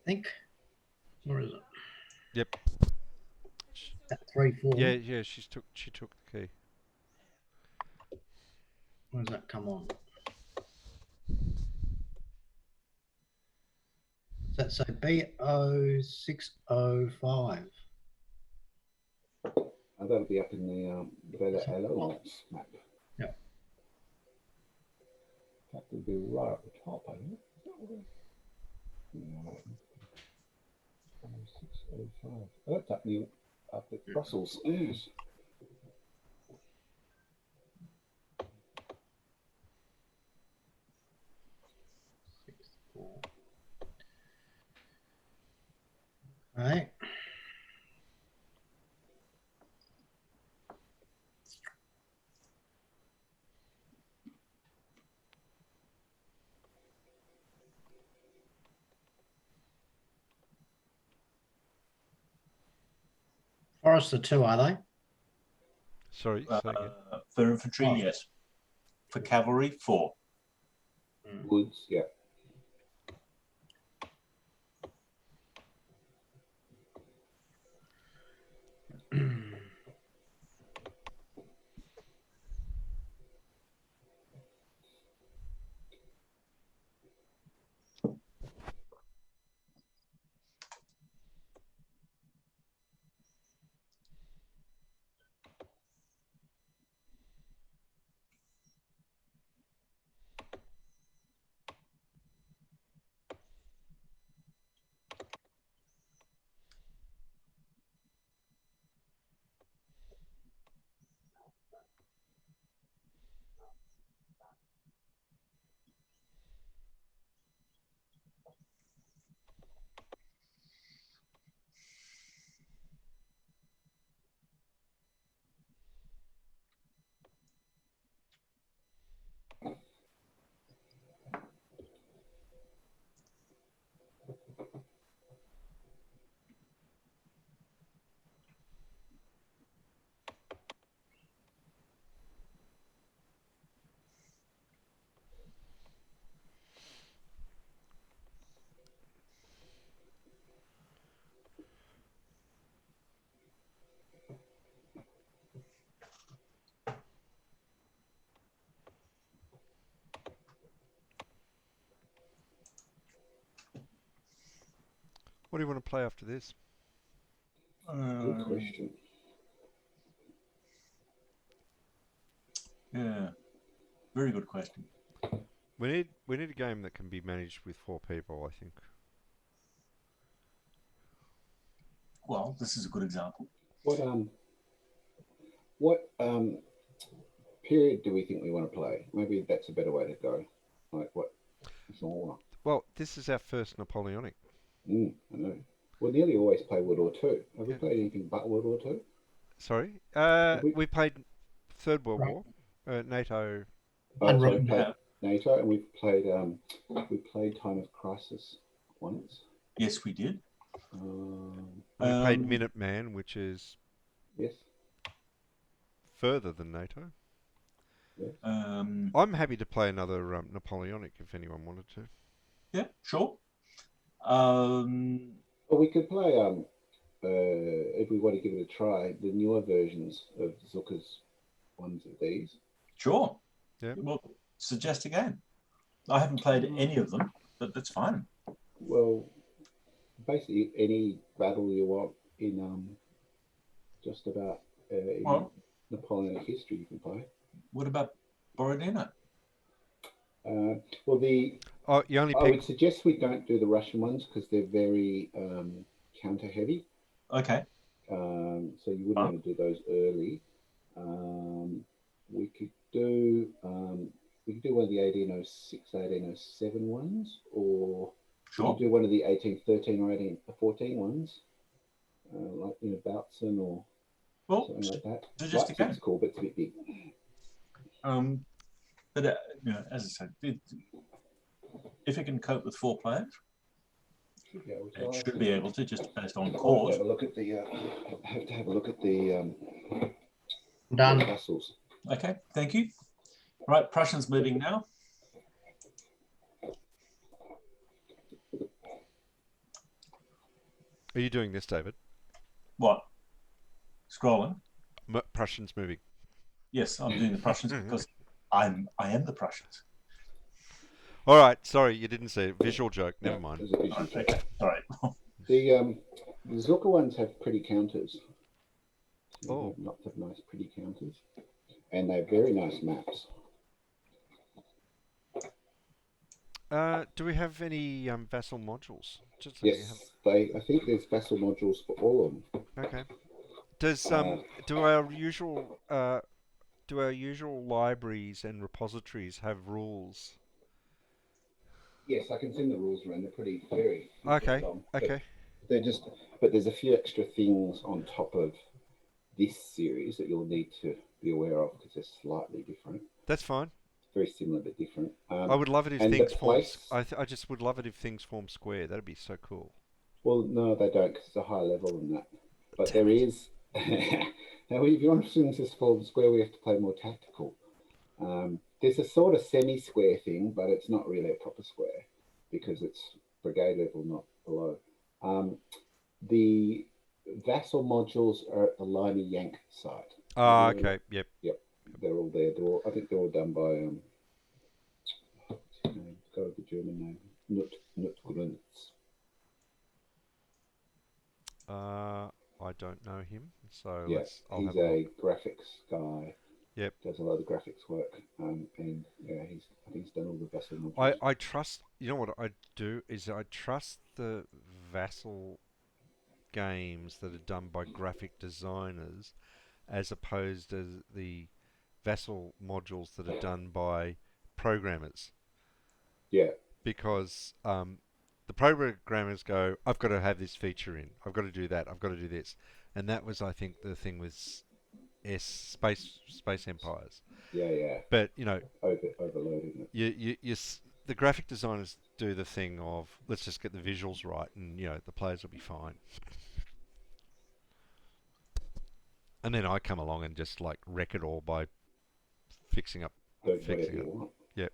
S2: think. Where is it?
S4: Yep.
S2: At 3-4.
S4: Yeah. She took the key.
S2: Where does that come on? Does that say B0605?
S1: That'll be up in the Vela Alliance map.
S2: Yeah.
S1: That will be right at the top, I think. No. 0605. Oh, that's up at Brussels. Yes.
S2: All right. Forester 2, are they?
S4: Sorry. Say again.
S3: For infantry,
S2: Oh.
S3: yes. For cavalry, 4.
S1: Woods, yeah.
S4: What do you want to play after this?
S1: Good question.
S3: Yeah, very good question.
S5: We need a game that can be managed with 4 people, I think.
S3: Well, this is a good example.
S1: What period do we think we want to play? Maybe that's a better way to go. Like what?
S5: Well, this is our first Napoleonic.
S1: I know. We nearly always play World War II. Have we played anything but World War II?
S5: Sorry? We played Third World War, NATO.
S1: Oh, so we played NATO, and we've played Time of Crisis once.
S3: Yes, we did.
S5: We played Minuteman, which is further than NATO.
S1: Yes.
S5: I'm happy to play another Napoleonic if anyone wanted to.
S3: Yeah, sure.
S1: Well, we could play, if we want to give it a try, the newer versions of Zucker's ones of these.
S3: Sure.
S5: Yeah.
S3: Well, suggest a game. I haven't played any of them, but that's fine.
S1: Well, basically any battle you want in just about Napoleonic history you can play.
S3: What about Borodino?
S1: Well, I would suggest we don't do the Russian ones because they're very counter heavy.
S3: Okay.
S1: So you wouldn't want to do those early. We could do one of the 1806, 1807 ones, or we could do one of the 1813 or 1814 ones, like Vassal or something like that.
S3: Just a game.
S1: It's cool, but it's a bit big.
S3: But as I said, if it can cope with 4 players, it should be able to, just based on cause.
S1: Have a look at the. Have to have a look at the.
S2: Done.
S1: Vassals.
S3: Okay, thank you. Right, Prussians moving now.
S5: Are you doing this, David?
S3: What? Scrolling.
S5: Prussians moving.
S3: Yes, I'm doing the Prussians because I am the Prussians.
S5: All right, sorry, you didn't say it. Visual joke. Never mind.
S3: Okay, all right.
S1: The Zucker ones have pretty counters.
S5: Oh,
S1: lots of nice pretty counters, and they're very nice maps.
S5: Do we have any Vassal modules?
S1: Yes, I think there's Vassal modules for all of them.
S5: Okay. Does do our usual libraries and repositories have rules?
S1: Yes, I can send the rules around. They're pretty very.
S5: Okay. Okay.
S1: But there's a few extra things on top of this series that you'll need to be aware of because they're slightly different.
S5: That's fine.
S1: Very similar but different.
S5: I would love it if things form. I just would love it if things form square. That'd be so cool.
S1: Well, no, they don't because it's a higher level than that. But there is. Now, if you want things to form square, we have to play more tactical. There's a sort of semi-square thing, but it's not really a proper square because it's brigade level, not below. The Vassal modules are at the Ligny Yank site.
S5: Ah, okay. Yep.
S1: They're all there. I think they're all done by go with the German name, Nutgrunz.
S5: I don't know him, so
S1: he's a graphics guy.
S5: Yep.
S1: Does a lot of graphics work, and I think he's done all the Vassal modules.
S5: I trust. You know what I do is I trust the Vassal games that are done by graphic designers, as opposed to the Vassal modules that are done by programmers.
S1: Yeah. Because
S5: the programmers go, I've got to have this feature in. I've got to do that. I've got to do this, and that was, I think, the thing with Space Empires.
S1: Yeah.
S5: But
S1: overloading
S5: it. The graphic designers do the thing of let's just get the visuals right, and the players will be fine. And then I come along and just like wreck it all by fixing it. Yep.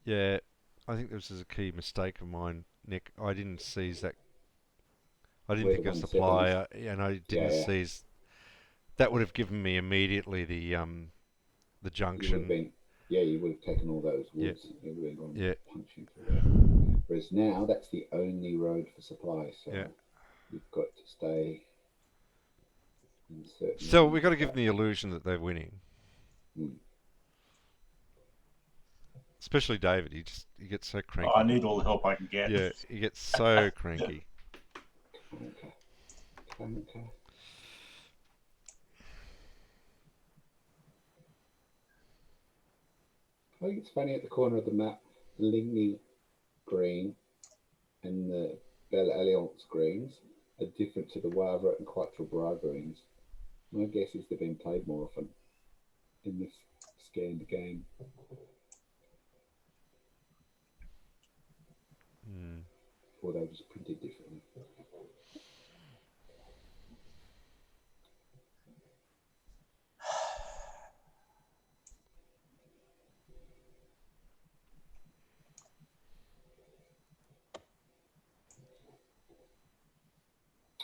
S5: Yeah, I think this is a key mistake of mine, Nick. I didn't seize that. I didn't think of supply, and I didn't seize
S4: That would have given me immediately the junction.
S1: You would have taken all those
S4: Yeah.
S1: woods. You would have gone
S4: Yeah.
S1: punching through that. Whereas now, that's the only road for supply. So
S4: Yeah.
S1: you've got to stay in certain.
S4: Still, we've got to give them the illusion that they're winning. Especially David. He gets so cranky.
S3: I need all the help I can get.
S4: Yeah, he gets so cranky.
S1: Okay. I think it's funny at the corner of the map, the Ligny green and the Belle Alliance greens are different to the Wavre and Quatre Bras greens. My guess is they've been played more often in this scanned game. Or they were just printed differently.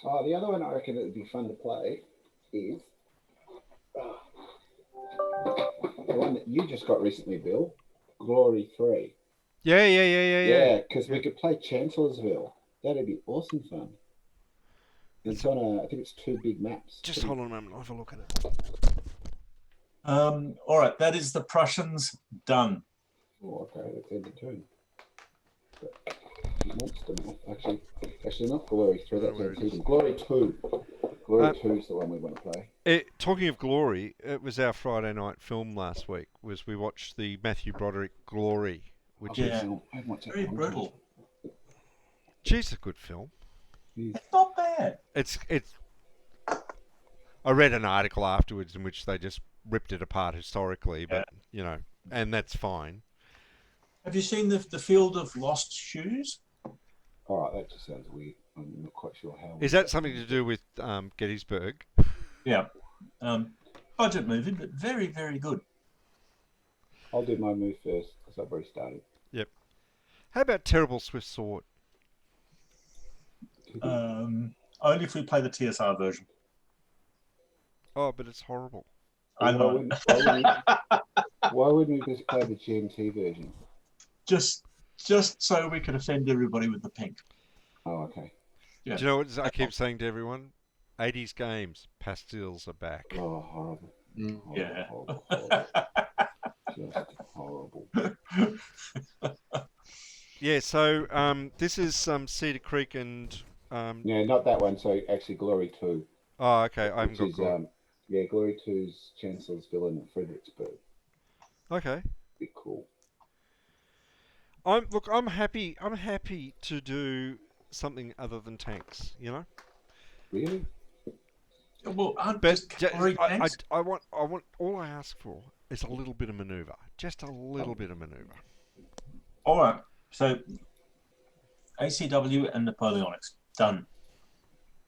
S1: Oh, the other one I reckon it would be fun to play is the one that you just got recently, Bill, Glory 3.
S4: Yeah.
S1: Because we could play Chancellorsville. That'd be awesome fun. It's on I think it's 2 big maps.
S4: Just hold on a moment, I'll have a look at it.
S3: All right, that is the Prussians done.
S1: Oh, okay, that's end of turn. Monster map. Actually not Glory 3, that's even. Glory 2. Glory 2 is the one we want to play.
S4: Talking of Glory, it was our Friday night film last week. We watched the Matthew Broderick Glory, which is
S3: very brutal.
S4: Geez, a good film.
S3: It's not bad.
S4: It's. I read an article afterwards in which they just ripped it apart historically, but and that's fine.
S3: Have you seen the Field of Lost Shoes?
S1: All right, that just sounds weird. I'm not quite sure how.
S4: Is that something to do with Gettysburg?
S3: Yeah. Budget movie, but very, very good.
S1: I'll do my move first because I've already started.
S4: Yep. How about Terrible Swift Sword?
S3: Only if we play the TSR version.
S4: Oh, but it's horrible.
S3: I know.
S1: Why wouldn't we just play the GMT version?
S3: Just so we could offend everybody with the pink.
S1: Oh, okay.
S3: Yeah.
S4: Do you know what I keep saying to everyone? 80s games, pastilles are back.
S1: Oh, horrible.
S3: Yeah.
S1: Just horrible.
S4: Yeah, so this is Cedar Creek and...
S1: Yeah, not that one. So actually Glory 2.
S4: Oh, okay. I haven't got Glory.
S1: Glory 2's Chancellorsville and Fredericksburg.
S4: Okay.
S1: Be cool.
S4: I'm happy to do something other than tanks,
S1: Really?
S3: Well,
S4: I want all I ask for is a little bit of maneuver. Just a little bit of maneuver.
S3: All right. So ACW and Napoleonics done.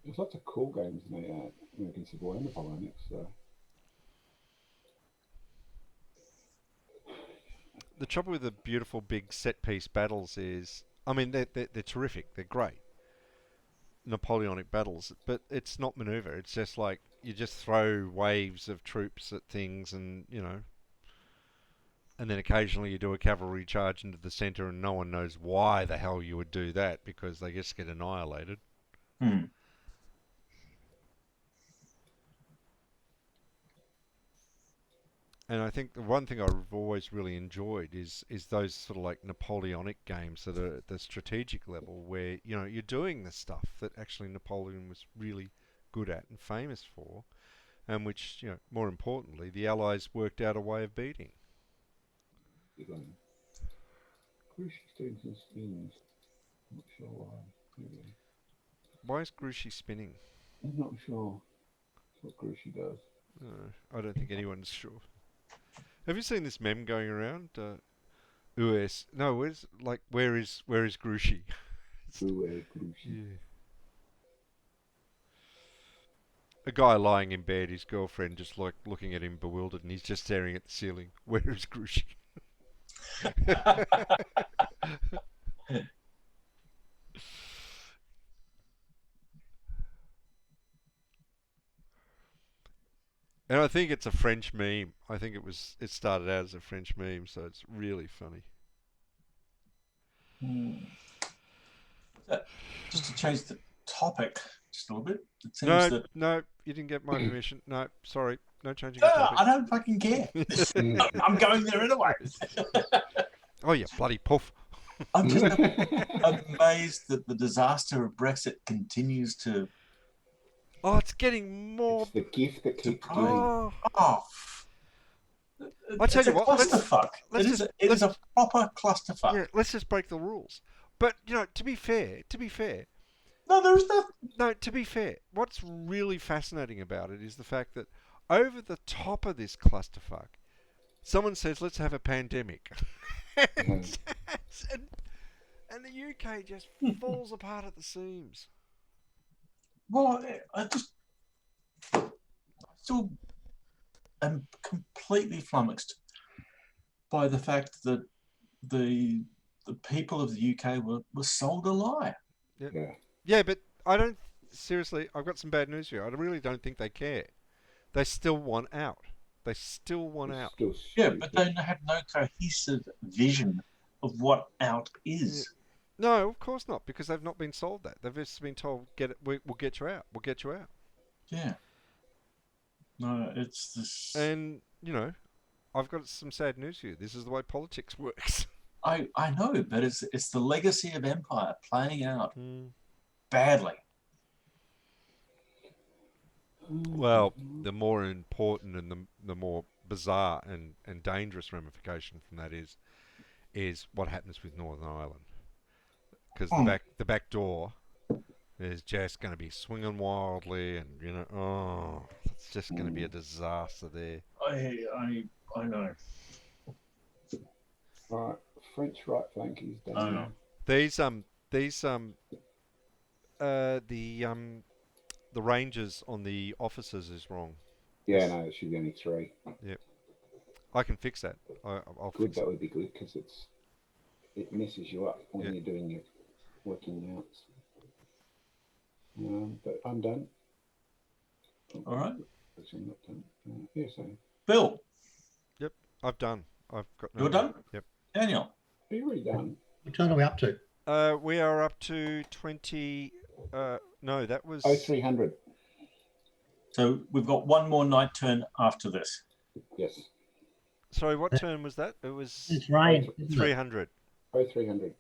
S1: There's lots of cool games in the American Civil War and Napoleonics. So.
S4: The trouble with the beautiful big set piece battles is, I mean, they're terrific. They're great. Napoleonic battles, but it's not maneuver. It's just like you just throw waves of troops at things, and and then occasionally you do a cavalry charge into the center, and no one knows why the hell you would do that because they just get annihilated. And I think the one thing I've always really enjoyed is those sort of like Napoleonic games that are at the strategic level where, you're doing the stuff that actually Napoleon was really good at and famous for, and which, more importantly, the Allies worked out a way of beating.
S1: Grouchy's doing some spins. I'm not sure why. Maybe.
S4: Why is Grouchy spinning?
S1: I'm not sure what Grouchy does.
S4: I don't think anyone's sure. Have you seen this meme going around? Where is Grouchy?
S1: Grouchy.
S4: Yeah. A guy lying in bed, his girlfriend just like looking at him bewildered, and he's just staring at the ceiling. Where is Grouchy?
S5: And I think it's a French meme. I think it started out as a French meme, so it's really funny.
S3: Just to change the topic just a little bit, it seems
S5: No,
S3: that
S5: no, you didn't get my permission. No, sorry, no changing the
S3: I
S5: topic.
S3: don't fucking care. I'm going there anyway.
S5: Oh, you bloody poof.
S3: I'm just amazed that the disaster of Brexit continues to.
S5: Oh, it's getting more.
S1: It's the gift that keeps giving.
S5: Oh,
S3: Oh,
S5: I'll tell you what.
S3: Clusterfuck. It is a proper clusterfuck.
S5: Yeah, let's just break the rules. But to be fair,
S3: No, there is nothing.
S5: no, to be fair, what's really fascinating about it is the fact that over the top of this clusterfuck, someone says, "Let's have a pandemic," and the UK just falls apart at the seams.
S3: Well, I still am completely flummoxed by the fact that the people of the UK were sold a lie.
S1: Yeah.
S5: Yeah, but I don't seriously. I've got some bad news here. I really don't think they care. They still want out. They still want out.
S1: Still
S3: Yeah,
S1: stupid.
S3: but they have no cohesive vision of what out is.
S5: No, of course not, because they've not been sold that. They've just been told, "Get it. We'll get you out. We'll get you out."
S3: Yeah. No, it's this.
S5: And I've got some sad news here. This is the way politics works.
S3: I know, but it's the legacy of empire playing out
S5: Mm.
S3: badly.
S5: Well, the more important and the more bizarre and dangerous ramification from that is what happens with Northern Ireland, because the back door is just going to be swinging wildly, and it's just going to be a disaster there.
S3: I know.
S1: Right, French right flank is done.
S3: I know.
S5: The ranges on the officers is wrong.
S1: Yeah, no, it should be only 3.
S5: I can fix that. I'll
S1: Good,
S5: fix
S1: that
S5: it.
S1: would be good because it messes you up when
S5: Yeah.
S1: you're doing your working outs. But I'm done.
S3: All right.
S1: Actually, I'm not done. Yeah, so
S3: Bill,
S5: I've done. I've got.
S3: you're done?
S5: Yep.
S3: Daniel.
S1: are you already done?
S2: What turn are we up to?
S5: We are up to 20. No, that was.
S1: 0300.
S3: So we've got one more night turn after this.
S1: Yes.
S5: Sorry, what turn was that? It was
S2: It's rain. isn't it?
S5: 300.
S1: 0300.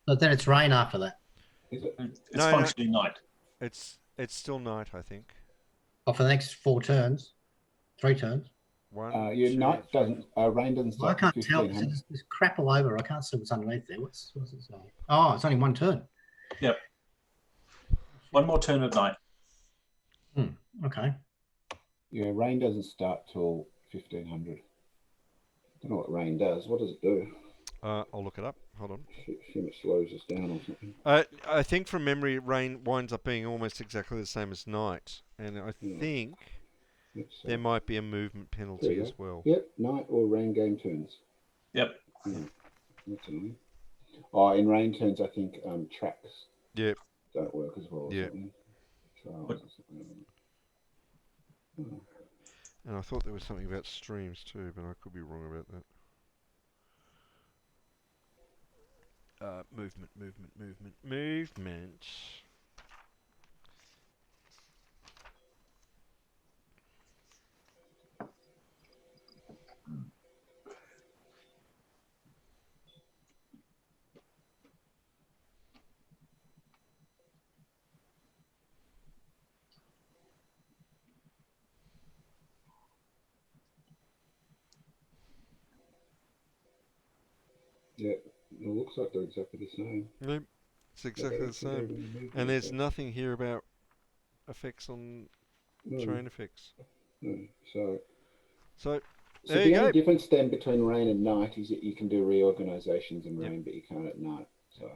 S2: But then it's rain after that.
S1: Is it?
S3: It's
S5: No,
S3: functionally night.
S5: It's still night, I think.
S2: Oh, for the next 4 turns, 3 turns.
S5: One.
S1: Your
S5: two,
S1: night doesn't, rain doesn't
S2: Well, I
S1: start
S2: can't tell.
S1: 1500.
S2: There's crap all over. I can't see what's underneath there. What's it say? Oh, it's only 1 turn.
S3: Yep. One more turn at night.
S2: Okay.
S1: Yeah, rain doesn't start till 1500. Don't know what rain does. What does it do?
S5: I'll look it up. Hold on.
S1: Assume it slows us down or something.
S5: I think from memory, rain winds up being almost exactly the same as night, and I
S1: Yeah.
S5: think
S1: Yep, so-
S5: there might be a movement
S1: There
S5: penalty
S1: you
S5: as
S1: go.
S5: well.
S1: Yep, night or rain game turns.
S3: Yep.
S1: Yeah, that's annoying. Oh, in rain turns, I think tracks
S5: Yep.
S1: don't work as well. or
S5: Yeah.
S1: something. Trials or something. Oh.
S5: And I thought there was something about streams too, but I could be wrong about that. Movement.
S1: Yeah, it looks like they're exactly the same.
S5: Yep. It's exactly the same. And there's nothing here about effects on terrain effects.
S1: No. So
S5: So
S1: So
S5: there
S1: the
S5: you
S1: only
S5: go.
S1: difference then between rain and night is that you can do reorganisations in
S5: Yep.
S1: rain, but you can't at night. So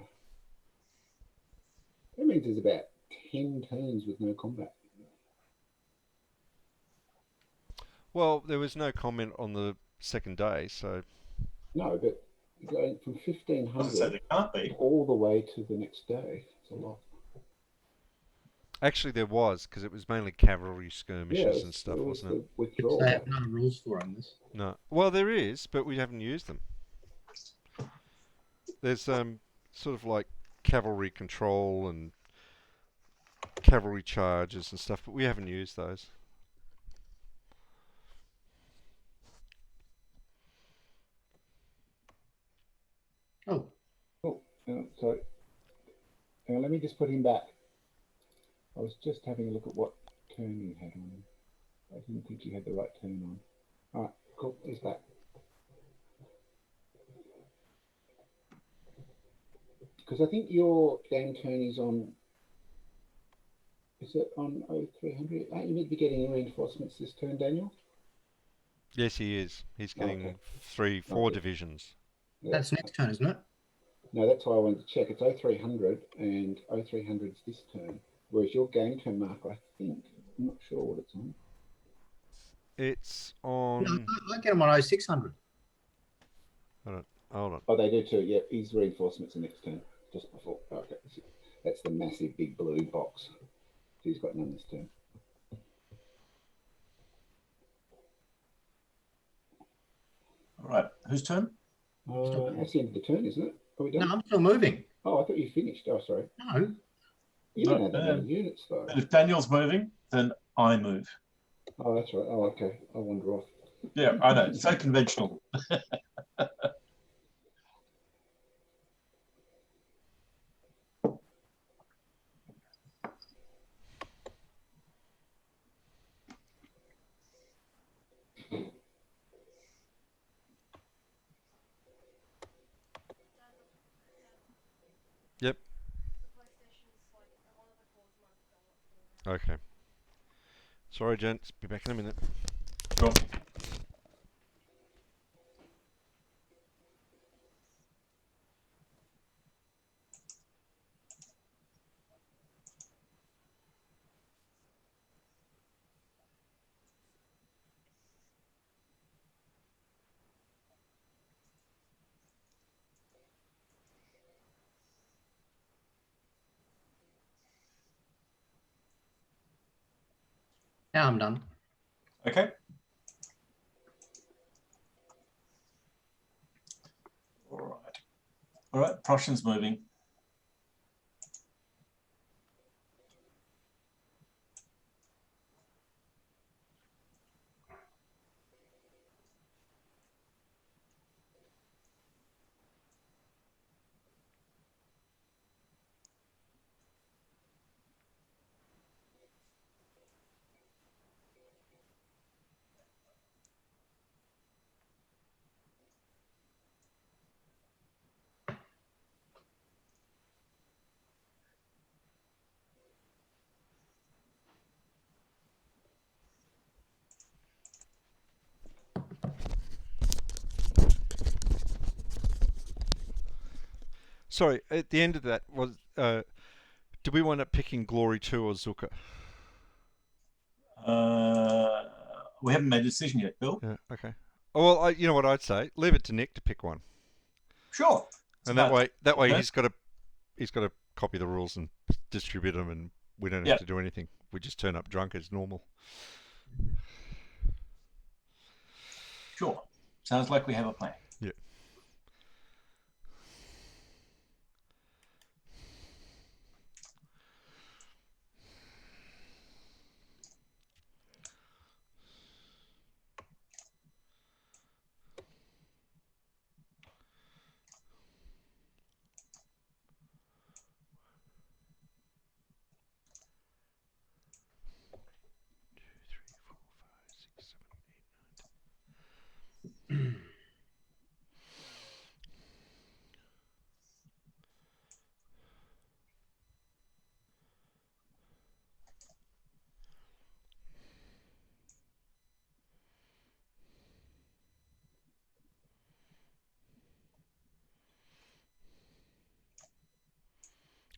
S1: that means there's about 10 turns with no combat.
S5: Well, there was no comment on the second day, so
S1: No, but going from
S3: I was
S1: 1500
S3: say there can't be.
S1: all the way to the next day, it's a lot.
S4: Actually, there was, because it was mainly cavalry skirmishes and stuff,
S1: it was
S4: wasn't it?
S1: the withdrawal.
S2: They have no rules for on this.
S4: No. Well, there is, but we haven't used them. There's sort of like cavalry control and cavalry charges and stuff, but we haven't used those.
S2: Oh,
S1: Oh, so let me just put him back. I was just having a look at what turn you had on. I didn't think you had the right turn on. All right, cool. He's back. Because I think your game turn is on. Is it on 0300? You need to be getting reinforcements this turn, Daniel.
S4: Yes, he is. He's getting
S1: Okay.
S4: 4
S1: Okay.
S4: divisions.
S1: Yeah.
S2: that's next turn, isn't it?
S1: No, that's why I wanted to check. It's 0300 and 0300 is this turn. Whereas your game turn mark, I think, I'm not sure what it's on.
S4: It's
S2: No,
S4: on.
S2: I get them on 0600.
S4: Hold on.
S1: Oh, they do too. Yeah, his reinforcements are next turn, just before. Okay, that's the massive big blue box. He's got none this turn.
S3: All right, whose turn?
S1: That's the end of the turn, isn't it? Are we done?
S2: No, I'm still moving.
S1: Oh, I thought you finished. Oh, sorry.
S2: No,
S1: You don't
S3: No,
S1: have that many units, though.
S3: And if Daniel's moving, then I move.
S1: Oh, that's right. Oh, okay. I'll wander off.
S3: Yeah, I know. So conventional.
S4: Yep. Okay. Sorry, gents. Be back in a minute.
S3: Sure.
S2: now I'm done.
S3: Okay. All right. All right. Prussians moving.
S4: Sorry, at the end of that, was did we wind up picking Glory 2 or Zucker?
S3: We haven't made a decision yet, Bill.
S4: Yeah, okay. Oh, well, you know what I'd say? Leave it to Nick to pick one.
S3: Sure.
S4: And that way
S3: okay.
S4: he's got to copy the rules and distribute them, and we don't have
S3: Yep.
S4: to do anything. We just turn up drunk as normal.
S3: Sure. Sounds like we have a plan.
S4: Yeah.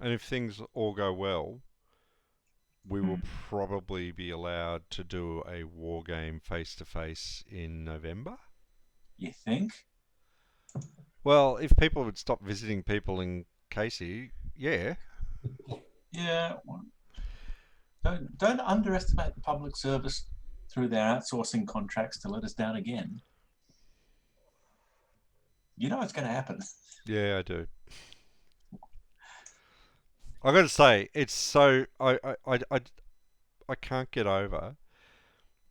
S4: And if things all go well, we will probably be allowed to do a war game face to face in November.
S3: You think?
S4: Well, if people would stop visiting people in Casey, yeah.
S3: Yeah. Well, Don't underestimate the public service through their outsourcing contracts to let us down again. You know it's going to happen.
S4: Yeah, I do. I got to say, it's so I can't get over.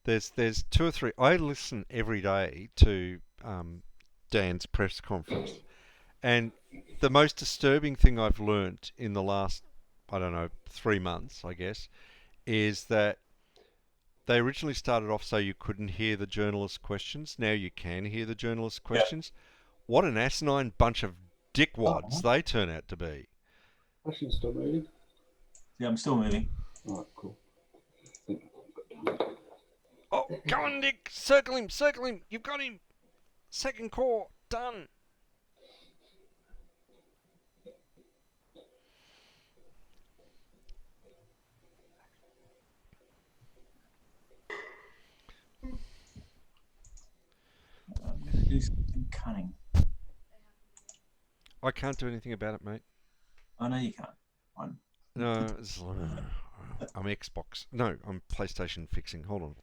S4: There's 2 or 3. I listen every day to Dan's press conference, and the most disturbing thing I've learnt in the last, I don't know, 3 months, I guess, is that they originally started off so you couldn't hear the journalists' questions. Now you can hear the journalists' questions. What an asinine bunch of dickwads they turn out to be.
S1: Russian's still moving.
S3: Yeah, I'm still moving.
S1: All right, cool.
S4: Oh, go on, Nick! Circle him! Circle him! You've got him! Second core, done!
S3: I'm going to do something cunning.
S4: I can't do anything about it, mate.
S3: I know you can't.
S4: No, I'm Xbox. No, I'm PlayStation fixing. Hold on.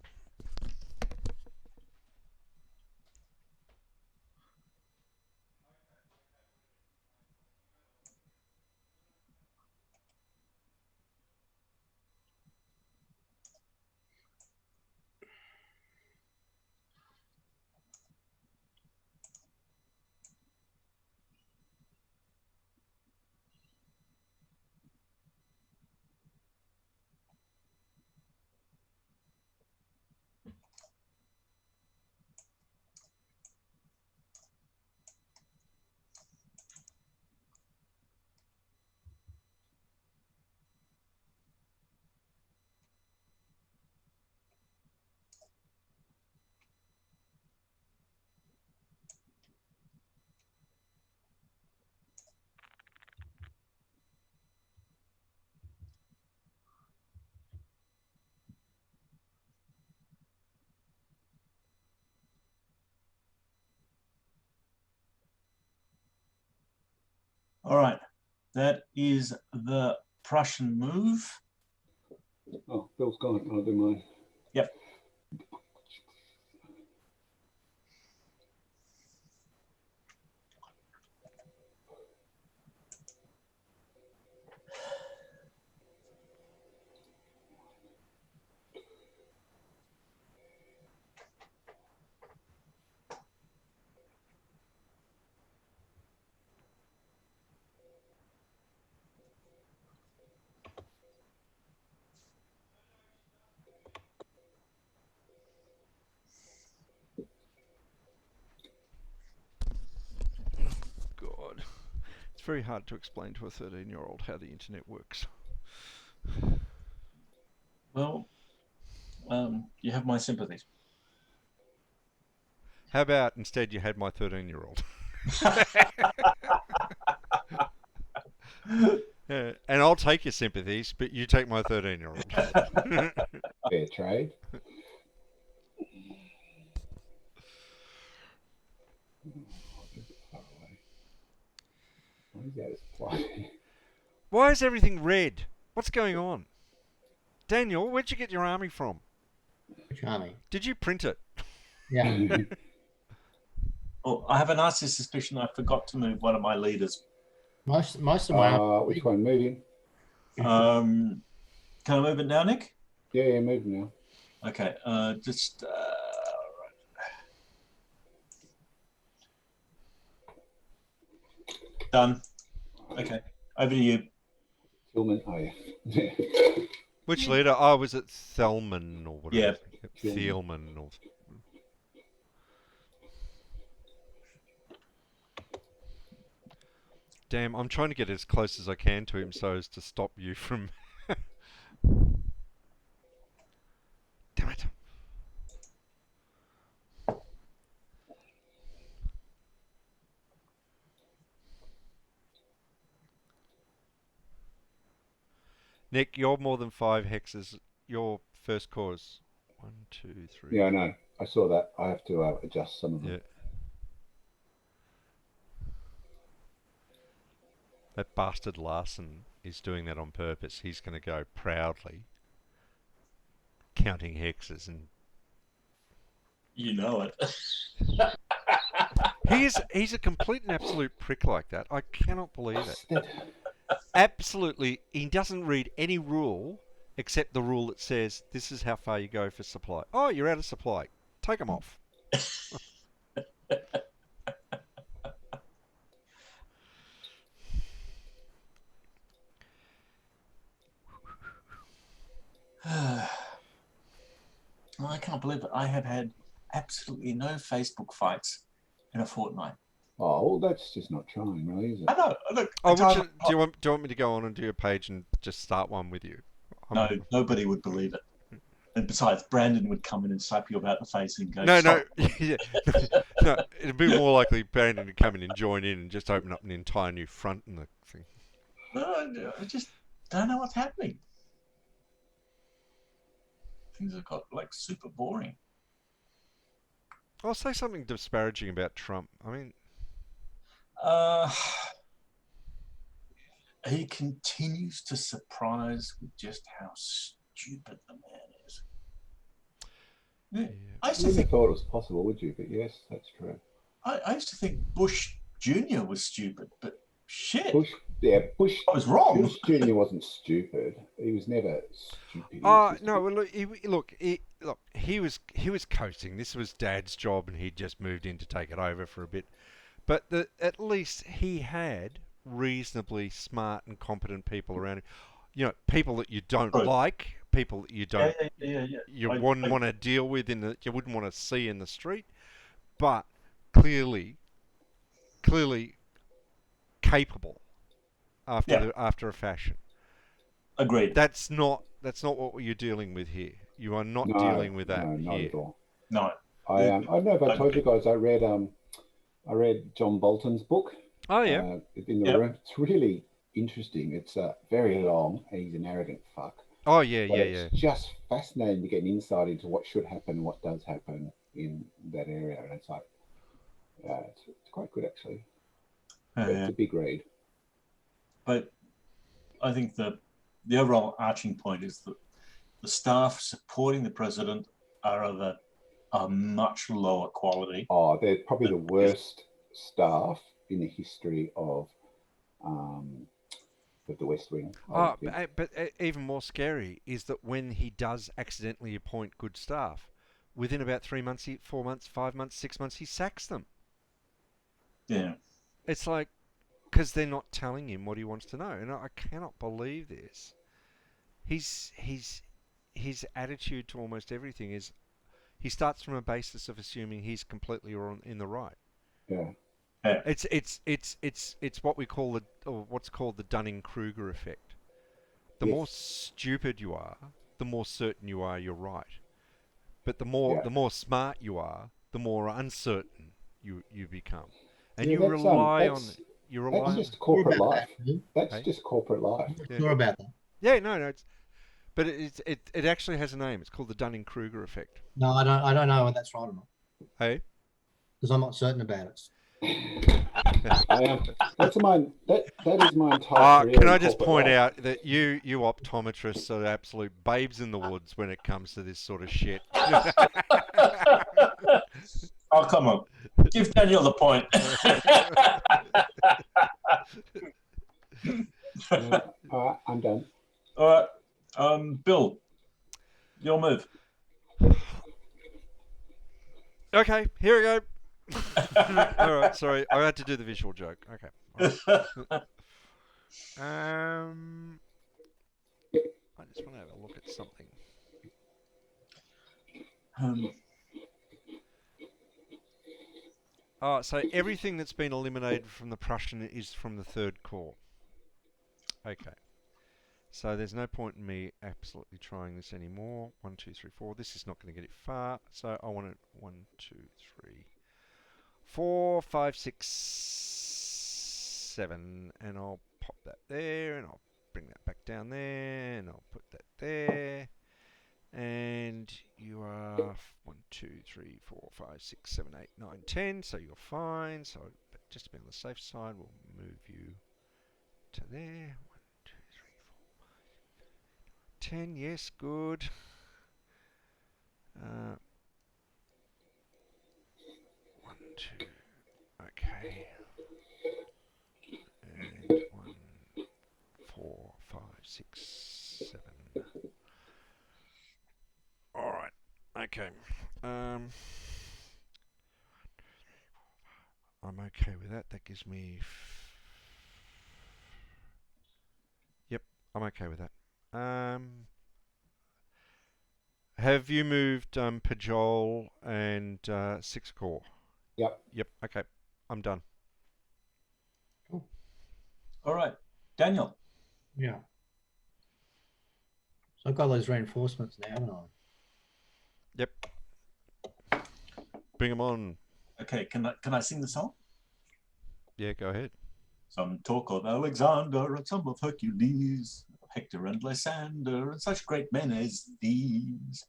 S3: All right. That is the Prussian move.
S1: Oh, Bill's gone. I'll do mine.
S3: Yep.
S4: God. It's very hard to explain to a 13-year-old how the internet works.
S3: Well, you have my sympathies.
S4: How about instead you had my 13-year-old? Yeah, and I'll take your sympathies, but you take my 13-year-old.
S1: Fair trade.
S4: Why is everything red? What's going on? Daniel, where'd you get your army from?
S2: Which army?
S4: Did you print it?
S2: Yeah.
S3: Oh, I have a nasty suspicion I forgot to move one of my leaders.
S2: Most of my
S1: Which one? Moving?
S3: Can I move it now, Nick?
S1: Yeah, moving now.
S3: Okay. Just done. Okay. Over to you.
S1: Tillman. Oh yeah.
S4: Which leader? Oh, was it Thelman or whatever?
S1: Yeah.
S4: Thielman or... Damn, I'm trying to get as close as I can to him so as to stop you from... Damn it. Nick, you're more than 5 hexes. Your first cause. 1, 2, 3.
S1: Yeah, I know. I saw that. I have to adjust some of them.
S4: Yeah. That bastard Larsen is doing that on purpose. He's going to go proudly. counting hexes, and
S3: You know it.
S4: he's a complete and absolute prick like that. I cannot believe it. Absolutely, he doesn't read any rule except the rule that says this is how far you go for supply. Oh, you're out of supply. Take them off.
S3: I can't believe it. I have had absolutely no Facebook fights in a fortnight.
S1: Oh, well, that's just not trying, really, is it?
S3: I know. Look,
S4: Oh, do you want me to go on and do a page and just start one with you?
S3: No, nobody would believe it. And besides, Brandon would come in and slap you about the face and go,
S4: No,
S3: "Stop."
S4: yeah, no. It'd be more likely Brandon to come in and join in and just open up an entire new front in the thing.
S3: No, I just don't know what's happening. Things have got like super boring.
S4: I'll say something disparaging about Trump. I mean,
S3: He continues to surprise with just how stupid the man is.
S4: yeah.
S3: I used
S1: You
S3: to
S1: wouldn't
S3: think
S1: have thought it was possible, would you? But yes, that's true.
S3: I used to think Bush Jr. was stupid, but shit,
S1: Bush
S3: I was wrong.
S1: Bush Jr. wasn't stupid. He was never stupid. He
S4: Oh
S1: was just
S4: no! Well, he was coasting. This was Dad's job, and he'd just moved in to take it over for a bit. But at least he had reasonably smart and competent people around him. You know, people that you don't
S3: Right.
S4: like, people that you don't,
S3: Yeah.
S4: you
S3: I-
S4: wouldn't
S3: I-
S4: want to deal with you wouldn't want to see in the street. But clearly capable after a fashion.
S3: Agreed.
S4: That's not what you're dealing with here. You are not dealing with that
S1: no, not
S4: here.
S1: at all.
S3: No.
S1: I don't know if I told you guys. I read John Bolton's book.
S4: Oh yeah.
S1: In the room. It's really interesting. It's very long, and he's an arrogant fuck.
S4: Oh yeah,
S1: But
S4: yeah.
S1: it's just fascinating to get an insight into what should happen, what does happen in that area, and it's like, it's quite good actually. But it's a big read.
S3: But I think the overall arching point is that the staff supporting the president are of a much lower quality.
S1: Oh, they're probably the worst staff in the history of the West Wing. I would think.
S4: But even more scary is that when he does accidentally appoint good staff, within about 3 months, 4 months, 5 months, 6 months, he sacks them.
S3: Yeah.
S4: It's like, because they're not telling him what he wants to know, and I cannot believe this. His attitude to almost everything is, he starts from a basis of assuming he's completely in the right.
S1: Yeah.
S4: It's what we call what's called the Dunning-Kruger effect. The
S1: Yes.
S4: more stupid you are, the more certain you are you're right. But the more smart you are, the more uncertain you become, and you rely on.
S1: That's just corporate life. That's
S2: Hey?
S1: just corporate life.
S2: I'm not sure about that.
S4: Yeah, no, but it actually has a name. It's called the Dunning-Kruger effect.
S2: No, I don't know whether that's right or not
S4: Hey,
S2: because I'm not certain about it.
S1: That is my entire career.
S4: can
S1: in
S4: I just
S1: corporate
S4: point
S1: life.
S4: out that you optometrists are absolute babes in the woods when it comes to this sort of shit.
S3: Oh, come on. Give Daniel the point.
S1: Yeah, all right, I'm done.
S3: All right. Bill, your move.
S4: Okay, here we go. All right, sorry, I had to do the visual joke. Okay. All right. I just want to have a look at something. Oh, so everything that's been eliminated from the Prussian is from the third corps. Okay. So there's no point in me absolutely trying this anymore. 1, 2, 3, 4. This is not going to get it far. So I want it 1, 2, 3, 4, 5, 6, 7. And I'll pop that there. And I'll bring that back down there. And I'll put that there. And you are 1, 2, 3, 4, 5, 6, 7, 8, 9, 10. So you're fine. So but just to be on the safe side, we'll move you to there. 1, 2, 3, 4, 5, 10. Yes, good.
S5: 1, 2. Okay. And 1, 4, 5, 6, 7. All right. Okay. I'm okay with that. That gives me. Yep, I'm okay with that. Have you moved Pajol and 6 core?
S6: Yep.
S5: Yep. Okay, I'm done.
S3: All right, Daniel.
S2: Yeah. So I've got those reinforcements now, haven't I?
S5: Yep. Bring them on.
S3: Okay, can I sing the song?
S5: Yeah, go ahead.
S3: Some talk of Alexander and some of Hercules, Hector and Lysander, and such great men as these.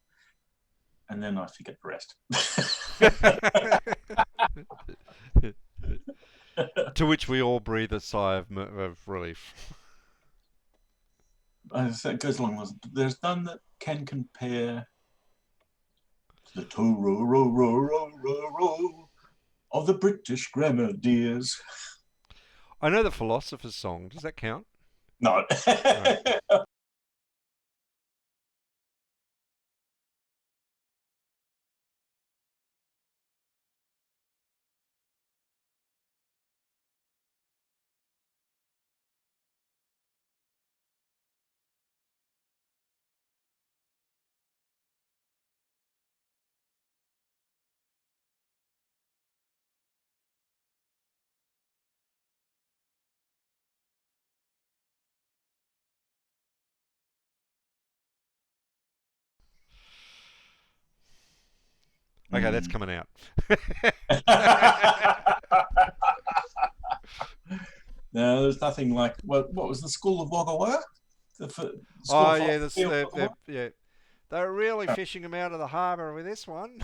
S3: And then I forget the rest.
S5: To which we all breathe a sigh of relief.
S3: It goes along with, there's none that can compare to the to-ro-ro-ro-ro-ro-ro of the British grenadiers.
S5: I know the Philosopher's Song. Does that count?
S3: No.
S5: Right. Okay, that's coming out.
S3: No, there's nothing like what was the School of Wagga Wagga?
S5: Oh yeah, yeah. They're really fishing them out of the harbour with this one.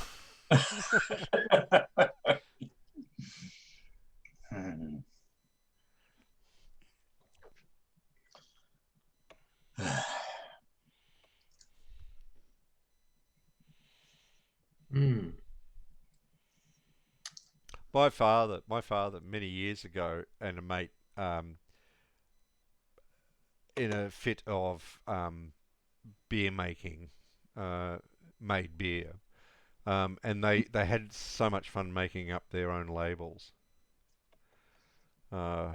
S5: My father, many years ago, and a mate, in a fit of beer making, made beer, and they had so much fun making up their own labels. So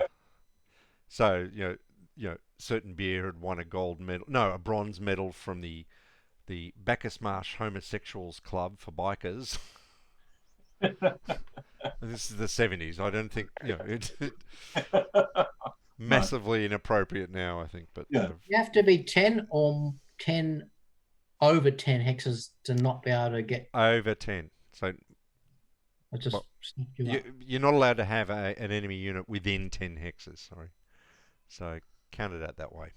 S5: you know, certain beer had won a bronze medal from the Bacchus Marsh Homosexuals Club for bikers. This is the 70s. I don't think it's massively inappropriate now. I think, but
S3: Yeah.
S2: You have to be 10 or 10 over 10 hexes to not be able to get
S5: over 10. So
S2: I just
S5: you're not allowed to have an enemy unit within 10 hexes. Sorry, so count it out that way.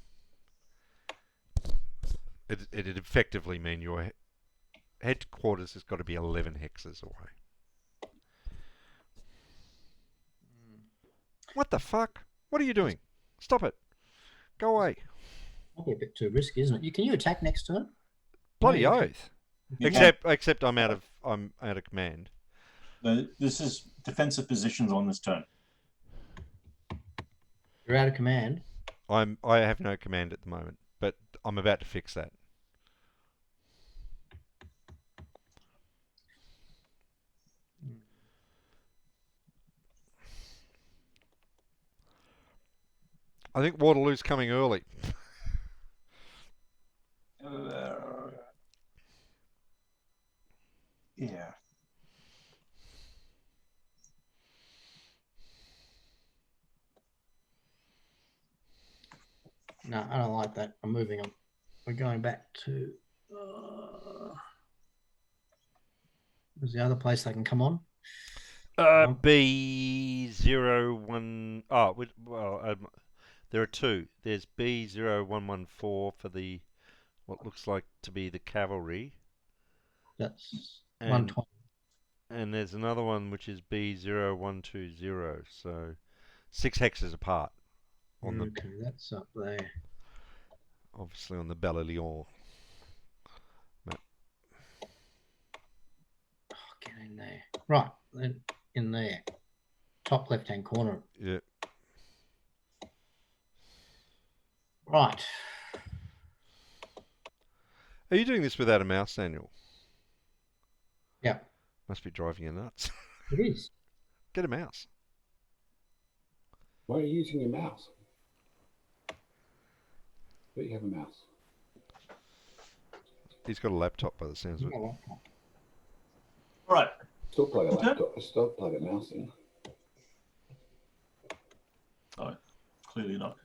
S5: It'd effectively mean your headquarters has got to be 11 hexes away. What the fuck? What are you doing? Stop it. Go away.
S2: Might be a bit too risky, isn't it? Can you attack next turn?
S5: Bloody
S2: Oh, yeah.
S5: oath. Except I'm out of command.
S3: No, this is defensive positions on this turn.
S2: You're out of command.
S5: I have no command at the moment, but I'm about to fix that. I think Waterloo's coming early.
S3: Yeah.
S2: No, I don't like that. I'm moving on. We're going back to where's the other place they can come on?
S5: B01. Oh, well, there are two. There's B0114 for the what looks like to be the cavalry.
S2: That's
S5: And
S2: 120.
S5: And there's another one which is B0120. So 6 hexes apart.
S2: Okay, that's up there.
S5: Obviously on the Belle Lyon.
S2: Right, in there, top left-hand corner.
S5: Yeah.
S2: Right.
S5: Are you doing this without a mouse, Daniel?
S2: Yeah,
S5: Must be driving you nuts.
S2: it is.
S5: Get a mouse.
S1: Why are you using your mouse? But you have a mouse.
S5: He's got a laptop by the sounds of it.
S3: All right.
S1: Still plug a
S3: Okay.
S1: laptop. Still plug a mouse in.
S3: Oh, clearly not.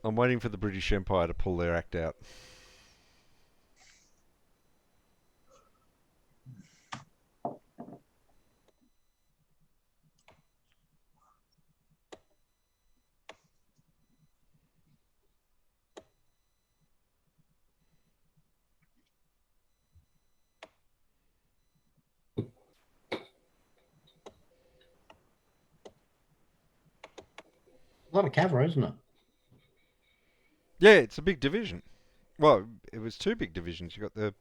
S5: I'm waiting for the British Empire to pull their act out.
S2: A lot of cavalry, isn't it?
S5: Yeah, it's a big division. Well, it was two big divisions. You got the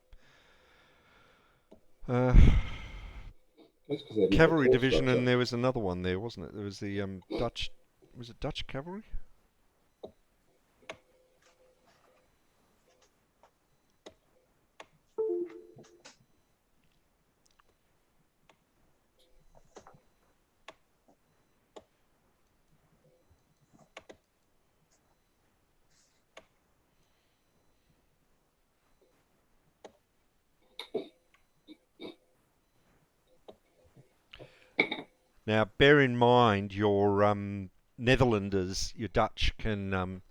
S1: That's 'cause they didn't have a
S5: cavalry
S1: corps
S5: division,
S1: structure.
S5: and there was another one there, wasn't it? There was the Dutch. Was it Dutch cavalry? Now, bear in mind your Netherlanders, your Dutch can.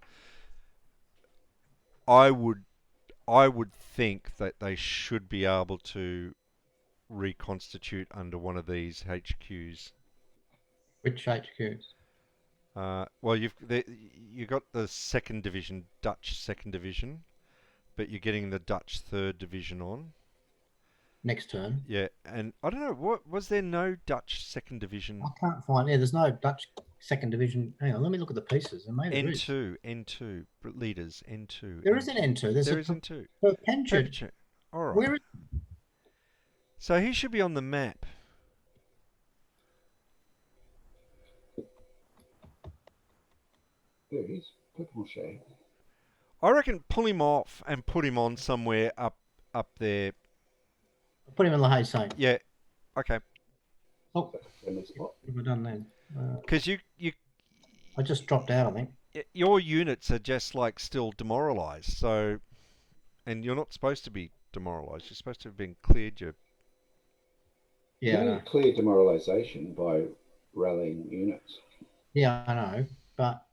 S5: I would think that they should be able to reconstitute under one of these HQs.
S2: Which HQs?
S5: Well, you got the second division, Dutch second division, but you're getting the Dutch third division on.
S2: Next turn.
S5: Yeah, and I don't know, what was there no Dutch second division?
S2: I can't find. Yeah, there's no Dutch second division. Hang on, let me look at the pieces. And maybe there is.
S5: N2 leaders, N2.
S2: There is an N2. There's
S5: There
S2: a
S5: is N2.
S2: Perpetual.
S5: All right.
S2: Where is?
S5: So he should be on the map.
S1: There he is. Purple shade.
S5: I reckon pull him off and put him on somewhere up there.
S2: Put him in La Haye Saint.
S5: Yeah. Okay.
S2: Oh,
S1: Friendly spot.
S2: what have we done then?
S5: Because
S2: I just dropped out, I think.
S5: your units are just like still demoralised. So, and you're not supposed to be demoralised. You're supposed to have been cleared.
S1: You
S2: Yeah, I know.
S1: don't clear demoralisation by rallying units.
S2: Yeah, I know. But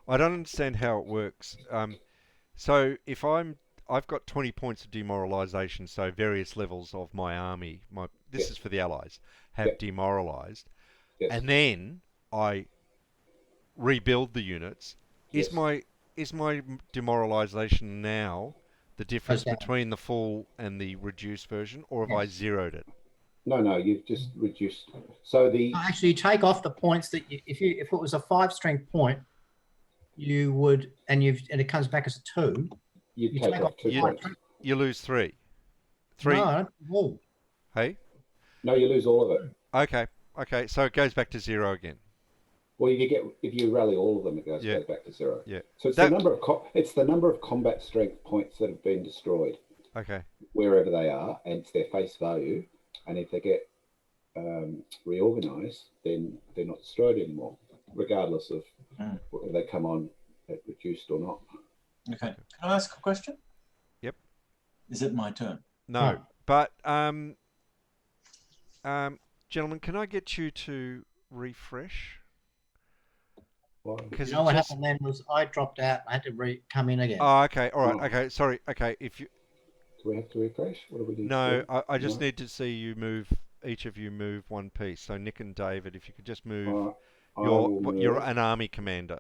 S5: I don't understand how it works. So if I've got 20 points of demoralisation, so various levels of my army, this
S1: Yes.
S5: is for the Allies, have
S1: Yep.
S5: demoralised,
S1: Yes.
S5: and then I rebuild the units.
S1: Yes.
S5: Is my demoralisation now the difference
S2: down.
S5: between the full and the reduced version, or have I
S2: Yes.
S5: zeroed it?
S1: No, you've just reduced. So the
S2: actually, you take off the points that if it was a 5-strength point, you would, and it comes back as a 2.
S1: you
S2: you
S1: take
S2: take
S1: off
S2: off
S1: 2
S5: the
S1: points.
S5: You lose 3. 3.
S2: No, no.
S5: Hey.
S1: No, you lose all of it.
S5: Okay. So it goes back to 0 again.
S1: Well, you get if you rally all of them, it goes
S5: Yeah.
S1: back to 0.
S5: Yeah.
S1: So it's
S5: That-
S1: the number of combat strength points that have been destroyed
S5: Okay.
S1: wherever they are, and it's their face value. And if they get reorganised, then they're not destroyed anymore, regardless of whether they come on at reduced or not.
S3: Okay. Can I ask a question?
S5: Yep.
S3: Is it my turn?
S5: No,
S2: No.
S5: but gentlemen, can I get you to refresh?
S1: Why?
S5: Because
S2: You know what happened then was I dropped out. I had to come in again.
S5: Oh, okay. All right.
S1: Oh.
S5: Okay. Sorry. Okay. If you
S1: Do we have to refresh? What do we do?
S5: no, I just
S1: No.
S5: need to see you move. Each of you move one piece. So Nick and David, if you could just move.
S1: All right. I
S5: You're
S1: will
S5: you're
S1: move.
S5: an army commander.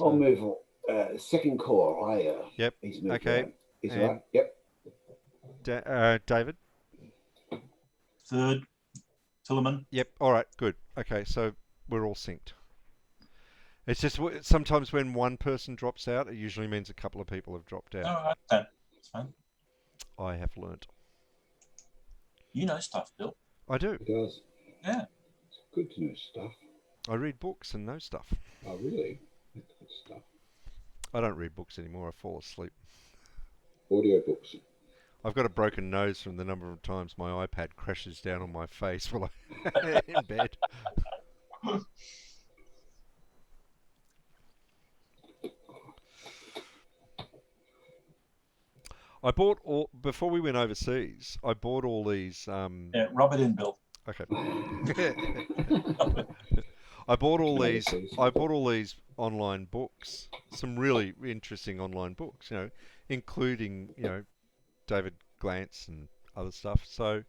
S1: I'll
S5: So,
S1: move second corps.
S5: Yep.
S1: He's moved
S5: Okay.
S1: around. He's
S5: And-
S1: right. Yep.
S5: David.
S3: Third, Tillerman.
S5: Yep. All right. Good. Okay. So we're all synced. It's just sometimes when one person drops out, it usually means a couple of people have dropped out.
S3: All right, then. It's fine.
S5: I have learnt.
S3: You know stuff, Bill.
S4: I do.
S1: It does.
S3: Yeah.
S1: It's good to know stuff.
S4: I read books and know stuff.
S1: Oh, really? That's good stuff.
S4: I don't read books anymore. I fall asleep.
S1: Audiobooks.
S4: I've got a broken nose from the number of times my iPad crashes down on my face while I'm in bed. I bought all before we went overseas. I bought all these.
S3: Yeah, rub it in, Bill.
S4: Okay. I bought all these. I bought all these online books. Some really interesting online books. Including David Glantz and other stuff. So,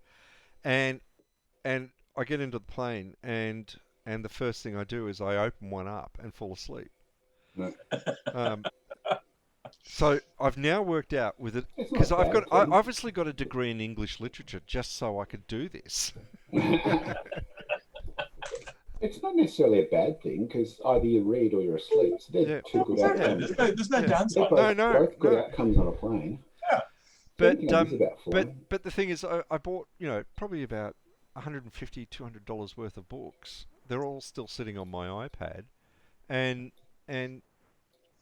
S4: and I get into the plane and the first thing I do is I open one up and fall asleep.
S1: No.
S4: So I've now worked out with it because I obviously got a degree in English literature just so I could do this.
S1: It's not necessarily a bad thing because either you read or you're asleep. So they're two good outcomes.
S3: There's no downside.
S1: Both good outcomes on a plane.
S3: Yeah.
S4: But the thing is, I bought probably about $150, $200 worth of books. They're all still sitting on my iPad, and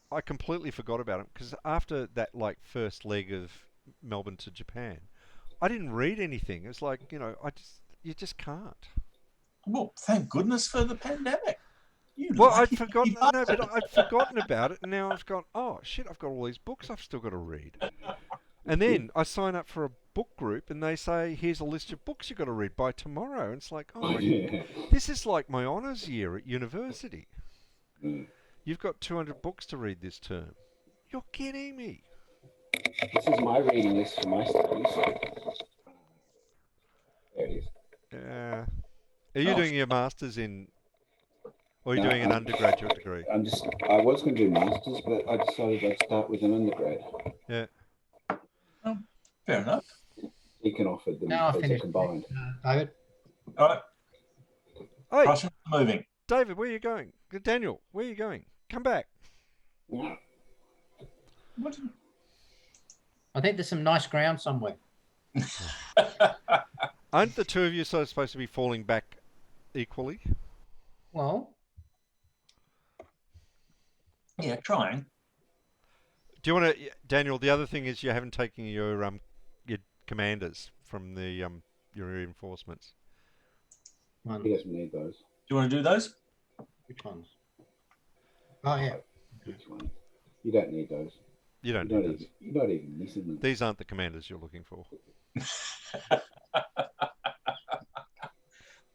S4: I completely forgot about them because after that first leg of Melbourne to Japan, I didn't read anything. It's like you just can't.
S3: Well, thank goodness for the pandemic.
S4: I'd forgotten. No, but I'd forgotten about it, and now I've gone. Oh shit! I've got all these books I've still got to read. And then I sign up for a book group, and they say, "Here's a list of books you've got to read by tomorrow." And it's like, oh my God, this is like my honours year at university. You've got 200 books to read this term. You're kidding me.
S1: This is my reading list for my studies. There it is.
S4: Are you doing your masters in, or are you doing an undergraduate degree?
S1: I was going to do masters, but I decided I'd start with an undergrad.
S4: Yeah.
S3: Oh, fair enough.
S1: He can offer them
S2: Now I
S1: as a
S2: finished.
S1: combined.
S2: David.
S3: All right.
S4: Hey,
S3: Prussians are moving.
S4: David, where are you going? Daniel, where are you going? Come back.
S1: Yeah.
S3: What?
S2: I think there's some nice ground somewhere.
S4: Aren't the two of you supposed to be falling back equally?
S2: Well,
S3: Yeah, trying.
S4: Do you want to, Daniel? The other thing is you haven't taken your commanders from the your reinforcements.
S1: He doesn't need those.
S3: Do you want to do those?
S2: which ones? Oh yeah.
S1: Which one? You don't need those.
S4: You don't need those.
S1: You're not even missing them.
S4: These aren't the commanders you're looking for.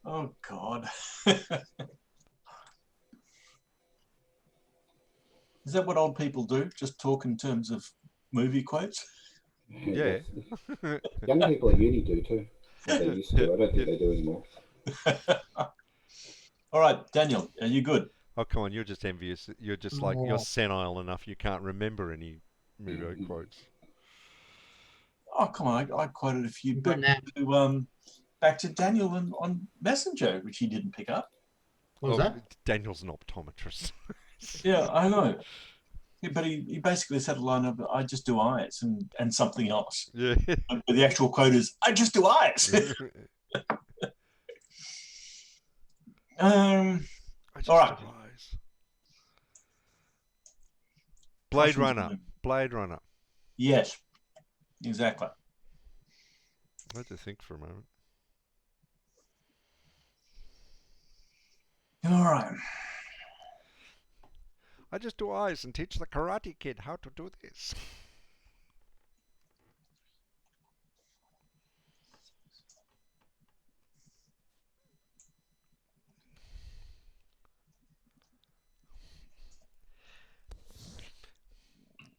S3: Oh God. Is that what old people do? Just talk in terms of movie quotes?
S4: Yeah.
S1: Young people at uni do too. They used to. I don't think they do anymore.
S3: All right, Daniel, are you good?
S4: Oh, come on, you're just envious. You're just like, you're senile enough you can't remember any movie quotes.
S3: Oh, come on, I quoted a few
S2: Good now.
S3: back to Daniel on Messenger, which he didn't pick up.
S2: What was that?
S4: Daniel's an optometrist.
S3: Yeah, I know. Yeah, but he basically said a line of, I just do eyes and something else.
S4: Yeah.
S3: But the actual quote is, I just do eyes.
S4: I just
S3: all right.
S4: realised. Blade Runner.
S3: Yes, exactly.
S4: I had to think for a moment.
S3: All right.
S4: I just do eyes and teach the Karate Kid how to do this.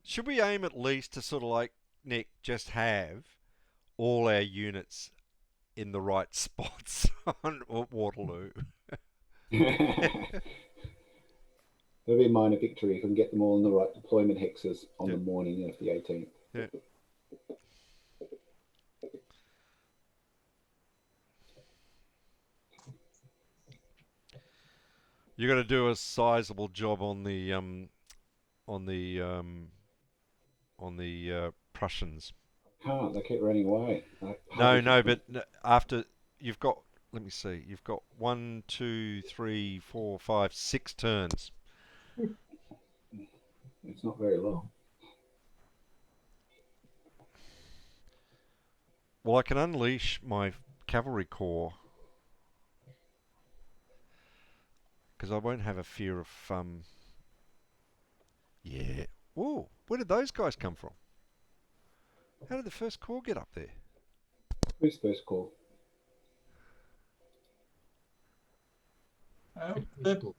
S4: Should we aim at least to sort of like, Nick, just have all our units in the right spots on Waterloo?
S1: It'll be a minor victory if we can get them all in the right deployment hexes on the morning of the 18th.
S4: Yeah. You're going to do a sizable job on the Prussians.
S1: can't. They keep running away.
S4: But after you've got, let me see, you've got 1, 2, 3, 4, 5, 6 turns.
S1: It's not very long.
S4: Well, I can unleash my cavalry corps because I won't have a fear of yeah. Whoa, where did those guys come from? How did the first corps get up there?
S1: Who's first call?
S3: The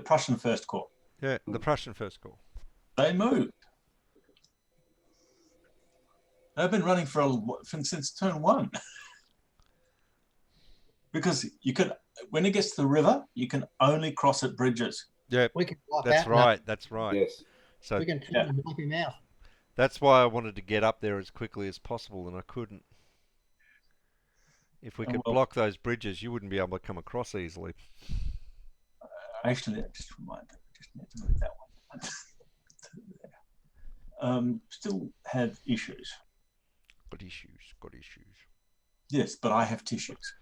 S3: Prussian first corps.
S4: Yeah, the Prussian first corps.
S3: They moved. They've been running since turn 1. Because you can, when it gets to the river, you can only cross at bridges.
S4: Yeah,
S2: We can wipe
S4: that's
S2: out
S4: right. That's right.
S1: Yes.
S4: So
S2: we can try and wipe him out.
S4: that's why I wanted to get up there as quickly as possible, and I couldn't. If we could block those bridges, you wouldn't be able to come across easily.
S3: Actually, that just reminded me. Just need to move that one. Still have issues.
S4: Got issues.
S3: Yes, but I have tissues.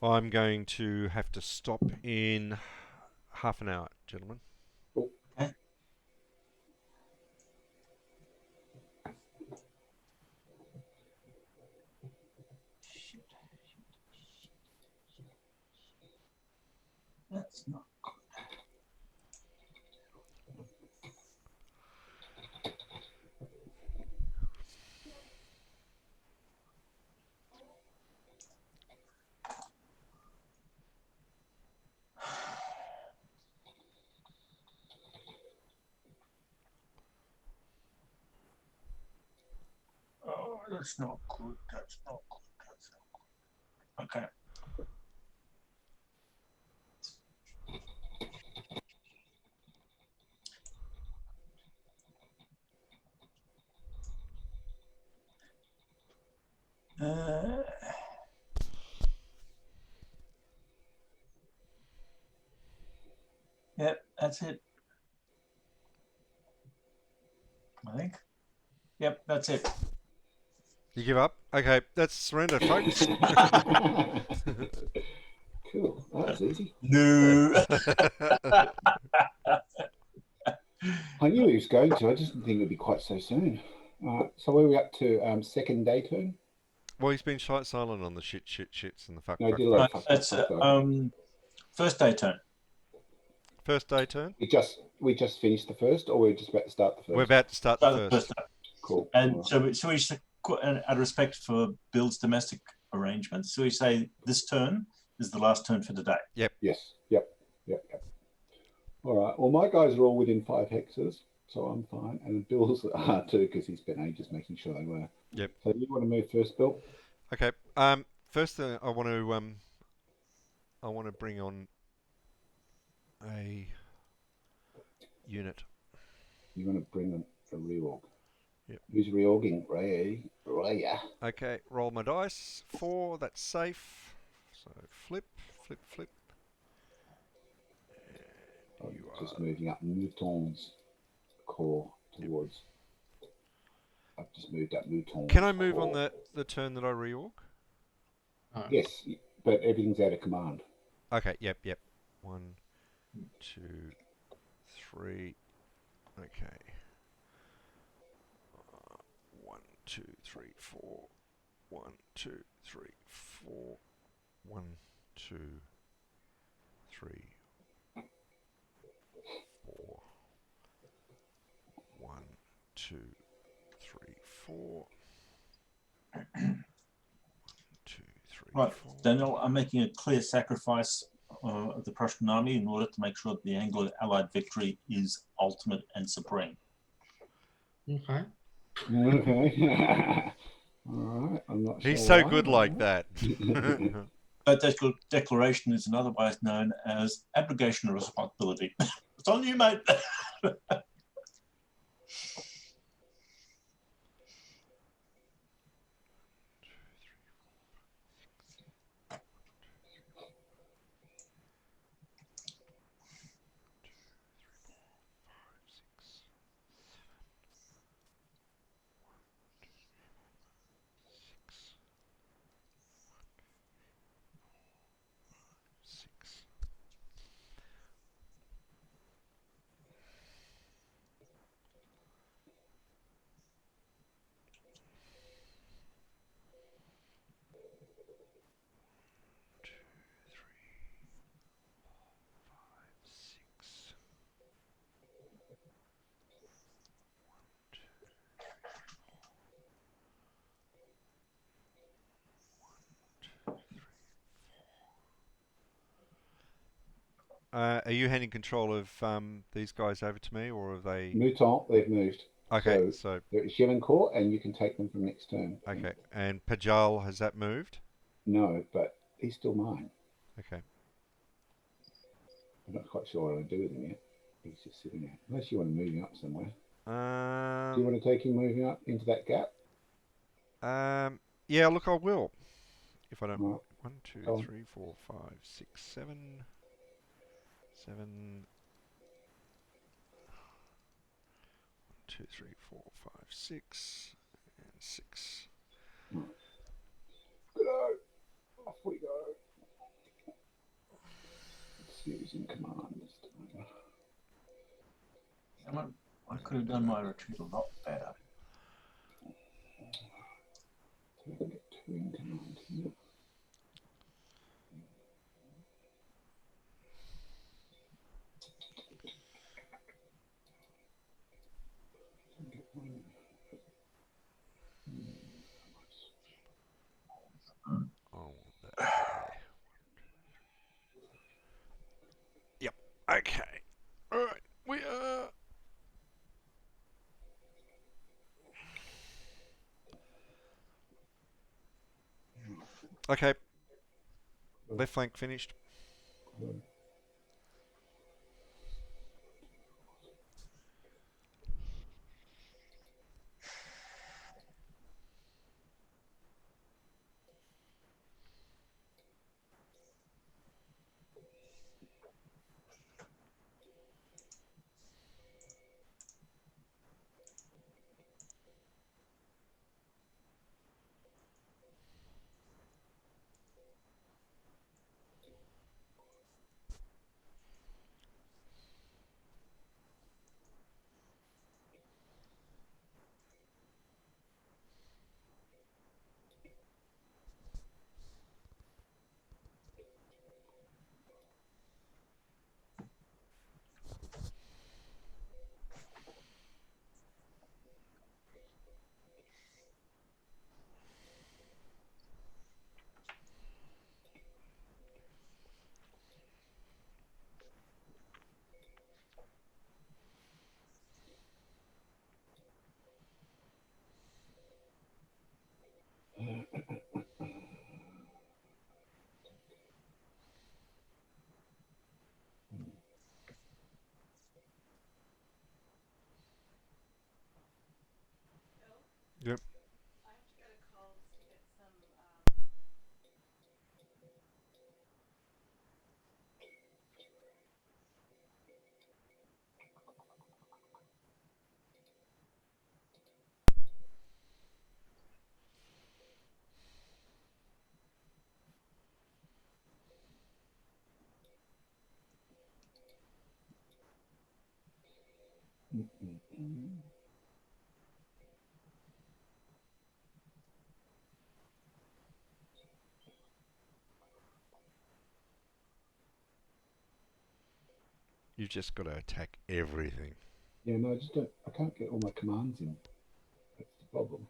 S4: I'm going to have to stop in half an hour, gentlemen.
S3: Okay. That's not good. Oh, that's not good. That's not good. That's not good. Okay. Yep, that's it. I think. Yep, that's it.
S4: You give up? Okay, that's surrender, folks.
S1: Cool. That was easy.
S3: No.
S1: I knew he was going to. I just didn't think it would be quite so soon. So where are we up to? Second day turn?
S4: Well, he's been silent on the shits and the fuck.
S1: No,
S4: fuck,
S1: I did a lot
S4: fuck.
S1: of
S3: That's first day turn.
S4: First day turn?
S1: We just finished the first, or we're just about to start the first?
S4: We're about to start the first.
S1: Cool.
S3: And
S1: All
S3: so we out of respect for Bill's domestic arrangements, so we say this turn is the last turn for the day.
S4: Yep.
S1: Yes. Yep. All right. Well, my guys are all within 5 hexes, so I'm fine. And Bill's are too, because he spent ages making sure they were.
S4: Yep.
S1: So you want to move first, Bill?
S4: Okay. First thing I want to bring on a unit.
S1: You want to bring a reorg?
S4: Yep.
S1: Who's reorging? Ray. Raya.
S4: Okay. Roll my dice. 4. That's safe. So flip.
S1: I'm just moving up Mouton's core towards. I've just moved up Mouton's.
S4: Can I move
S1: core.
S4: on the turn that I reorg?
S1: Yes, but everything's out of command.
S4: Okay. Yep. 1, 2, 3. Okay. 1, 2, 3, 4. 1, 2, 3, 4. 1, 2, 3, 4. 1, 2, 3, 4. 1, 2, 3,
S3: Right,
S4: 4.
S3: Daniel, I'm making a clear sacrifice of the Prussian army in order to make sure that the Anglo-Allied victory is ultimate and supreme.
S2: Okay.
S1: Okay. All right. I'm not sure.
S4: He's so
S1: why,
S4: good
S1: but
S4: like
S1: all
S4: that.
S3: That declaration is otherwise known as abrogation of responsibility. It's on you, mate.
S4: Are you handing control of these guys over to me, or are they?
S1: Mouton, they've moved.
S4: Okay,
S1: So
S4: so
S1: they're at Chevancourt, and you can take them from next turn.
S4: okay, and Pajal, has that moved?
S1: No, but he's still mine.
S4: Okay.
S1: I'm not quite sure what I'm going to do with him yet. He's just sitting there. Unless you want to move him up somewhere. Do you want to take him moving up into that gap?
S4: Yeah, look, I will. If I don't.
S1: Right.
S4: 1, 2,
S1: Go on.
S4: 3, 4, 5, 6, 7. 7. 1, 2, 3, 4, 5, 6, and 6.
S1: Right. Go. Off we go. Let's see who's in command this time.
S3: I could have done my retreat a lot better.
S1: So we can get 2 in command here.
S4: Oh, that there. Yep. Okay. All right. We are. Okay. Left flank finished. Yep. You've just got to attack everything.
S1: Yeah, no, I just don't. I can't get all my commands in. That's the problem.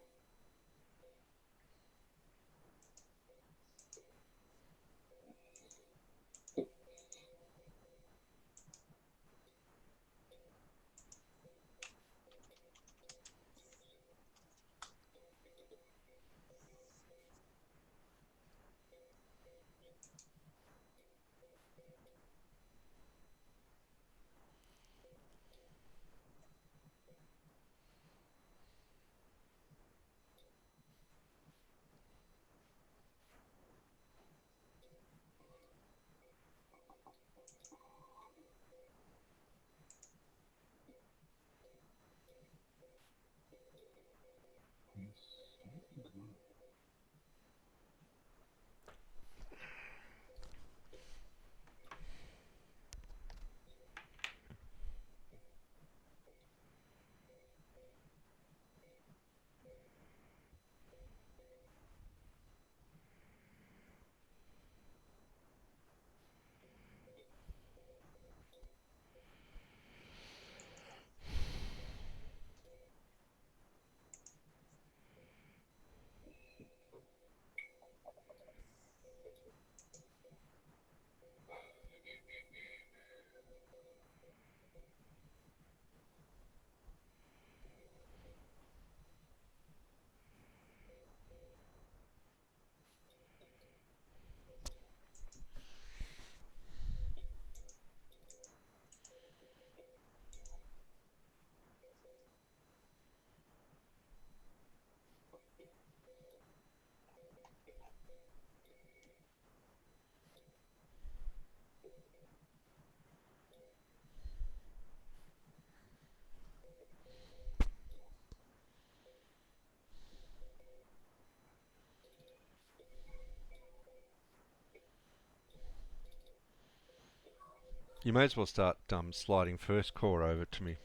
S5: You may as well start sliding first corps over to me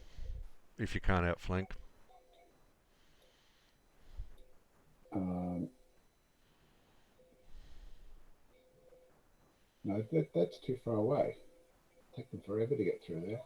S5: if you can't outflank.
S1: No, that's too far away. Take them forever to get through there.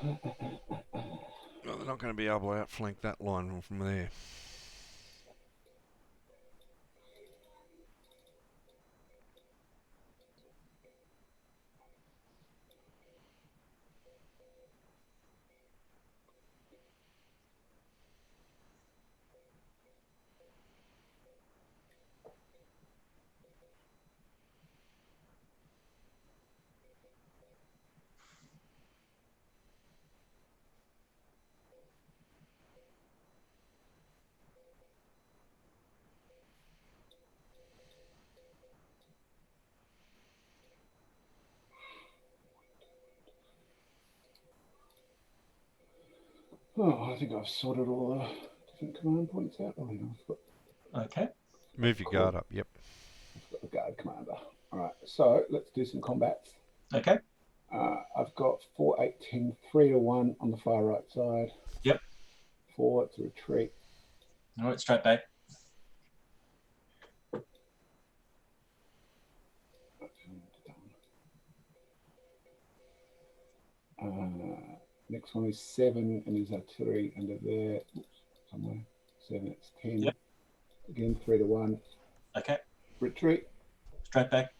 S5: Well, they're not going to be able to outflank that line from there.
S1: Oh, I think I've sorted all the different command points out. Oh, hang on, I've got,
S3: Okay.
S5: Move your guard up, yep.
S1: I've got the guard commander. All right, so let's do some combats.
S3: Okay.
S1: I've got 4, 8, 10, 3 to 1 on the far right side.
S3: Yep.
S1: 4 to retreat.
S3: All right, straight back.
S1: Next one is 7 and his artillery under there. Oops, somewhere. 7, it's 10.
S3: Yep.
S1: Again, 3 to 1.
S3: Okay.
S1: Retreat.
S3: Straight back.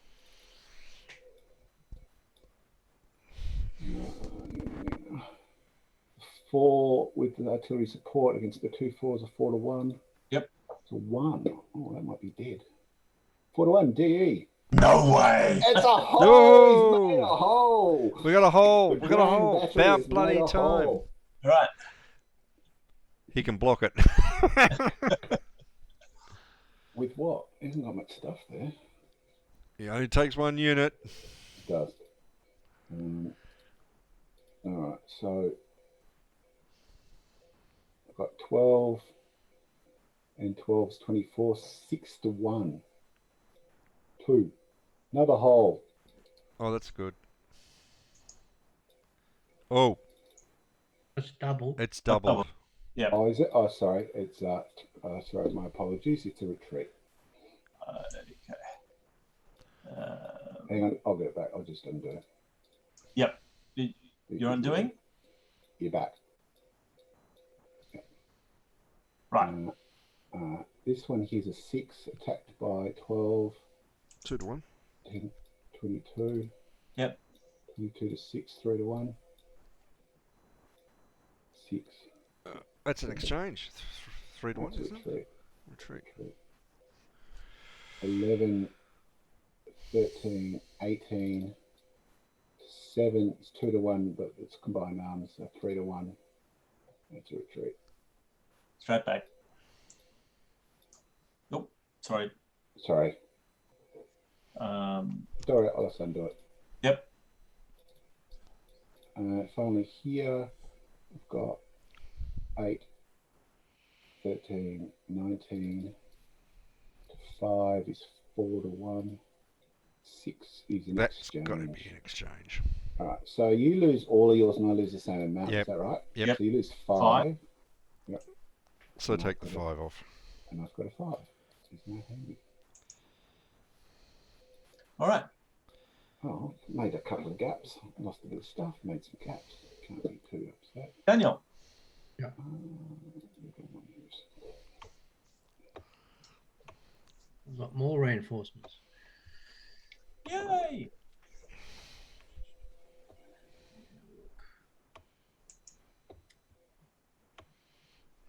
S1: 4 with the artillery support against the 2 4s, a 4 to 1.
S3: Yep.
S1: It's a 1. Oh, that might be dead. 4 to 1, DE.
S3: No way.
S1: It's a hole.
S5: No!
S1: He's made a hole.
S5: We got a hole.
S1: The
S5: We got a
S1: Grand
S5: hole.
S1: Battery
S5: About
S1: has
S5: bloody
S1: made a
S5: time.
S1: hole.
S3: All right.
S5: He can block it.
S1: With what? He hasn't got much stuff there.
S5: He only takes 1 unit.
S1: It does. All right, so I've got 12 and 12's 24, 6 to 1. 2. Another hole.
S5: Oh, that's good. Oh,
S2: It's double.
S5: it's doubled.
S3: Yeah.
S1: Oh, is it? Oh, sorry. It's sorry. My apologies. It's a retreat.
S3: Okay.
S1: Hang on. I'll get it back. I'll just undo it.
S3: Yep. You're undoing?
S1: You're back.
S3: Right.
S1: This one here's a 6 attacked by 12,
S5: 2 to 1.
S1: 10, 22.
S3: Yep.
S1: 22 to 6, 3 to 1. 6.
S5: That's an exchange. 3 to 1,
S1: That's a
S5: isn't it?
S1: retreat.
S5: Retreat.
S1: 11, 13, 18, 7. It's 2 to 1, but it's combined arms, so 3 to 1. That's a retreat.
S3: Straight back. Nope. Sorry.
S1: Sorry. Sorry, I'll just undo it.
S3: Yep.
S1: Finally here, I've got 8, 13, 19, 5 is 4 to 1, 6 is an
S5: That's
S1: exchange.
S5: got to be an exchange.
S1: All right, so you lose all of yours and I lose the same amount,
S5: Yep.
S1: is that right?
S5: Yep.
S1: So you lose 5.
S3: 5.
S1: Yep.
S5: So
S1: And
S5: take
S1: I've
S5: the
S1: got
S5: 5 off.
S1: And I've got a 5. Isn't that handy?
S3: All right.
S1: Oh, made a couple of gaps. Lost a bit of stuff, made some gaps. Can't be too upset.
S3: Daniel.
S2: We've got more reinforcements.
S3: Yay.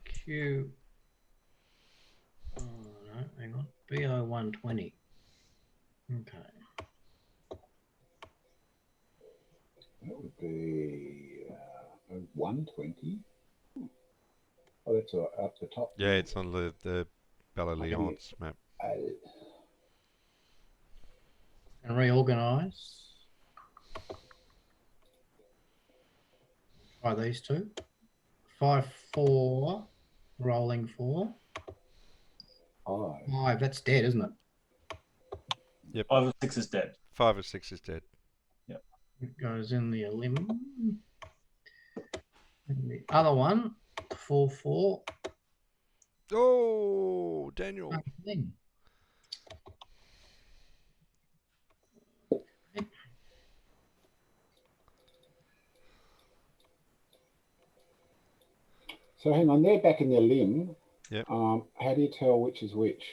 S2: Q. Hang on. BO 120. Okay.
S1: That would be 120. Oh, that's up the top.
S5: Yeah, it's on the Belle-Alliance map.
S2: And reorganize. Try these two. 5-4. Rolling 4. 5. That's dead, isn't it?
S4: Yep.
S3: 5 or 6 is dead.
S4: 5 or 6 is dead.
S2: It goes in the elim. And the other one, 4-4.
S4: Oh, Daniel.
S2: Same thing.
S1: So hang on, they're back in their limb.
S4: Yep.
S1: How do you tell which is which?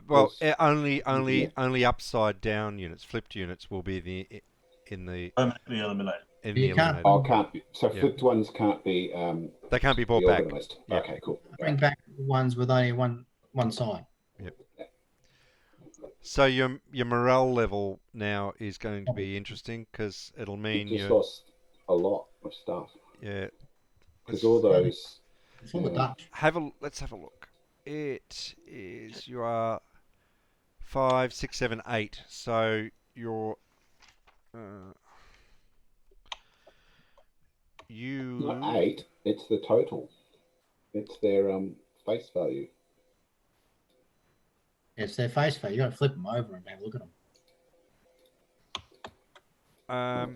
S4: Well,
S1: Yes.
S4: only upside down units, flipped units, will be
S3: Permanently eliminated.
S2: You can't-
S4: eliminated.
S1: Oh, can't be. So
S4: Yeah.
S1: flipped ones can't be
S4: They can't be brought back.
S1: reorganized.
S4: Yeah.
S1: Okay, cool.
S2: Bring back ones with only one side.
S4: So your morale level now is going to be interesting because it'll
S1: You
S4: mean
S1: just
S4: you
S1: lost a lot of stuff
S4: yeah.
S1: because all those.
S2: It's all the
S1: Yeah.
S2: Dutch.
S4: Let's have a look. It is you are 5, 6, 7, 8. So you're you
S1: Not 8. It's the total. It's their face value.
S2: It's their face value. You got to flip them over and have a look at them.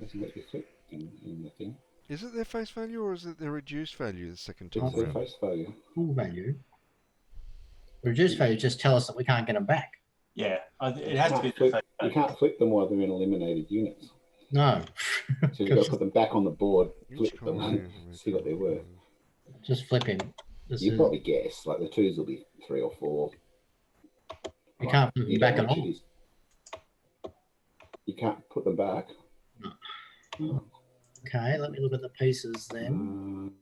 S1: Doesn't let you flip in the thing.
S4: Is it their face value or is it their reduced value the second
S1: It's
S4: time
S1: their
S4: round?
S1: face value.
S2: Full value. Reduced value just tell us that we can't get them back.
S3: Yeah, it
S1: You
S3: has to
S1: can't
S3: be
S1: flip-
S3: the face
S1: You
S3: value.
S1: can't flip them while they're in eliminated units.
S2: No.
S1: So you've got to put them back on the board, flip them, and see what they're worth.
S2: Just flipping. This
S1: You
S2: is,
S1: probably guess, like the 2s will be 3 or 4.
S2: you can't flip them
S1: You
S2: back
S1: don't
S2: at
S1: know
S2: all.
S1: which it is. You can't put them back.
S2: No.
S1: No.
S2: Okay, let me look at the pieces then.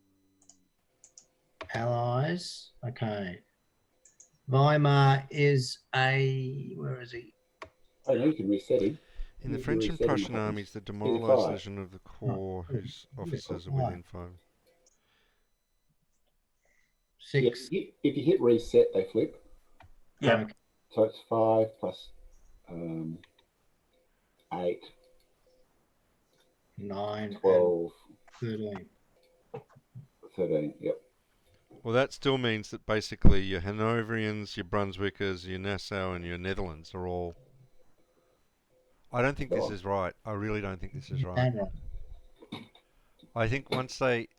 S2: Allies. Okay. Weimar is a... Where is he?
S1: I know you can reset him.
S4: In the
S1: You
S4: French and
S1: reset him
S4: Prussian
S1: what
S4: armies, the
S1: five.
S4: demoralization of the corps
S2: Oh,
S4: whose
S2: yeah,
S4: officers are
S2: five.
S4: within 5.
S2: 6.
S1: If you hit reset, they flip.
S3: Yeah,
S2: Okay.
S1: So it's 5 plus 8,
S2: 9,
S1: 12,
S2: 13.
S1: 13. Yep.
S4: Well, that still means that basically your Hanoverians, your Brunswickers, your Nassau, and your Netherlands are all. I don't think this is right. I really don't think this is right.
S2: Damn right.
S4: I think once they,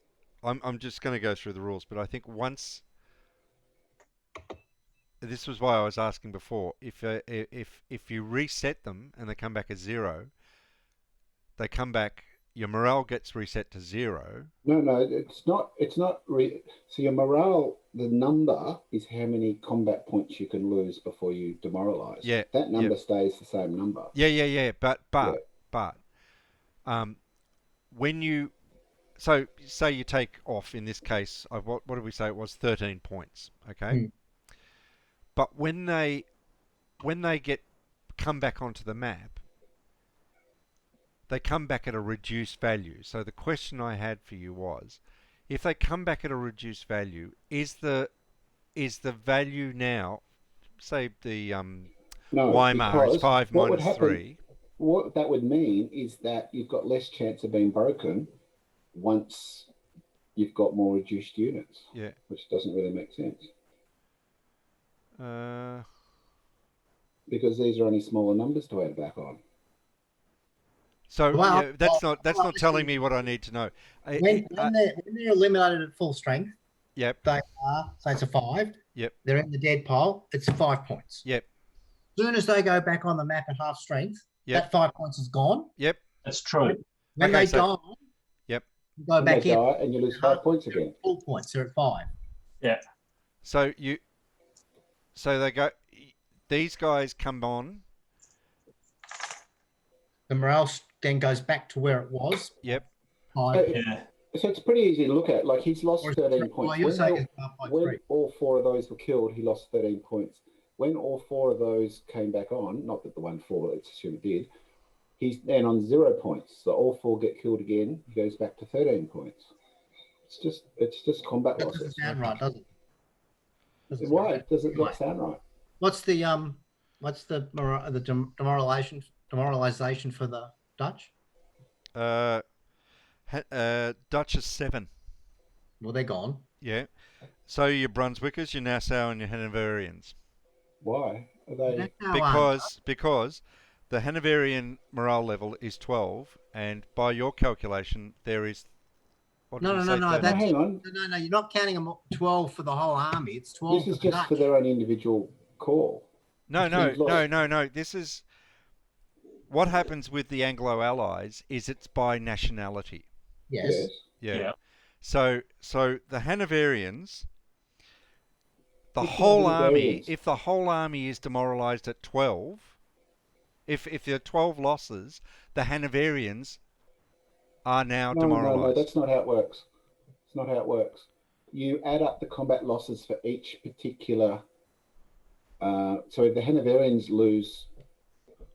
S4: I'm just going to go through the rules, but I think once. This was why I was asking before. If you reset them and they come back as 0, they come back. Your morale gets reset to 0.
S1: No, it's not. So your morale, the number is how many combat points you can lose before you demoralize.
S4: Yeah.
S1: That number stays the same number.
S4: Yeah. But when you, so say you take off in this case, what did we say? It was 13 points. Okay. But when they come back onto the map, they come back at a reduced value. So the question I had for you was, if they come back at a reduced value, is the value now, say the
S1: No,
S4: Weimar is
S1: because
S4: 5
S1: what would
S4: minus
S1: happen-
S4: 3.
S1: What that would mean is that you've got less chance of being broken once you've got more reduced units.
S4: Yeah.
S1: Which doesn't really make sense because these are only smaller numbers to add back on.
S4: So
S2: Well,
S4: yeah, that's
S2: well,
S4: not telling me what I need to know.
S2: When they're eliminated at full strength,
S4: Yep.
S2: they are, so it's a 5.
S4: Yep.
S2: They're in the dead pile, it's 5 points.
S4: Yep.
S2: As soon as they go back on the map at half strength,
S4: Yep.
S2: that 5 points is gone.
S4: Yep.
S3: that's true.
S2: When
S4: Okay,
S2: they
S4: so-
S2: die,
S4: Yep.
S2: you go
S1: And
S2: back
S1: they
S2: in.
S1: die and you lose 5 points again.
S2: Full points, they're at 5.
S4: So they go. These guys come on.
S2: The morale then goes back to where it was.
S4: Yep.
S2: 5.
S3: Yeah,
S1: So it's pretty easy to look at. Like he's lost
S2: Or is
S1: 13
S2: it-
S1: points.
S2: well, you're saying it's half by
S1: When
S2: 3.
S1: all 4 of those were killed, he lost 13 points. when all 4 of those came back on, not that the one 4, let's assume it did, he's then on 0 points. So all 4 get killed again. He goes back to 13 points. It's just combat
S2: That
S1: losses.
S2: doesn't sound right, does it? Doesn't
S1: Why
S2: sound
S1: does it not
S2: right.
S1: sound right?
S2: What's the demoralization for the Dutch?
S4: Dutch is 7.
S2: Well, they're gone.
S4: Yeah. So your Brunswickers, your Nassau, and your Hanoverians.
S1: Why are they?
S4: Because the Hanoverian morale level is 12, and by your calculation, there is.
S2: No. Hang
S1: on.
S2: No. You're not counting them 12 for the whole army. It's 12.
S1: This is just for their own individual corps.
S4: No. This is what happens with the Anglo Allies. Is it's by nationality.
S2: Yes.
S4: Yeah. So the Hanoverians, the whole army. If the whole army is demoralised at 12, if there are 12 losses, the Hanoverians are now demoralised.
S1: No, that's not how it works. It's not how it works. You add up the combat losses for each particular. So if the Hanoverians lose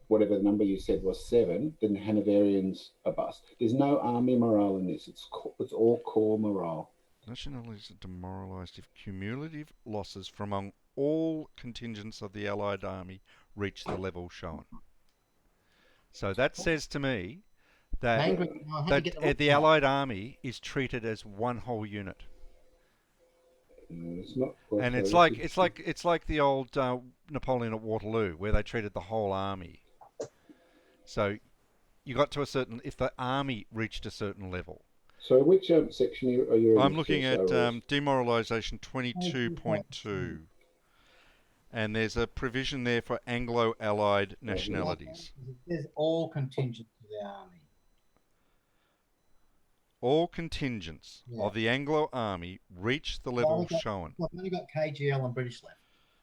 S1: whatever the number you said was 7, then the Hanoverians are bust. There's no army morale in this. It's all corps morale.
S4: Nationalities are demoralised if cumulative losses from among all contingents of the Allied army reach the level shown. So that says to me that the Allied army is treated as one whole unit.
S1: It's not.
S4: And it's like the old Napoleon at Waterloo, where they treated the whole army. So you got to a certain, if the army reached a certain level.
S1: So which section are you in?
S4: I'm looking at demoralisation 22.2. And there's a provision there for Anglo-Allied nationalities.
S2: There's all contingents of the army.
S4: All contingents of the Anglo army reach the level shown.
S2: I've only got KGL and British left.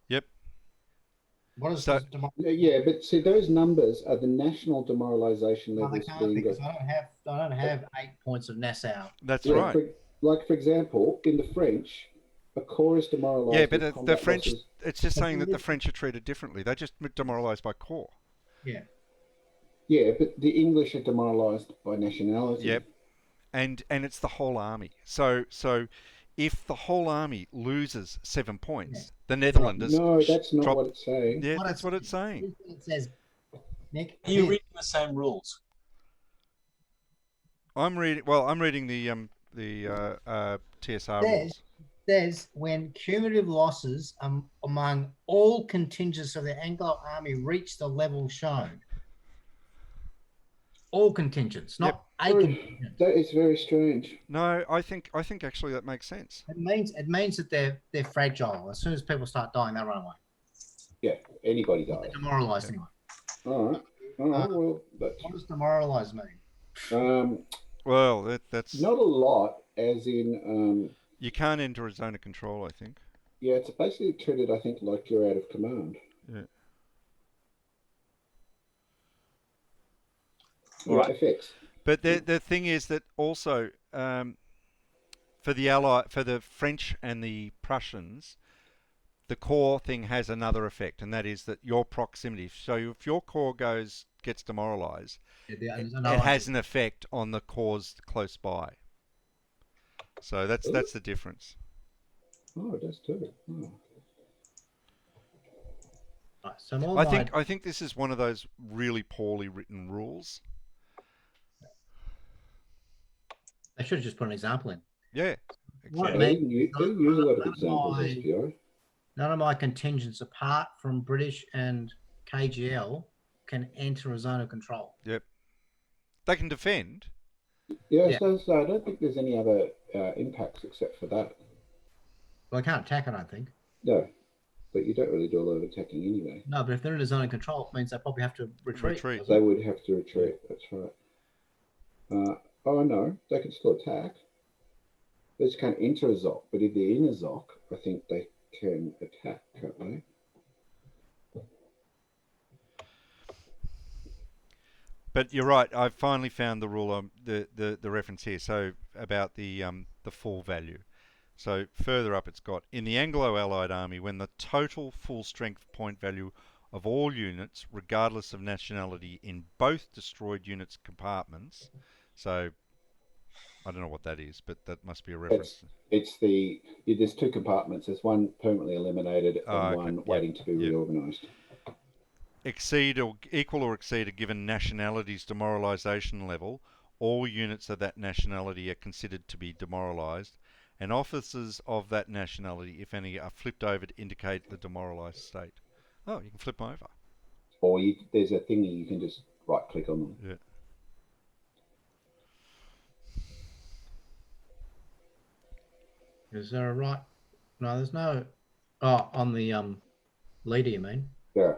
S4: Yep.
S2: What is
S1: yeah, but see, those numbers are the national demoralisation levels.
S2: They can't, because I don't have 8 points of Nassau.
S4: That's right.
S1: For example, in the French, a corps is demoralised.
S4: Yeah, but the French, it's just saying that the French are treated differently. They're just demoralised by corps.
S2: Yeah.
S1: Yeah, but the English are demoralised by nationality.
S4: Yep. And it's the whole army. So if the whole army loses 7 points, the Netherlanders.
S1: No, that's not what it's saying.
S4: Yeah, that's what it's saying.
S2: It says, Nick.
S3: Are you reading the same rules?
S4: I'm reading the TSR rules.
S2: Says when cumulative losses among all contingents of the Anglo army reach the level shown. All contingents, not a contingent.
S1: That is very strange.
S4: No, I think actually that makes sense.
S2: It means that they're fragile. As soon as people start dying, they run away.
S1: Yeah, anybody dies.
S2: They're demoralised anyway.
S1: All right. Well,
S2: what does demoralised mean?
S4: Well, that's
S1: not a lot, as in.
S4: You can't enter a zone of control, I think.
S1: Yeah, it's basically treated, I think, like you're out of command.
S4: Yeah.
S1: Right. Effects.
S4: But the thing is that also for the French and the Prussians, the core thing has another effect, and that is that your proximity. So if your core gets demoralised, it has an effect on the cores close by. So that's the difference.
S1: Oh, it does too. Oh.
S2: Right, so
S4: I think this is one of those really poorly written rules.
S2: I should have just put an example in.
S4: Yeah.
S1: Exactly. Use a lot of examples, SPI.
S2: None of my contingents, apart from British and KGL, can enter a zone of control.
S4: Yep. They can defend.
S1: Yeah. So I don't think there's any other impacts except for that.
S2: Well, I can't attack, I don't think.
S1: No, but you don't really do a lot of attacking anyway.
S2: No, but if they're in a zone of control, it means they probably have to retreat.
S1: They would have to retreat, that's right. Oh, no, they can still attack. They just can't enter a ZOC, but if they're in a ZOC, I think they can attack, can't they?
S4: But you're right. I've finally found the rule, the reference here. So about the full value. So further up it's got, in the Anglo-Allied army, when the total full strength point value of all units, regardless of nationality, in both destroyed units' compartments. So I don't know what that is, but that must be a reference.
S1: It's there's two compartments. There's one permanently eliminated and one waiting to be reorganised.
S4: Exceed or equal or exceed a given nationality's demoralisation level, all units of that nationality are considered to be demoralised, and officers of that nationality, if any, are flipped over to indicate the demoralised state. Oh, you can flip them over.
S1: Or there's a thingy you can just right click on them.
S4: Yeah.
S2: Is there a right? No, there's no. Oh, on the leader, you mean?
S1: Yeah.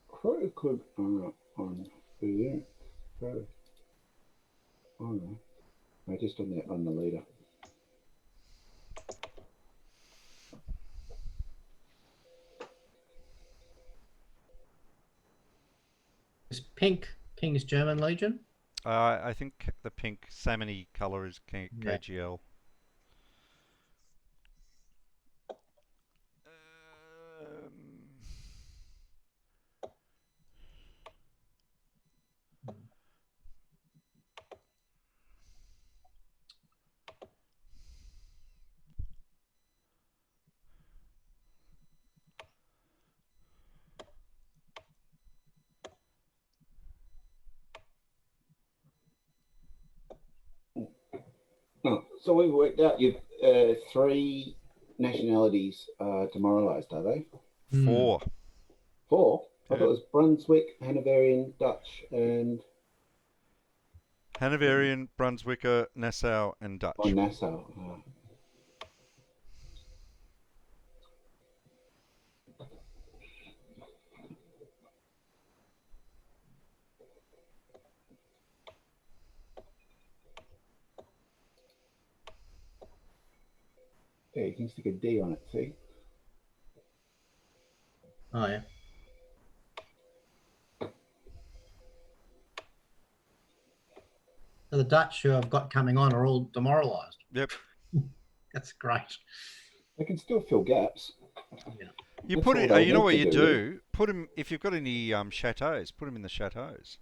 S1: Quite good on the oh no. No, just on the leader.
S2: Is pink King's German Legion?
S4: I think the pink salmony colour is KGL.
S1: Oh, so we've worked out you've 3 nationalities are demoralised, are they?
S4: 4.
S1: 4? I
S4: Yeah.
S1: thought it was Brunswick, Hanoverian, Dutch, and
S4: Hanoverian, Brunswicker, Nassau, and Dutch.
S1: oh, Nassau. Yeah, you can stick a D on it, see?
S2: Oh yeah. So the Dutch who I've got coming on are all demoralised.
S4: Yep.
S2: That's great.
S1: They can still fill gaps.
S2: Yeah.
S4: You
S1: That's
S4: put
S1: all
S4: it.
S1: they
S4: You know
S1: need
S4: what
S1: to
S4: you
S1: do,
S4: do? Put them if you've got any chateaus. Put them in the chateaus.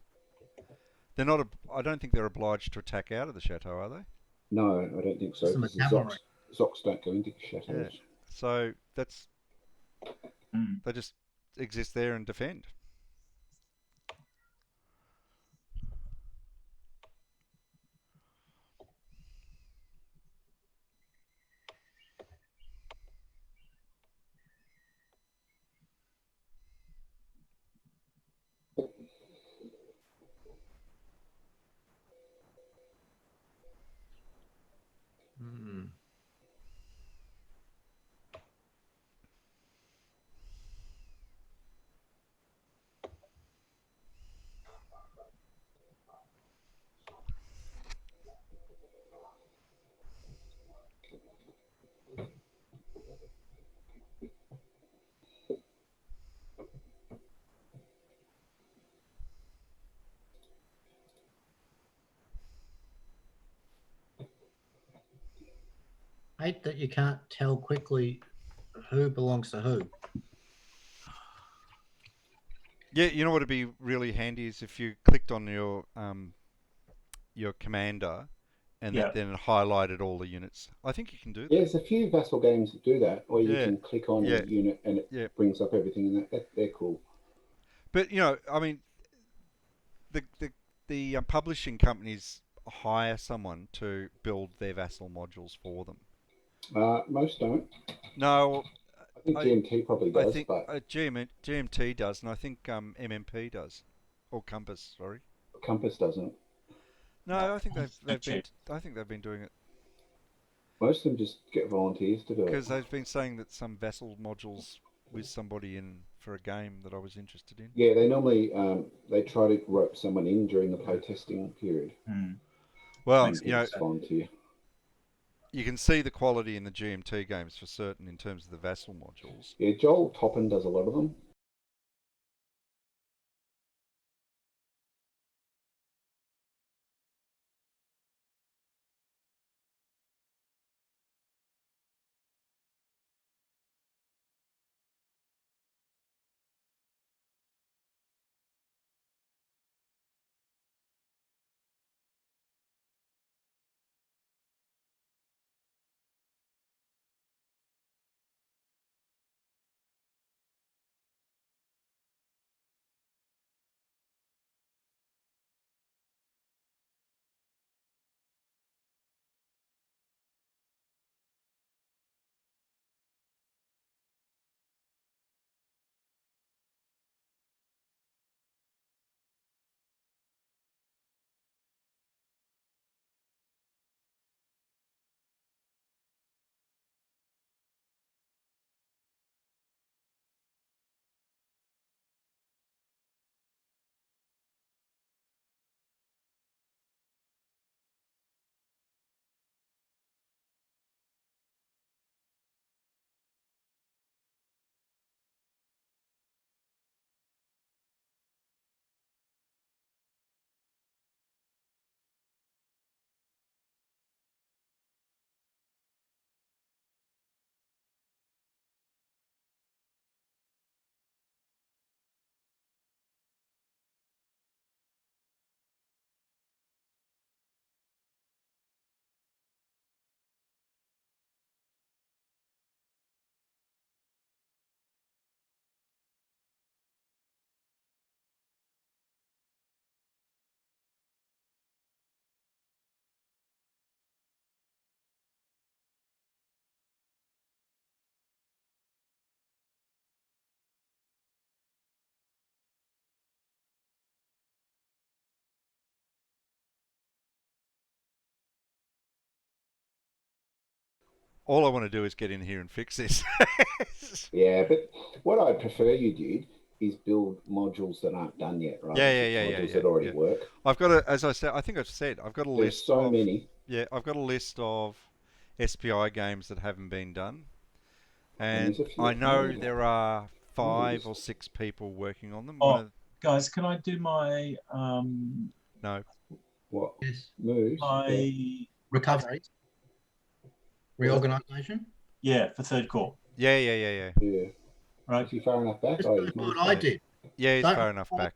S4: They're not. I don't think they're obliged to attack out of the chateau, are they?
S1: No, I don't think so.
S2: Some
S1: Because the
S2: cavalry.
S1: Zocs don't go into chateaus.
S4: Yeah. So that's they just exist there and defend.
S2: Mm. Hate that you can't tell quickly who belongs to who.
S4: Yeah, you know what would be really handy is if you clicked on your commander, and then it highlighted all the units. I think you can do that.
S1: Yeah, there's a few Vassal games that do that, where you
S4: Yeah.
S1: can click on
S4: Yeah.
S1: a unit and it brings up everything in that. They're cool.
S4: But you know, I mean, the publishing companies hire someone to build their Vassal modules for them.
S1: Most don't.
S4: No,
S1: I think GMT probably does.
S4: I think
S1: but
S4: GMT does, and I think MMP does, or Compass. Sorry.
S1: Compass doesn't.
S4: No, I think they've been doing it.
S1: Most of them just get volunteers to do it.
S4: Because they've been saying that some Vassal modules with somebody in for a game that I was interested in.
S1: Yeah, they normally they try to rope someone in during the playtesting period.
S4: Well,
S1: you know, volunteer.
S4: You can see the quality in the GMT games for certain in terms of the Vassal modules.
S1: Yeah, Joel Toppin does a lot of them.
S4: all I want to do is get in here and fix this.
S1: Yeah, but what I prefer you did is build modules that aren't done yet, right? Modules that already work.
S4: I've got as I said, I think I've said, I've got a
S1: There's
S4: list.
S1: so many.
S4: Yeah, I've got a list of SPI games that haven't been done, and I know there are 5 or 6 people working on them.
S3: Guys, can I do my
S4: No.
S1: What?
S2: Yes.
S1: Moves?
S3: My
S2: recovery, reorganisation.
S3: Yeah, for third core.
S4: Yeah.
S1: Yeah.
S3: Right.
S1: Is he far enough back?
S2: That's
S1: Oh,
S2: not
S1: he's
S2: what
S1: not.
S2: I did.
S4: Yeah, he's
S2: Don't
S4: far enough back.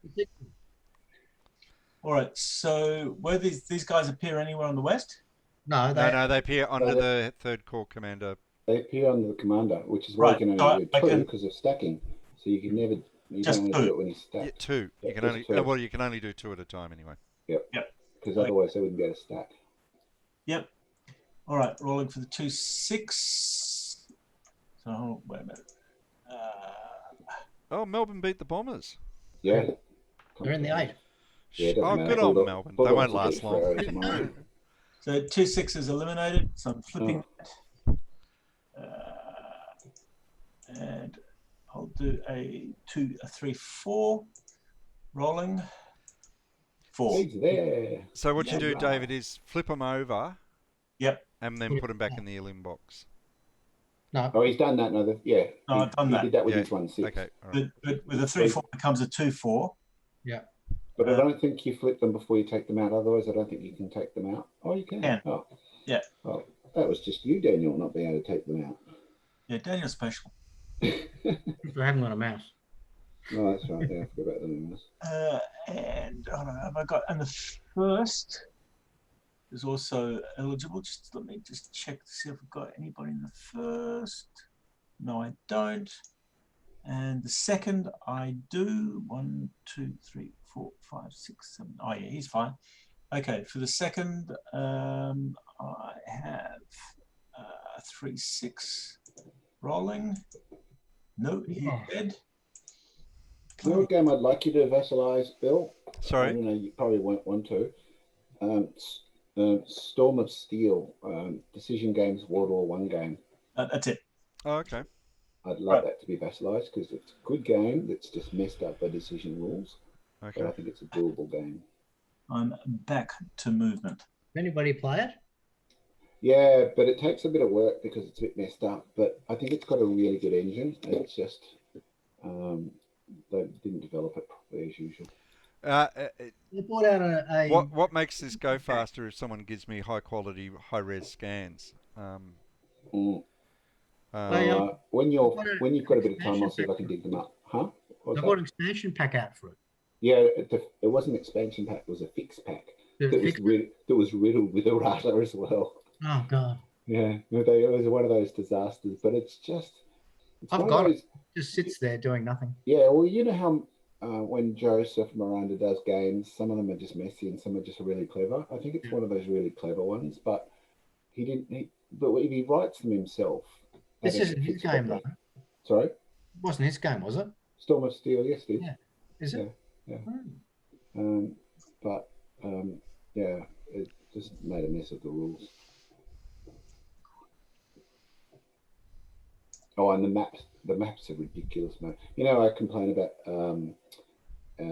S3: All right. So where these guys appear anywhere on the west?
S2: No,
S4: They appear under the third core commander.
S1: They appear under the commander, which is why you can only do 2 because of stacking. So you can never. You
S3: Just
S1: don't want to do it when he's stacked.
S4: Yeah, 2.
S1: Yeah,
S4: you can only
S1: 2.
S4: well, you can only do 2 at a time anyway.
S1: Yep. Because otherwise they wouldn't be able to stack.
S3: Yep. All right. Rolling for the 2-6. So wait a minute.
S4: Oh, Melbourne beat the Bombers.
S1: Yeah.
S2: they're in the 8.
S1: Yeah,
S4: Oh, good old Melbourne. They won't last long.
S3: So 2-6 is eliminated. So I'm flipping and I'll do a 2-3-4 rolling 4.
S1: He's there.
S4: So what you do, David, is flip them over.
S3: Yep.
S4: And then put them back in the elim box.
S2: No.
S1: Oh, he's done that. No,
S3: I've done that.
S1: He did that with his 1-6.
S4: Okay. All right.
S3: But with a 3-4 becomes a 2-4.
S2: Yeah.
S1: But I don't think you flip them before you take them out. Otherwise, I don't think you can take them out. Oh, you can.
S3: Yeah.
S1: Oh.
S3: Yeah.
S1: Oh, that was just you, Daniel, not being able to take them out.
S3: Yeah, Daniel's special.
S2: I haven't got a mouse.
S1: No, that's right. Yeah, I forgot about the mouse.
S3: And I don't know, have I got? And the first is also eligible. Just let me just check to see if I've got anybody in the first. No, I don't. And the second, I do. 1, 2, 3, 4, 5, 6, 7. Oh yeah, he's fine. Okay, for the second, I have 3-6 rolling. No, he's dead.
S1: You know what game I'd like you to vassalize, Bill?
S4: Sorry?
S1: I don't know, you probably won't want to. Storm of Steel, Decision Games World War One game.
S3: That's it.
S4: Oh, okay.
S1: I'd love that to be vassalized because it's a good game that's just messed up by decision rules.
S4: Okay.
S1: But I think it's a doable game.
S3: I'm back to movement.
S2: Anybody play it?
S1: Yeah, but it takes a bit of work because it's a bit messed up. But I think it's got a really good engine. It's just they didn't develop it properly as usual.
S2: They brought out a
S4: What makes this go faster if someone gives me high quality, high res scans?
S1: When you've got a bit of time, I'll see if I can dig them up. Huh?
S2: They brought an expansion pack out for it.
S1: Yeah, it wasn't an expansion pack; it was a fix pack. That was riddled with errata as well.
S2: Oh God!
S1: Yeah, it was one of those disasters. But it's just,
S2: I've got it. Just sits there doing nothing.
S1: Yeah, well, you know how when Joseph Miranda does games, some of them are just messy and some are just really clever. I think it's one of those really clever ones, but but if he writes them himself.
S2: This isn't his game, though.
S1: Sorry?
S2: It wasn't his game, was it?
S1: Storm of Steel, yes, it is.
S2: Yeah. Is it?
S1: Yeah.
S2: Oh.
S1: Yeah, it just made a mess of the rules. Oh, and the maps are ridiculous, mate. You know, I complain about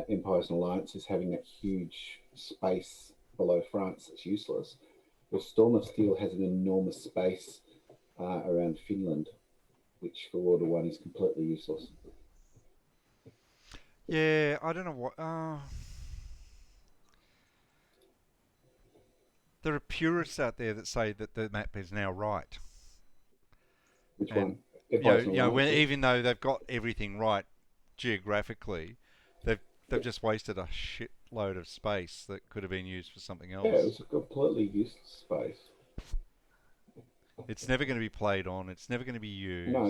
S1: Empires and Alliances having that huge space below France that's useless. Well, Storm of Steel has an enormous space around Finland, which for World War One is completely useless.
S4: Yeah, I don't know what. There are purists out there that say that the map is now right.
S1: Which one?
S4: Even though they've got everything right geographically, they've just wasted a shitload of space that could have been used for something else.
S1: Yeah, it was a completely useless space.
S4: It's never going to be played on. It's never going to be used.
S1: No,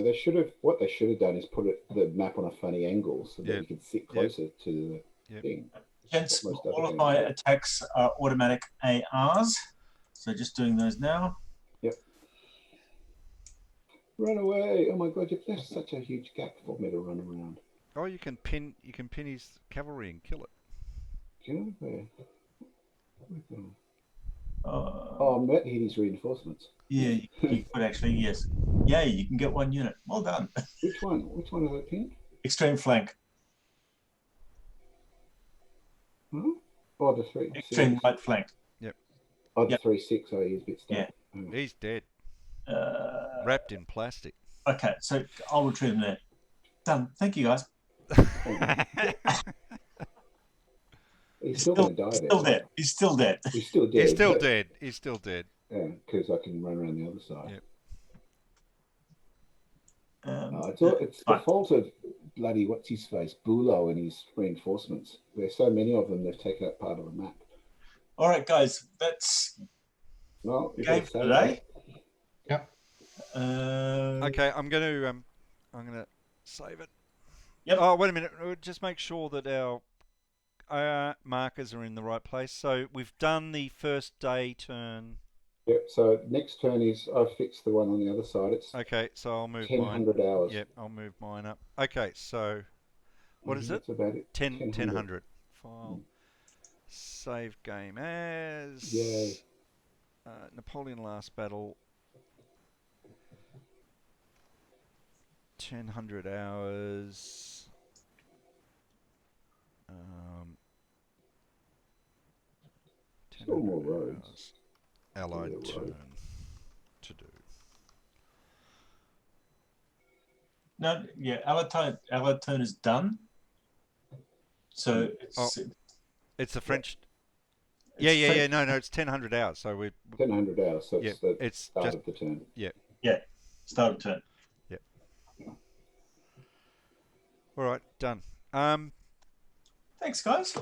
S1: what they should have done is put the map on a funny angle so that you could sit closer to the thing.
S3: Hence, all of my attacks are automatic ARs. So just doing those now.
S1: Yep. Run away! Oh my God, you've left such a huge gap for me to run around.
S4: Oh, you can pin his cavalry and kill it.
S1: Do you know where? Oh, that hit his reinforcements.
S3: Yeah, you could actually, yes. Yeah, you can get 1 unit. Well done.
S1: Which one? Which one is that pin?
S3: Extreme flank.
S1: Huh? Oh, the 3.
S3: Extreme right flank.
S1: Oh, the
S3: Yep.
S1: 3-6. Oh, he's a bit stuck.
S3: Yeah.
S1: Oh.
S4: He's dead.
S3: Uh,
S4: Wrapped in plastic.
S3: okay, so I'll retrieve him there. Done. Thank you, guys.
S1: He's still going to die
S3: Still
S1: there.
S3: dead. He's still dead.
S1: He's still dead.
S4: He's still
S1: but-
S4: dead. He's still dead.
S1: Yeah, because I can run around the other side.
S4: Yep.
S1: It's the fault of bloody what's his face, Bulow and his reinforcements. There's so many of them, they've taken up part of the map.
S3: All right, guys, that's
S1: Well,
S3: game for today.
S2: Yep.
S4: Okay, I'm gonna save it.
S3: Yep.
S4: Oh, wait a minute. Just make sure that our markers are in the right place. So we've done the first day turn.
S1: Yep, so next turn is, I've fixed the one on the other side. It's
S4: Okay, so I'll move
S1: 1000 hours.
S4: Yep, I'll move mine up. Okay, so what is it?
S1: That's about it.
S4: 1000. File. Save game as.
S1: Yay.
S4: Napoleon last battle. 1000 hours.
S1: Still more roads.
S4: hours. Allied
S1: Yeah,
S4: turn
S1: right.
S4: to do.
S3: No, yeah, Allied turn is done. So it's,
S4: It's the French.
S3: it's
S4: Yeah.
S3: French-
S4: No, it's 1000 hours. So we.
S1: 1000 hours, so
S4: Yeah,
S1: it's the
S4: it's
S1: start
S4: just.
S1: of the turn.
S3: Start of turn.
S4: All right, done.
S3: Thanks, guys.